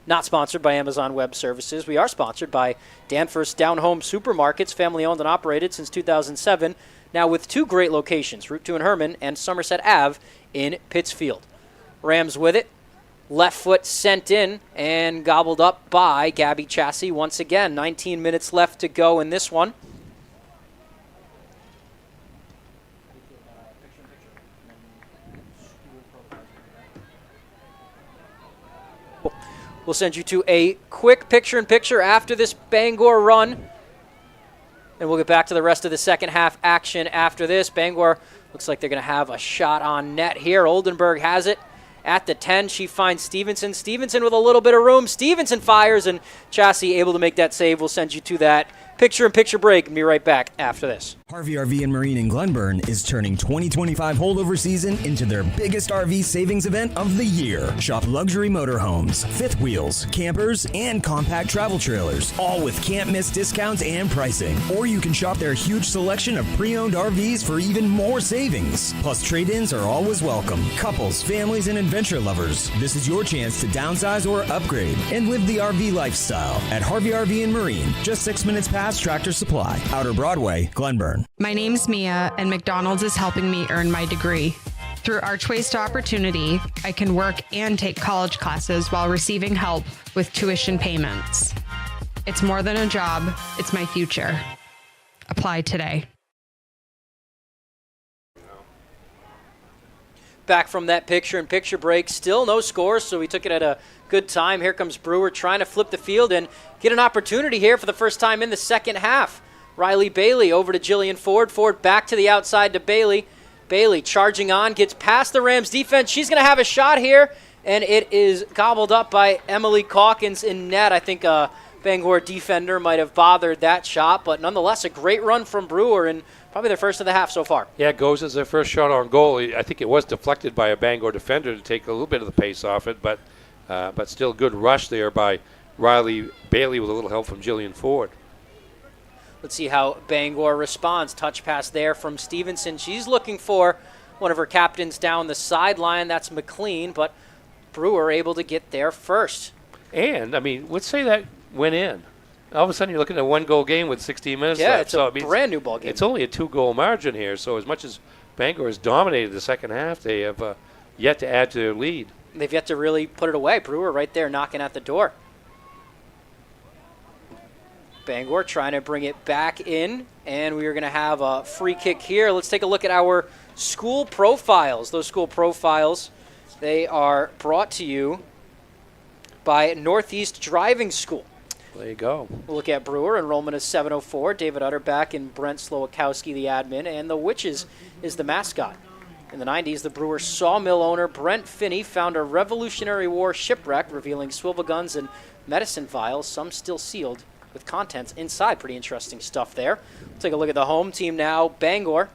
Not sponsored by Amazon Web Services. We are sponsored by Danforth's Down Home Supermarkets, family owned and operated since 2007. Now with 2 great locations, Route 2 in Herman and Somerset Ave in Pittsfield. Rams with it. Left foot sent in and gobbled up by Gabby Chassis once again. 19 minutes left to go in this one. We'll send you to a quick picture-in-picture after this Bangor run. And we'll get back to the rest of the second half action after this. Bangor looks like they're going to have a shot on net here. Oldenburg has it at the 10. She finds Stevenson. Stevenson with a little bit of room. Stevenson fires, and Chassis able to make that save. We'll send you to that picture-in-picture break and be right back after this. Harvey RV and Marine in Glenburn is turning 2025 holdover season into their biggest RV savings event of the year. Shop luxury motorhomes, fifth wheels, campers, and compact travel trailers, all with can't-miss discounts and pricing. Or you can shop their huge selection of pre-owned RVs for even more savings. Plus, trade-ins are always welcome. Couples, families, and adventure lovers, this is your chance to downsize or upgrade and live the RV lifestyle at Harvey RV and Marine, just 6 minutes past Tractor Supply, Outer Broadway, Glenburn. My name's Mia, and McDonald's is helping me earn my degree. Through Archways to Opportunity, I can work and take college classes while receiving help with tuition payments. It's more than a job, it's my future. Apply today. Back from that picture-in-picture break, still no scores, so we took it at a good time. Here comes Brewer trying to flip the field and get an opportunity here for the first time in the second half. Riley Bailey over to Jillian Ford. Ford back to the outside to Bailey. Bailey charging on, gets past the Rams defense. She's going to have a shot here, and it is gobbled up by Emily Calkins in net. I think a Bangor defender might have bothered that shot, but nonetheless, a great run from Brewer and probably their first of the half so far. Yeah, it goes as their first shot on goal. I think it was deflected by a Bangor defender to take a little bit of the pace off it, but still good rush there by Riley Bailey with a little help from Jillian Ford. Let's see how Bangor responds. Touch pass there from Stevenson. She's looking for one of her captains down the sideline. That's McLean, but Brewer able to get there first. And, I mean, let's say that went in. All of a sudden you're looking at a one-goal game with 16 minutes left. Yeah, it's a brand new ball game. It's only a 2-goal margin here, so as much as Bangor has dominated the second half, they have yet to add to their lead. They've yet to really put it away. Brewer right there knocking at the door. Bangor trying to bring it back in, and we are going to have a free kick here. Let's take a look at our school profiles. Those school profiles, they are brought to you by Northeast Driving School. There you go. We'll look at Brewer. Enrollment is 704. David Utterback and Brent Slowakowski, the admin, and the Witches is the mascot. In the 90s, the Brewer sawmill owner Brent Finney found a Revolutionary War shipwreck revealing swivel guns and medicine vials, some still sealed, with contents inside. Pretty interesting stuff there. We'll take a look at the home team now. Bangor,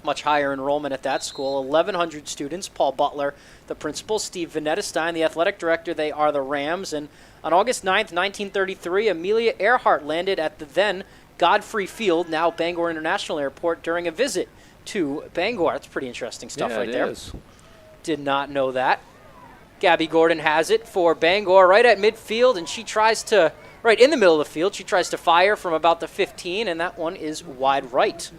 much higher enrollment at that school, 1,100 students. Paul Butler, the principal. Steve Venetestein, the athletic director. They are the Rams. And on August 9th, 1933, Amelia Earhart landed at the then Godfrey Field, now Bangor International Airport, during a visit to Bangor. That's pretty interesting stuff right there. Is. Did not know that. Gabby Gordon has it for Bangor right at midfield, and she tries to, right in the middle of the field, she tries to fire from about the 15, and that one is wide right.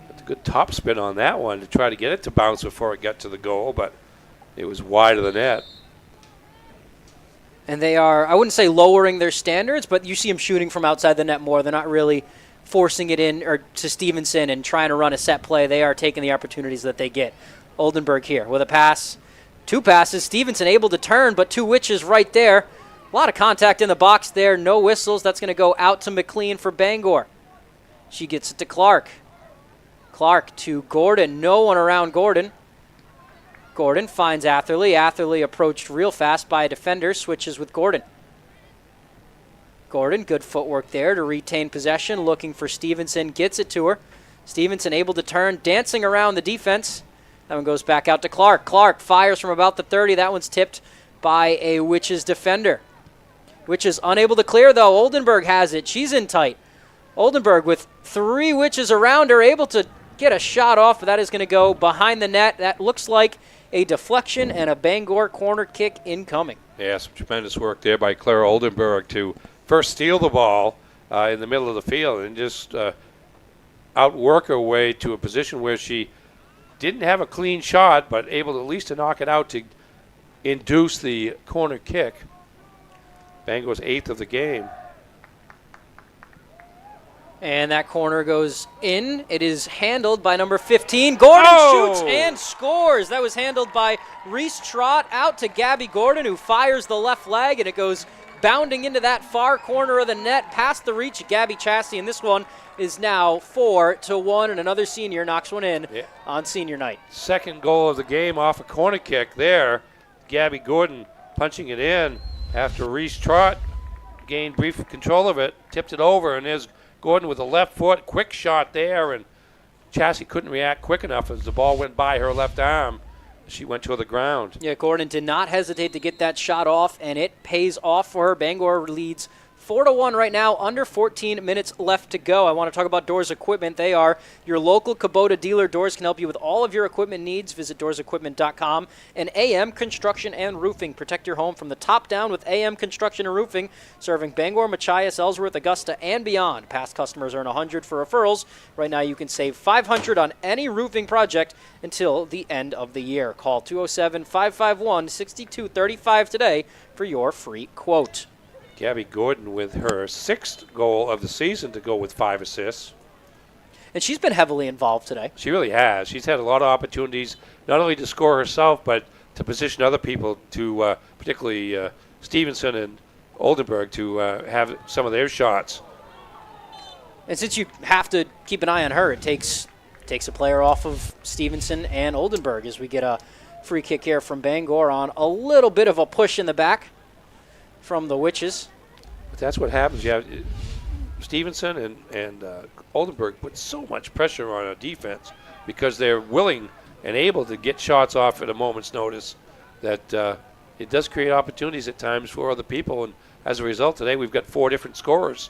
That's a good top spin on that one to try to get it to bounce before it got to the goal, but it was wide of the net. And they are, I wouldn't say lowering their standards, but you see them shooting from outside the net more. They're not really forcing it in or to Stevenson and trying to run a set play. They are taking the opportunities that they get. Oldenburg here with a pass. Two passes. Stevenson able to turn, but two Witches right there. A lot of contact in the box there. No whistles. That's going to go out to McLean for Bangor. She gets it to Clark. Clark to Gordon. No one around Gordon. Gordon finds Atherley. Atherley approached real fast by a defender. Switches with Gordon. Gordon, good footwork there to retain possession. Looking for Stevenson. Gets it to her. Stevenson able to turn. Dancing around the defense. That one goes back out to Clark. Clark fires from about the 30. That one's tipped by a Witches defender. Witches unable to clear, though. Oldenburg has it. She's in tight. Oldenburg with three Witches around her, able to get a shot off, but that is going to go behind the net. That looks like a deflection and a Bangor corner kick incoming. Yeah, some tremendous work there by Claire Oldenburg to first steal the ball in the middle of the field and just outwork her way to a position where she didn't have a clean shot, but able to at least to knock it out to induce the corner kick. Bangor's 8th of the game. And that corner goes in. It is handled by number 15. Gordon shoots and scores. That was handled by Reese Trott out to Gabby Gordon, who fires the left leg, and it goes bounding into that far corner of the net, past the reach of Gabby Chassie. And this one is now 4-1, and another senior knocks one in on senior night. Second goal of the game off a corner kick there. Gabby Gordon punching it in after Reese Trott gained brief control of it, tipped it over, and there's Gordon with a left foot, quick shot there, and Chassie couldn't react quick enough as the ball went by her left arm. She went to the ground. Yeah, Gordon did not hesitate to get that shot off, and it pays off for her. Bangor leads 4-1 right now, under 14 minutes left to go. I want to talk about Doors Equipment. They are your local Kubota dealer. Doors can help you with all of your equipment needs. Visit doorsequipment.com. And AM Construction and Roofing. Protect your home from the top down with AM Construction and Roofing, serving Bangor, Machias, Ellsworth, Augusta, and beyond. Past customers earn $100 for referrals. Right now you can save $500 on any roofing project until the end of the year. Call 207-551-6235 today for your free quote. Gabby Gordon with her 6th goal of the season to go with 5 assists. And she's been heavily involved today. She really has. She's had a lot of opportunities, not only to score herself, but to position other people to, particularly Stevenson and Oldenburg, to have some of their shots. And since you have to keep an eye on her, it takes a player off of Stevenson and Oldenburg as we get a free kick here from Bangor on a little bit of a push in the back from the Witches. But that's what happens. You have Stevenson and Oldenburg put so much pressure on a defense because they're willing and able to get shots off at a moment's notice that it does create opportunities at times for other people. And as a result, today we've got 4 different scorers,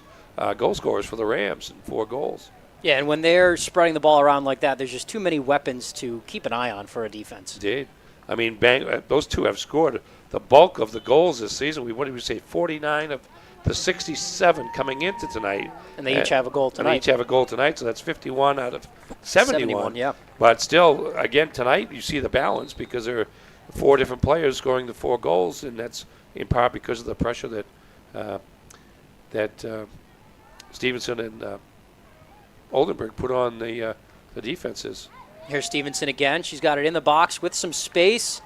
goal scorers for the Rams, and 4 goals. Yeah, and when they're spreading the ball around like that, there's just too many weapons to keep an eye on for a defense. Indeed. I mean, those two have scored the bulk of the goals this season. What did we say, 49 of the 67 coming into tonight. And they each have a goal tonight. And each have a goal tonight, so that's 51 out of 71. Yeah. But still, again, tonight you see the balance because there are 4 different players scoring the 4 goals, and that's in part because of the pressure that Stevenson and Oldenburg put on the defenses. Here's Stevenson again. She's got it in the box with some space.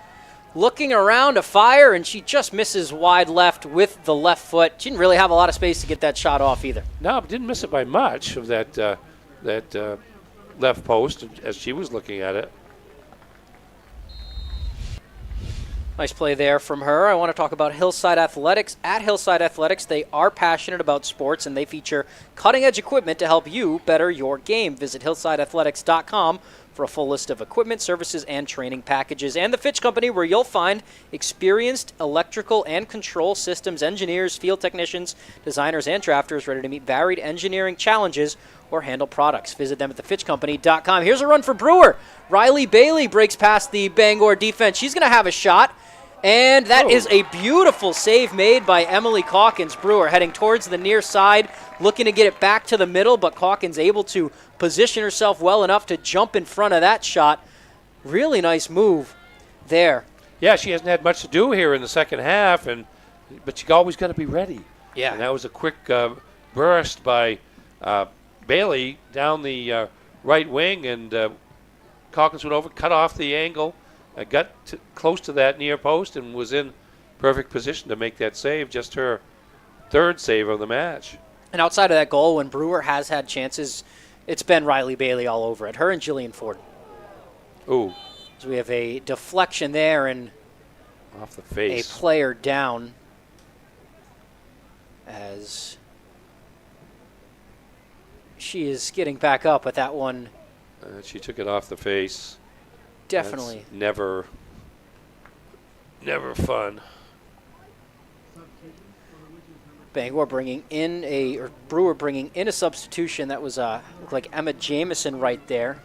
Looking around to fire, and she just misses wide left with the left foot. She didn't really have a lot of space to get that shot off either. No, but didn't miss it by much of that left post as she was looking at it. Nice play there from her. I want to talk about Hillside Athletics. At Hillside Athletics, they are passionate about sports, and they feature cutting-edge equipment to help you better your game. Visit hillsideathletics.com for a full list of equipment, services, and training packages. And the Fitch Company, where you'll find experienced electrical and control systems engineers, field technicians, designers, and drafters ready to meet varied engineering challenges or handle products. Visit them at thefitchcompany.com. Here's a run for Brewer. Riley Bailey breaks past the Bangor defense. She's going to have a shot. And that is a beautiful save made by Emily Calkins. Brewer heading towards the near side, looking to get it back to the middle, but Calkins able to position herself well enough to jump in front of that shot. Really nice move there. Yeah, she hasn't had much to do here in the second half, but you always got to be ready. Yeah. And that was a quick burst by Bailey down the right wing, and Calkins went over, cut off the angle, got close to that near post, and was in perfect position to make that save. Just her 3rd save of the match. And outside of that goal, when Brewer has had chances, it's been Riley Bailey all over it. Her and Jillian Ford. Ooh. So we have a deflection there and off the face. A player down as she is getting back up, but that one. She took it off the face. Definitely. That's never fun. Bangor Brewer bringing in a substitution. That was looked like Emma Jameson right there.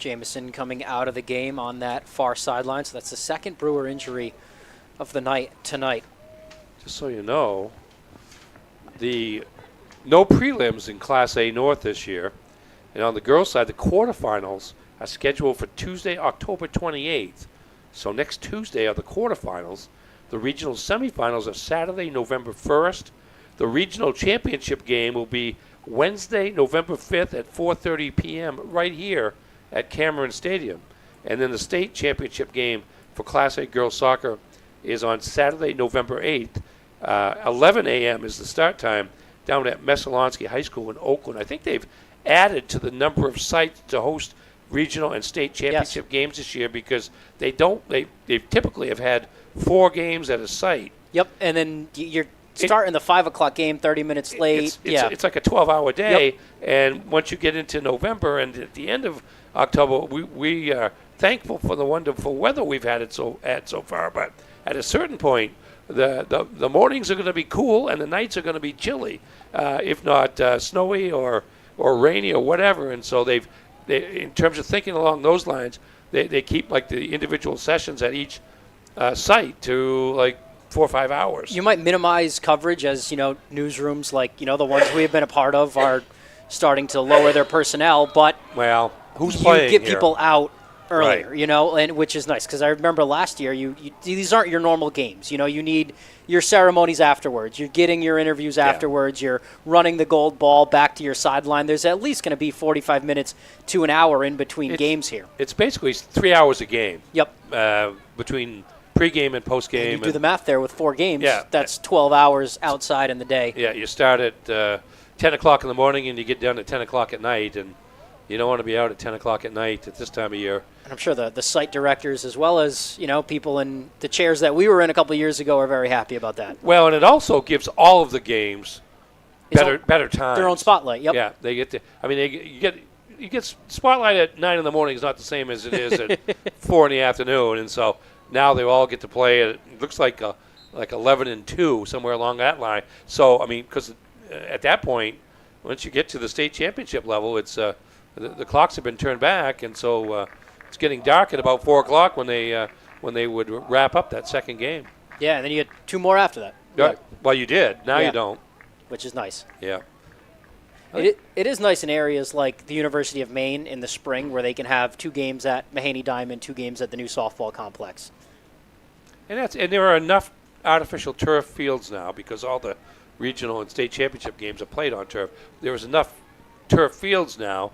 Jameson coming out of the game on that far sideline. So that's the second Brewer injury of the night tonight. Just so you know, no prelims in Class A North this year. And on the girls' side, the quarterfinals are scheduled for Tuesday, October 28th. So next Tuesday are the quarterfinals. The regional semifinals are Saturday, November 1st. The regional championship game will be Wednesday, November 5th at 4:30 p.m. right here at Cameron Stadium. And then the state championship game for Class A girls soccer is on Saturday, November 8th. 11 a.m. is the start time down at Messalonsky High School in Oakland. I think they've added to the number of sites to host regional and state championship games this year because they typically have had 4 games at a site. Yep, and then you're starting the 5 o'clock game 30 minutes late. It's like a 12-hour day, and once you get into November and at the end of October, we are thankful for the wonderful weather we've had so far. But at a certain point, the mornings are going to be cool and the nights are going to be chilly, if not snowy or rainy or whatever. And so they, in terms of thinking along those lines, they keep like the individual sessions at each site to like 4 or 5 hours. You might minimize coverage as, newsrooms like, the ones we have been a part of are starting to lower their personnel, but who's playing get here? People out earlier, Right. and which is nice because I remember last year these aren't your normal games. You need your ceremonies afterwards. You're getting your interviews afterwards. You're running the gold ball back to your sideline. There's at least going to be 45 minutes to an hour in between games here. It's basically 3 hours a game. Yep. Between pregame and postgame. You do the math there with 4 games. Yeah. That's 12 hours outside in the day. Yeah, you start at 10 o'clock in the morning and you get done at 10 o'clock at night, and you don't want to be out at 10 o'clock at night at this time of year. And I'm sure the site directors, as well as people in the chairs that we were in a couple of years ago, are very happy about that. Well, and it also gives all of the games better time. Their own spotlight. Yep. Yeah, they get to. I mean, you get spotlight at 9 in the morning is not the same as it is at 4 in the afternoon, and so now they all get to play. It looks like 11 and 2 somewhere along that line. So I mean, because at that point, once you get to the state championship level, it's the clocks have been turned back, and so it's getting dark at about 4 o'clock when they would wrap up that second game. Yeah, and then you get 2 more after that. Yeah. Well, you did. Now you don't. Which is nice. Yeah. It is nice in areas like the University of Maine in the spring where they can have 2 games at Mahaney Diamond, 2 games at the new softball complex. And there are enough artificial turf fields now because all the regional and state championship games are played on turf. There is enough turf fields now,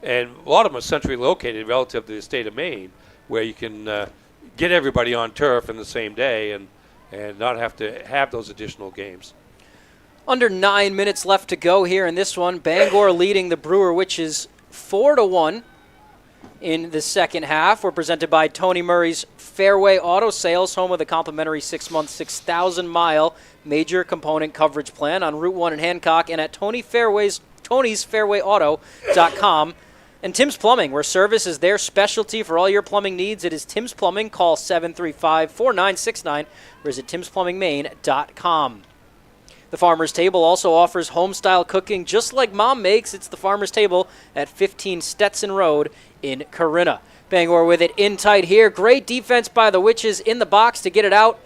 and a lot of them are centrally located relative to the state of Maine, where you can get everybody on turf in the same day and not have to have those additional games. Under 9 minutes left to go here in this one. Bangor leading the Brewer Witches 4-1 in the second half. We're presented by Tony Murray's Fairway Auto Sales, home of the complimentary 6-month, 6,000-mile major component coverage plan on Route 1 in Hancock and at Tony'sFairwayAuto.com. And Tim's Plumbing, where service is their specialty for all your plumbing needs. It is Tim's Plumbing. Call 735-4969 or visit timsplumbingmaine.com. The Farmer's Table also offers home-style cooking just like Mom makes. It's the Farmer's Table at 15 Stetson Road in Corinna. Bangor with it in tight here. Great defense by the Witches in the box to get it out.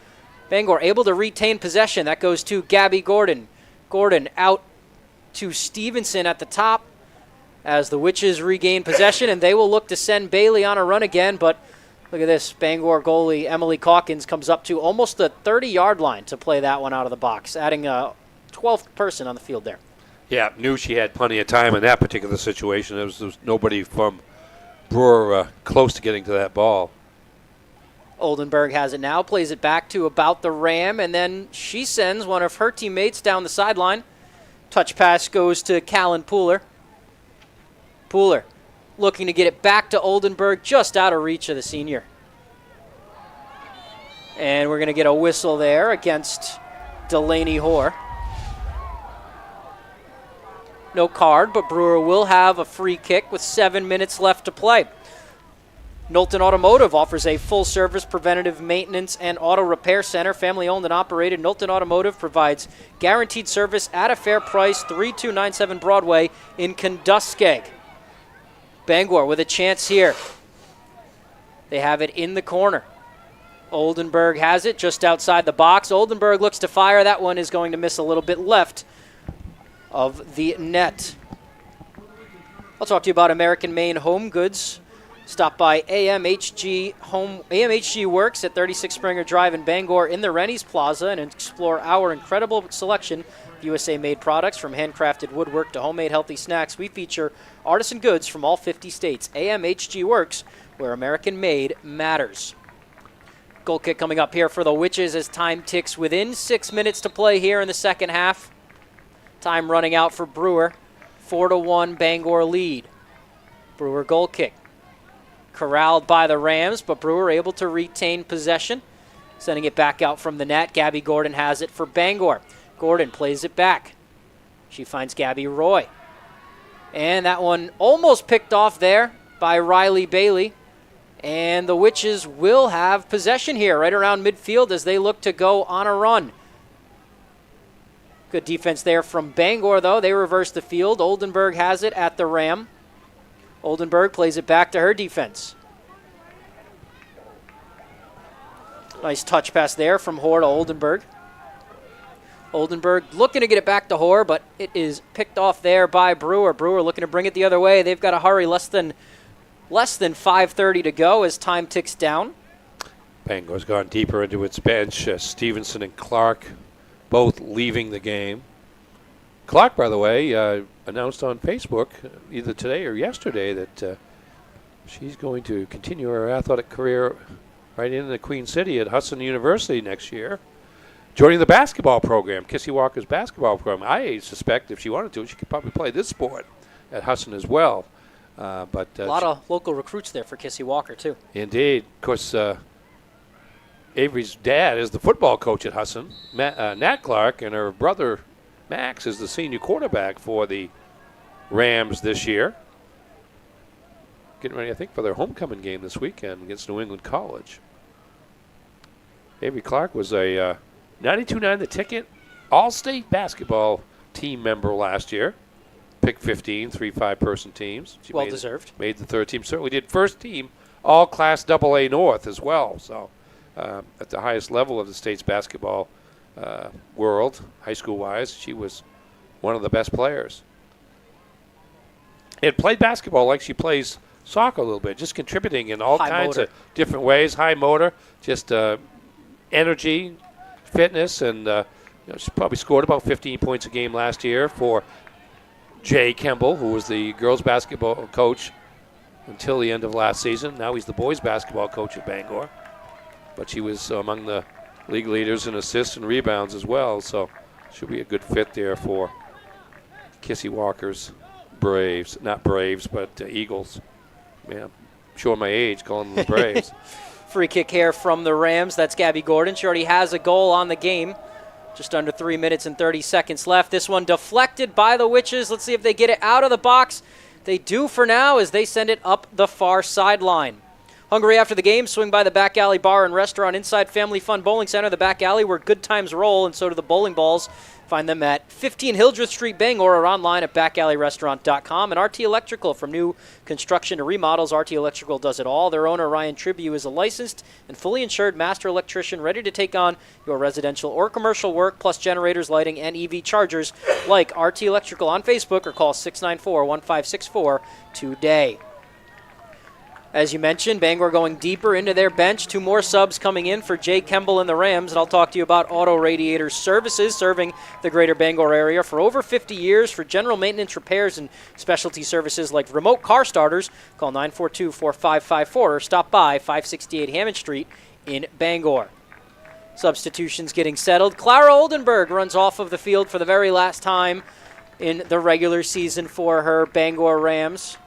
Bangor able to retain possession. That goes to Gabby Gordon. Gordon out to Stevenson at the top as the Witches regain possession, and they will look to send Bailey on a run again, but look at this. Bangor goalie Emily Calkins comes up to almost the 30-yard line to play that one out of the box, adding a 12th person on the field there. Yeah, knew she had plenty of time in that particular situation. There was nobody from Brewer close to getting to that ball. Oldenburg has it now, plays it back to about the Ram, and then she sends one of her teammates down the sideline. Touch pass goes to Callan Pooler. Pooler looking to get it back to Oldenburg, just out of reach of the senior. And we're going to get a whistle there against Delaney Hoare. No card, but Brewer will have a free kick with 7 minutes left to play. Knowlton Automotive offers a full-service preventative maintenance and auto repair center. Family-owned and operated, Knowlton Automotive provides guaranteed service at a fair price, 3297 Broadway in Kentuskeg. Bangor with a chance here. They have it in the corner. Oldenburg has it just outside the box. Oldenburg looks to fire. That one is going to miss a little bit left of the net. I'll talk to you about American Maine Home Goods. Stop by AMHG Works at 36 Springer Drive in Bangor in the Rennie's Plaza and explore our incredible selection of USA-made products from handcrafted woodwork to homemade healthy snacks. We feature artisan goods from all 50 states. AMHG Works, where American made matters. Goal kick coming up here for the Witches as time ticks within 6 minutes to play here in the second half. Time running out for Brewer. 4-1 Bangor lead. Brewer goal kick. Corralled by the Rams, but Brewer able to retain possession. Sending it back out from the net. Gabby Gordon has it for Bangor. Gordon plays it back. She finds Gabby Roy. And that one almost picked off there by Riley Bailey. And the Witches will have possession here right around midfield as they look to go on a run. Good defense there from Bangor, though. They reverse the field. Oldenburg has it at the Ram. Oldenburg plays it back to her defense. Nice touch pass there from Hoare to Oldenburg. Oldenburg looking to get it back to Hoare, but it is picked off there by Brewer. Brewer looking to bring it the other way. They've got to hurry. Less than 5:30 to go as time ticks down. Bangor's gone deeper into its bench. Stevenson and Clark both leaving the game. Clark, by the way, announced on Facebook either today or yesterday that she's going to continue her athletic career right in the Queen City at Hudson University next year, joining the basketball program, Kissy Walker's basketball program. I suspect if she wanted to, she could probably play this sport at Hudson as well. But a lot of local recruits there for Kissy Walker, too. Indeed. Of course, Avery's dad is the football coach at Hudson, Nat Clark, and her brother Max is the senior quarterback for the Rams this year. Getting ready, I think, for their homecoming game this weekend against New England College. Avery Clark was a 92.9 The Ticket All-State basketball team member last year. Pick 15, 3 5-person teams. She well-deserved. Made the third team. Certainly did first team all-class AA North as well. So at the highest level of the state's basketball world, high school-wise, she was one of the best players. And played basketball like she plays soccer a little bit, just contributing in all kinds of different ways. High motor, just energy, fitness, and she probably scored about 15 points a game last year for Jay Kemble, who was the girls' basketball coach until the end of last season. Now he's the boys' basketball coach at Bangor. But she was among the league leaders in assists and rebounds as well, so she'll be a good fit there for Kissy Walker's Braves. Not Braves, but Eagles. Man, I'm showing my age calling them the Braves. Free kick here from the Rams. That's Gabby Gordon. She already has a goal on the game. Just under 3 minutes and 30 seconds left. This one deflected by the Witches. Let's see if they get it out of the box. They do for now as they send it up the far sideline. Hungry after the game? Swing by the Back Alley Bar and Restaurant inside Family Fun Bowling Center. The Back Alley where good times roll, and so do the bowling balls. Find them at 15 Hildreth Street, Bangor, or online at backalley.restaurant.com. And RT Electrical, from new construction to remodels, RT Electrical does it all. Their owner, Ryan Tribune, is a licensed and fully insured master electrician ready to take on your residential or commercial work, plus generators, lighting, and EV chargers. Like RT Electrical on Facebook or call 694-1564 today. As you mentioned, Bangor going deeper into their bench. 2 more subs coming in for Jay Kemble and the Rams, and I'll talk to you about Auto Radiator Services, serving the greater Bangor area for over 50 years for general maintenance, repairs, and specialty services like remote car starters. Call 942-4554 or stop by 568 Hammond Street in Bangor. Substitutions getting settled. Clara Oldenburg runs off of the field for the very last time in the regular season for her Bangor Rams.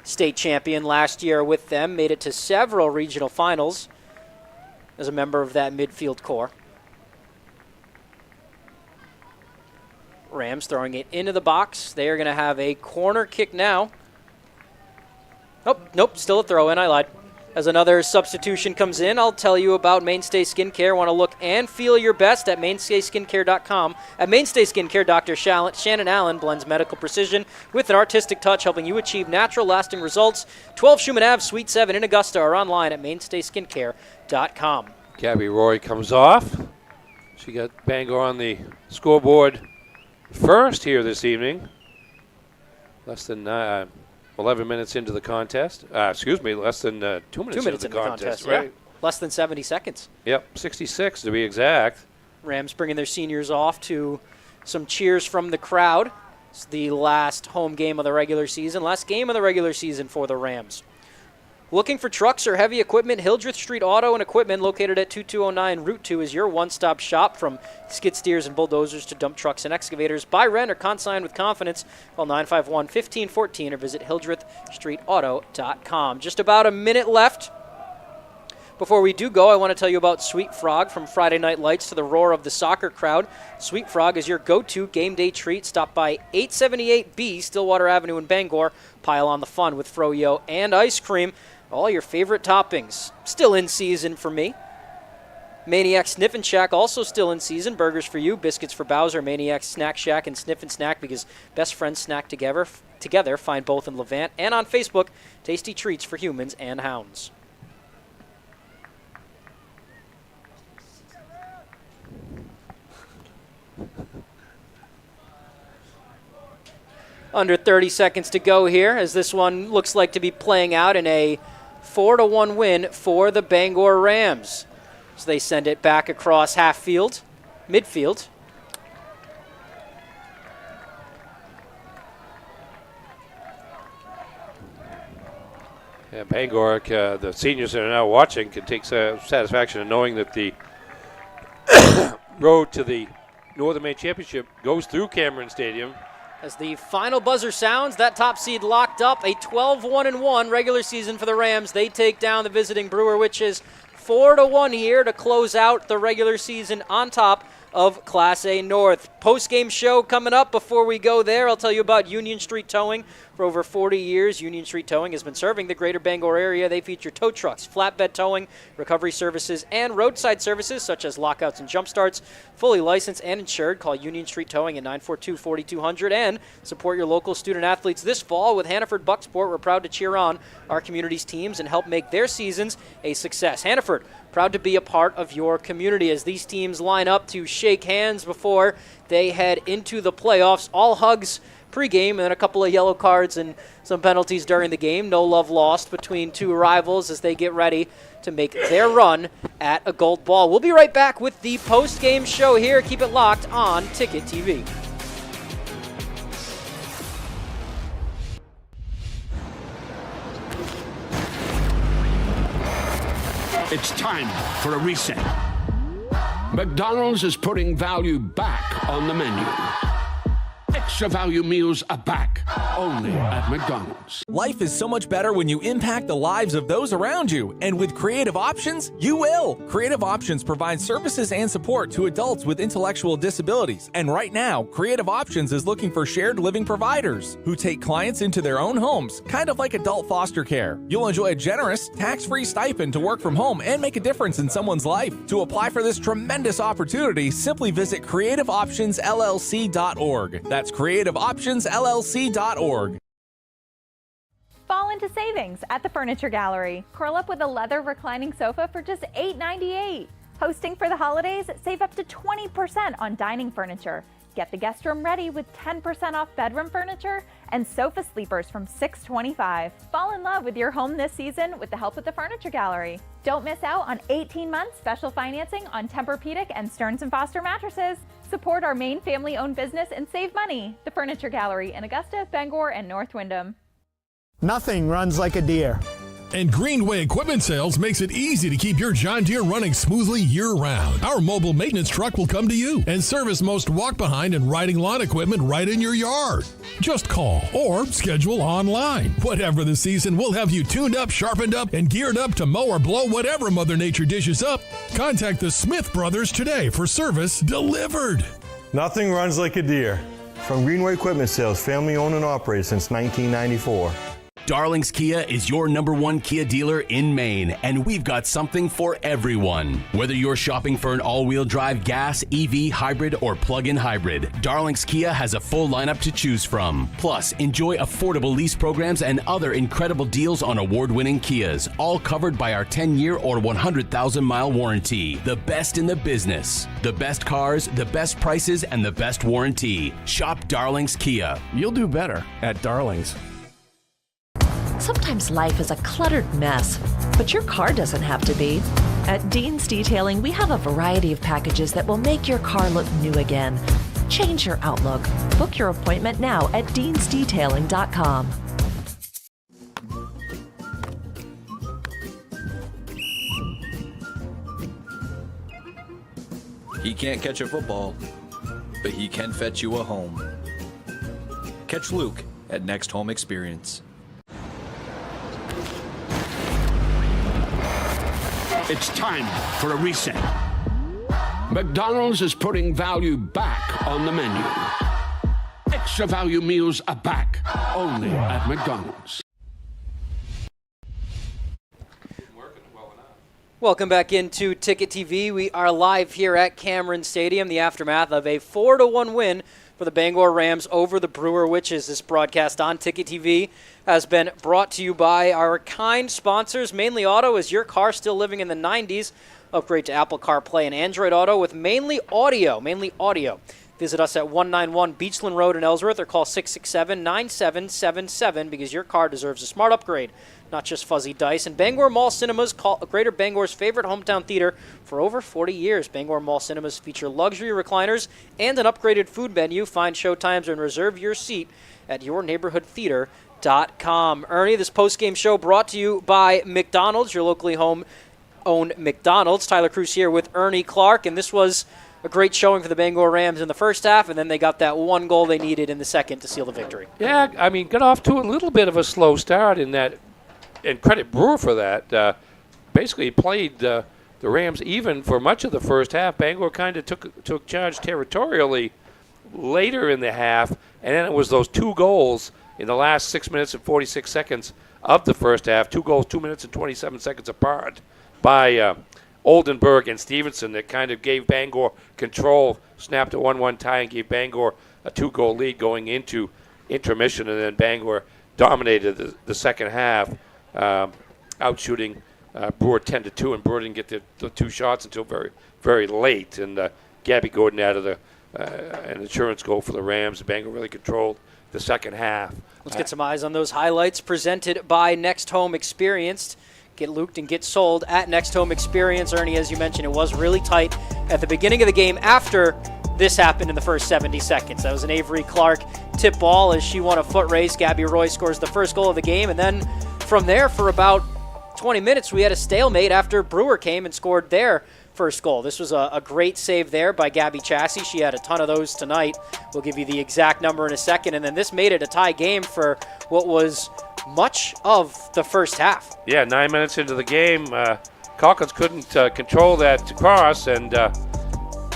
State champion last year with them, made it to several regional finals as a member of that midfield core. Rams throwing it into the box. They are going to have a corner kick now. Oh, nope, still a throw in. I lied. As another substitution comes in, I'll tell you about Mainstay Skincare. Want to look and feel your best at mainstayskincare.com. At Mainstay Skincare, Dr. Shannon Allen blends medical precision with an artistic touch, helping you achieve natural, lasting results. 12 Schumann Ave, Suite 7 in Augusta, or online at mainstayskincare.com. Gabby Roy comes off. She got Bangor on the scoreboard first here this evening. Less than 11 minutes into the contest. Less than 2 minutes into the contest. Right. Yeah. Less than 70 seconds. Yep, 66 to be exact. Rams bringing their seniors off to some cheers from the crowd. It's the last home game of the regular season, last game of the regular season for the Rams. Looking for trucks or heavy equipment? Hildreth Street Auto and Equipment, located at 2209 Route 2, is your one-stop shop. From skid steers and bulldozers to dump trucks and excavators, buy, rent, or consign with confidence. Call 951-1514 or visit hildrethstreetauto.com. Just about a minute left. Before we do go, I want to tell you about Sweet Frog. From Friday Night Lights to the roar of the soccer crowd, Sweet Frog is your go-to game day treat. Stop by 878B Stillwater Avenue in Bangor. Pile on the fun with froyo and ice cream. All your favorite toppings. Still in season for me. Maniac Sniff and Shack also still in season. Burgers for you, biscuits for Bowser, Maniac Snack Shack, and Sniff and Snack, because best friends snack together. Find both in Levant and on Facebook. Tasty treats for humans and hounds. Under 30 seconds to go here, as this one looks like to be playing out in a 4-1 win for the Bangor Rams. So they send it back across midfield. Yeah, Bangor, the seniors that are now watching, can take satisfaction in knowing that the road to the Northern Maine Championship goes through Cameron Stadium. As the final buzzer sounds, that top seed locked up. A 12-1-1 regular season for the Rams. They take down the visiting Brewer, which is 4-1 here to close out the regular season on top of Class A North. Post-game show coming up. Before we go there, I'll tell you about Union Street Towing. For over 40 years, Union Street Towing has been serving the greater Bangor area. They feature tow trucks, flatbed towing, recovery services, and roadside services such as lockouts and jump starts. Fully licensed and insured. Call Union Street Towing at 942-4200 and support your local student athletes this fall with Hannaford Bucksport. We're proud to cheer on our community's teams and help make their seasons a success. Hannaford, proud to be a part of your community as these teams line up to shake hands before they head into the playoffs. All hugs pregame, and then a couple of yellow cards and some penalties during the game. No love lost between two rivals as they get ready to make their run at a gold ball. We'll be right back with the post-game show here. Keep it locked on Ticket TV. It's time for a reset. McDonald's is putting value back on the menu. Extra value meals are back, only at McDonald's. Life is so much better when you impact the lives of those around you. And with Creative Options, you will. Creative Options provides services and support to adults with intellectual disabilities. And right now, Creative Options is looking for shared living providers who take clients into their own homes, kind of like adult foster care. You'll enjoy a generous, tax-free stipend to work from home and make a difference in someone's life. To apply for this tremendous opportunity, simply visit creativeoptionsllc.org. That's creativeoptionsllc.org. Fall into savings at the Furniture Gallery. Curl up with a leather reclining sofa for just $8.98. Hosting for the holidays, save up to 20% on dining furniture. Get the guest room ready with 10% off bedroom furniture and sofa sleepers from $6.25. Fall in love with your home this season with the help of the Furniture Gallery. Don't miss out on 18-month special financing on Tempur-Pedic and Stearns & Foster mattresses. Support our Maine family-owned business and save money. The Furniture Gallery in Augusta, Bangor, and North Windham. Nothing runs like a deer. And Greenway Equipment Sales makes it easy to keep your John Deere running smoothly year-round. Our mobile maintenance truck will come to you and service most walk-behind and riding lawn equipment right in your yard. Just call or schedule online. Whatever the season, we'll have you tuned up, sharpened up, and geared up to mow or blow whatever Mother Nature dishes up. Contact the Smith Brothers today for service delivered. Nothing runs like a deer. From Greenway Equipment Sales, family owned and operated since 1994. Darling's Kia is your #1 Kia dealer in Maine, and we've got something for everyone. Whether you're shopping for an all-wheel drive gas, EV, hybrid, or plug-in hybrid, Darling's Kia has a full lineup to choose from. Plus, enjoy affordable lease programs and other incredible deals on award-winning Kias, all covered by our 10-year or 100,000-mile warranty. The best in the business. The best cars, the best prices, and the best warranty. Shop Darling's Kia. You'll do better at Darling's. Sometimes life is a cluttered mess, but your car doesn't have to be. At Dean's Detailing, we have a variety of packages that will make your car look new again. Change your outlook. Book your appointment now at deansdetailing.com. He can't catch a football, but he can fetch you a home. Catch Luke at Next Home Experience. It's time for a reset. McDonald's is putting value back on the menu. Extra value meals are back, only at McDonald's. Welcome back into Ticket TV. We are live here at Cameron Stadium, the aftermath of a 4-1 win for the Bangor Rams over the Brewer Witches. This broadcast on Ticket TV has been brought to you by our kind sponsors, Mainly Auto. Is your car still living in the 90s? Upgrade to Apple CarPlay and Android Auto with Mainly Audio. Mainly Audio. Visit us at 191 Beachland Road in Ellsworth or call 667-9777 because your car deserves a smart upgrade, not just fuzzy dice. And Bangor Mall Cinemas, Greater Bangor's favorite hometown theater for over 40 years. Bangor Mall Cinemas feature luxury recliners and an upgraded food menu. Find showtimes and reserve your seat at yourneighborhoodtheater.com. Ernie, this postgame show brought to you by McDonald's, your locally home-owned McDonald's. Tyler Cruz here with Ernie Clark, and this was a great showing for the Bangor Rams in the first half, and then they got that one goal they needed in the second to seal the victory. Yeah, I mean, got off to a little bit of a slow start in that, and credit Brewer for that. Basically played the Rams even for much of the first half. Bangor kind of took charge territorially later in the half, and then it was those two goals in the last 6 minutes and 46 seconds of the first half, 2 goals 2 minutes and 27 seconds apart by Oldenburg and Stevenson that kind of gave Bangor control, snapped a 1-1 tie and gave Bangor a 2-goal lead going into intermission, and then Bangor dominated the second half, outshooting Brewer 10-2, and Brewer didn't get the 2 shots until very, very late, and Gabby Gordon added an insurance goal for the Rams. Bangor really controlled the second half. Let's get some eyes on those highlights presented by Next Home Experienced. Get looped and get sold at Next Home Experience. Ernie, as you mentioned, it was really tight at the beginning of the game after this happened in the first 70 seconds. That was an Avery Clark tip ball as she won a foot race. Gabby Roy scores the first goal of the game, and then from there for about 20 minutes we had a stalemate after Brewer came and scored their first goal. This was a great save there by Gabby Chassie. She had a ton of those tonight. We'll give you the exact number in a second, and then this made it a tie game for what was much of the first half. Yeah, 9 minutes into the game, Calkins couldn't control that cross, and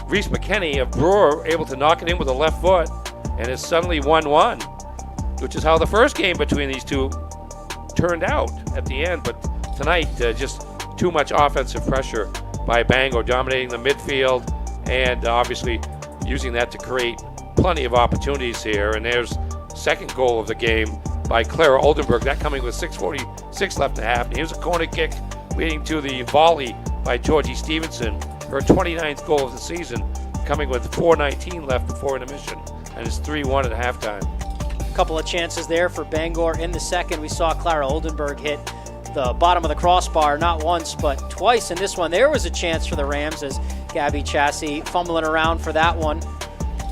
Reese McKenney of Brewer able to knock it in with a left foot, and it's suddenly 1-1, which is how the first game between these two turned out at the end. But tonight, just too much offensive pressure by Bangor, dominating the midfield and obviously using that to create plenty of opportunities here. And there's second goal of the game by Clara Oldenburg, that coming with 6:46 left in the half. And here's a corner kick leading to the volley by Georgie Stevenson, her 29th goal of the season, coming with 4:19 left before intermission, and it's 3-1 at halftime. A couple of chances there for Bangor in the second. We saw Clara Oldenburg hit the bottom of the crossbar not once but twice in this one. There was a chance for the Rams as Gabby Chassie fumbling around for that one.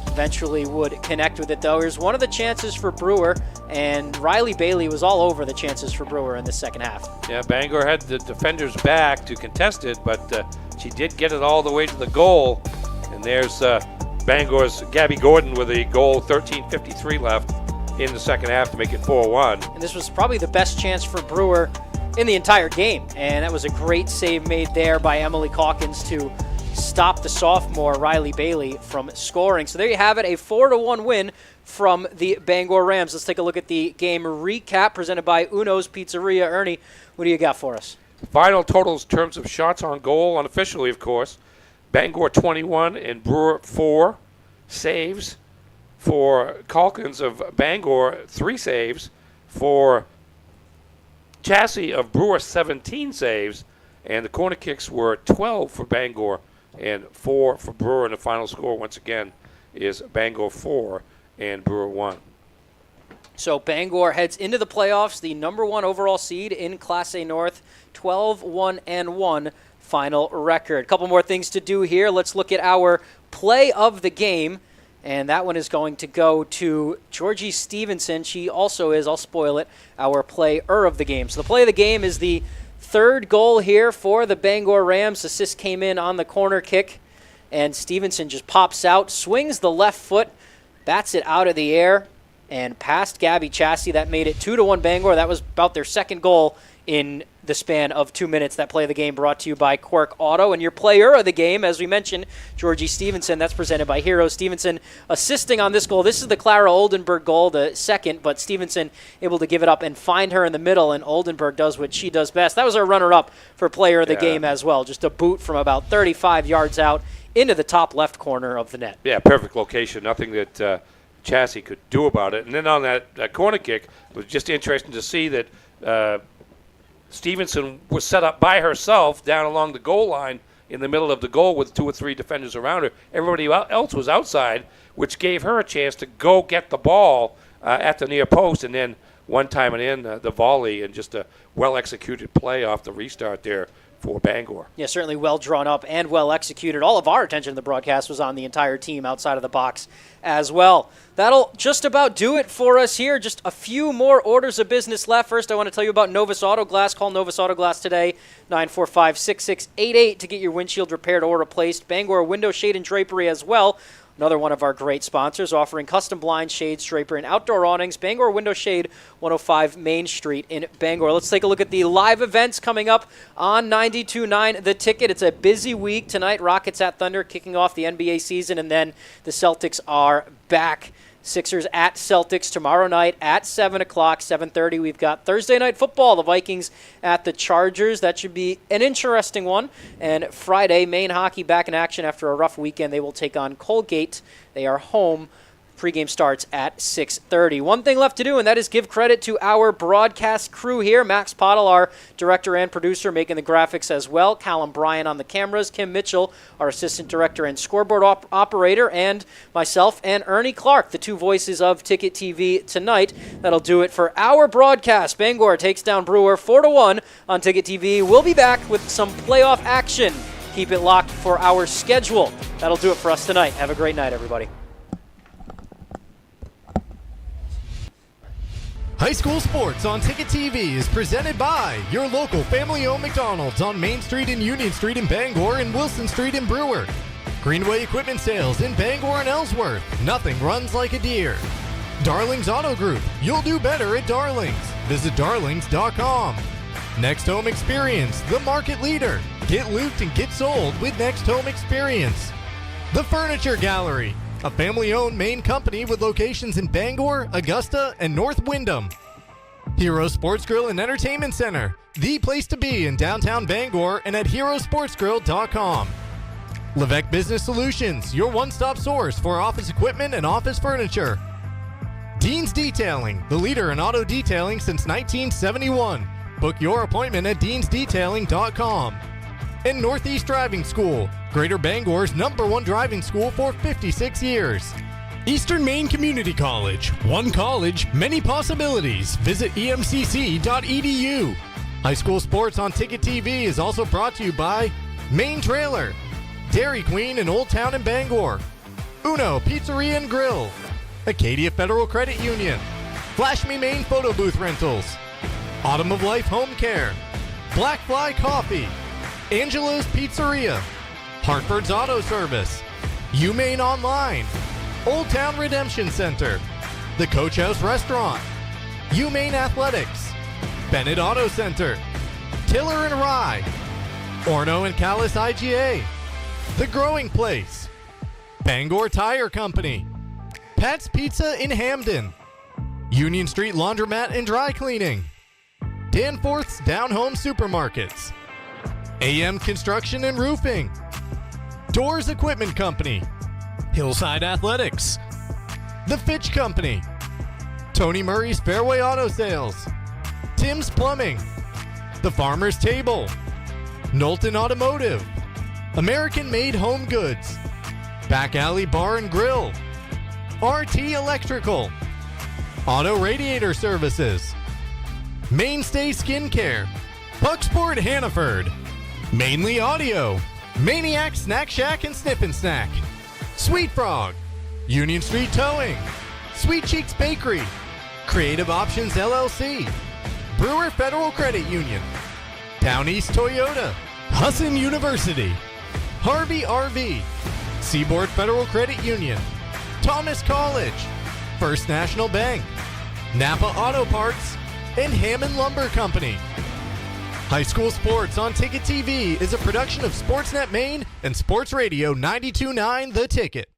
Eventually would connect with it, though. Here's one of the chances for Brewer, and Riley Bailey was all over the chances for Brewer in the second half. Yeah, Bangor had the defenders back to contest it, but she did get it all the way to the goal. And there's Bangor's Gabby Gordon with a goal, 13:53 left in the second half to make it 4-1. And this was probably the best chance for Brewer in the entire game, and that was a great save made there by Emily Calkins to stop the sophomore Riley Bailey from scoring. So there you have it, a 4-1 win from the Bangor Rams. Let's take a look at the game recap presented by Uno's Pizzeria. Ernie, what do you got for us? Final totals in terms of shots on goal, unofficially, of course. Bangor 21 and Brewer 4 saves. For Calkins of Bangor, 3 saves. For Chassis of Brewer, 17 saves. And the corner kicks were 12 for Bangor and 4 for Brewer. And the final score, once again, is Bangor 4 and Brewer 1. So Bangor heads into the playoffs, the number 1 overall seed in Class A North, 12-1-1 final record. A couple more things to do here. Let's look at our play of the game, and that one is going to go to Georgie Stevenson. She also is, I'll spoil it, our player of the game. So the play of the game is the third goal here for the Bangor Rams. Assist came in on the corner kick, and Stevenson just pops out, swings the left foot, bats it out of the air, and past Gabby Chassis. That made it 2-1 Bangor. That was about their second goal in the span of 2 minutes. That play of the game brought to you by Quirk Auto. And your player of the game, as we mentioned, Georgie Stevenson. That's presented by Hero. Stevenson assisting on this goal. This is the Clara Oldenburg goal, the second, but Stevenson able to give it up and find her in the middle, and Oldenburg does what she does best. That was our runner-up for player of the game as well. Just a boot from about 35 yards out into the top left corner of the net. Yeah, perfect location. Nothing that Chassis could do about it. And then on that corner kick, it was just interesting to see that Stevenson was set up by herself down along the goal line in the middle of the goal with 2 or 3 defenders around her. Everybody else was outside, which gave her a chance to go get the ball at the near post, and then one time and in the volley, and just a well-executed play off the restart there for Bangor. Yeah, certainly well drawn up and well executed. All of our attention in the broadcast was on the entire team outside of the box as well. That'll just about do it for us here. Just a few more orders of business left. First, I want to tell you about Novus Auto Glass. Call Novus Auto Glass today, 945-6688, to get your windshield repaired or replaced. Bangor Window Shade and Drapery as well. Another one of our great sponsors, offering custom blinds, shades, drapery, and outdoor awnings. Bangor Window Shade, 105 Main Street in Bangor. Let's take a look at the live events coming up on 92.9 The Ticket. It's a busy week tonight. Rockets at Thunder kicking off the NBA season, and then the Celtics are back. Sixers at Celtics tomorrow night at 7 o'clock, 7:30. We've got Thursday night football, the Vikings at the Chargers. That should be an interesting one. And Friday, Maine hockey back in action after a rough weekend. They will take on Colgate. They are home. Pregame starts at 6:30. One thing left to do, and that is give credit to our broadcast crew here. Max Pottle, our director and producer, making the graphics as well. Callum Bryan on the cameras. Kim Mitchell, our assistant director and scoreboard operator. And myself and Ernie Clark, the 2 voices of Ticket TV tonight. That'll do it for our broadcast. Bangor takes down Brewer 4-1 on Ticket TV. We'll be back with some playoff action. Keep it locked for our schedule. That'll do it for us tonight. Have a great night, everybody. High School Sports on Ticket TV is presented by your local family-owned McDonald's on Main Street and Union Street in Bangor and Wilson Street in Brewer. Greenway Equipment Sales in Bangor and Ellsworth. Nothing runs like a deer. Darlings Auto Group. You'll do better at Darlings. Visit darlings.com. Next Home Experience, the market leader. Get looped and get sold with Next Home Experience. The Furniture Gallery, a family-owned Maine company with locations in Bangor, Augusta, and North Windham. Hero Sports Grill and Entertainment Center, the place to be in downtown Bangor and at herosportsgrill.com. Levesque Business Solutions, your one-stop source for office equipment and office furniture. Dean's Detailing, the leader in auto detailing since 1971. Book your appointment at deansdetailing.com. And Northeast Driving School, Greater Bangor's #1 driving school for 56 years. Eastern Maine Community College. One college, many possibilities. Visit emcc.edu. High School Sports on Ticket TV is also brought to you by Maine Trailer, Dairy Queen in Old Town in Bangor, Uno Pizzeria and Grill, Acadia Federal Credit Union, Flash Me Maine Photo Booth Rentals, Autumn of Life Home Care, Black Fly Coffee, Angelo's Pizzeria, Hartford's Auto Service, UMaine Online, Old Town Redemption Center, the Coach House Restaurant, UMaine Athletics, Bennett Auto Center, Tiller and Rye, Orno and Callis IGA, The Growing Place, Bangor Tire Company, Pat's Pizza in Hamden, Union Street Laundromat and Dry Cleaning, Danforth's Down Home Supermarkets, AM Construction and Roofing, Doors Equipment Company, Hillside Athletics, The Fitch Company, Tony Murray's Fairway Auto Sales, Tim's Plumbing, The Farmer's Table, Knowlton Automotive, American Made Home Goods, Back Alley Bar and Grill, RT Electrical, Auto Radiator Services, Mainstay Skincare, Bucksport Hannaford, Mainly Audio, Maniac Snack Shack and Snip and Snack, Sweet Frog, Union Street Towing, Sweet Cheeks Bakery, Creative Options LLC, Brewer Federal Credit Union, Down East Toyota, Husson University, Harvey RV, Seaboard Federal Credit Union, Thomas College, First National Bank, Napa Auto Parts, and Hammond Lumber Company. High School Sports on Ticket TV is a production of Sportsnet Maine and Sports Radio 92.9 The Ticket.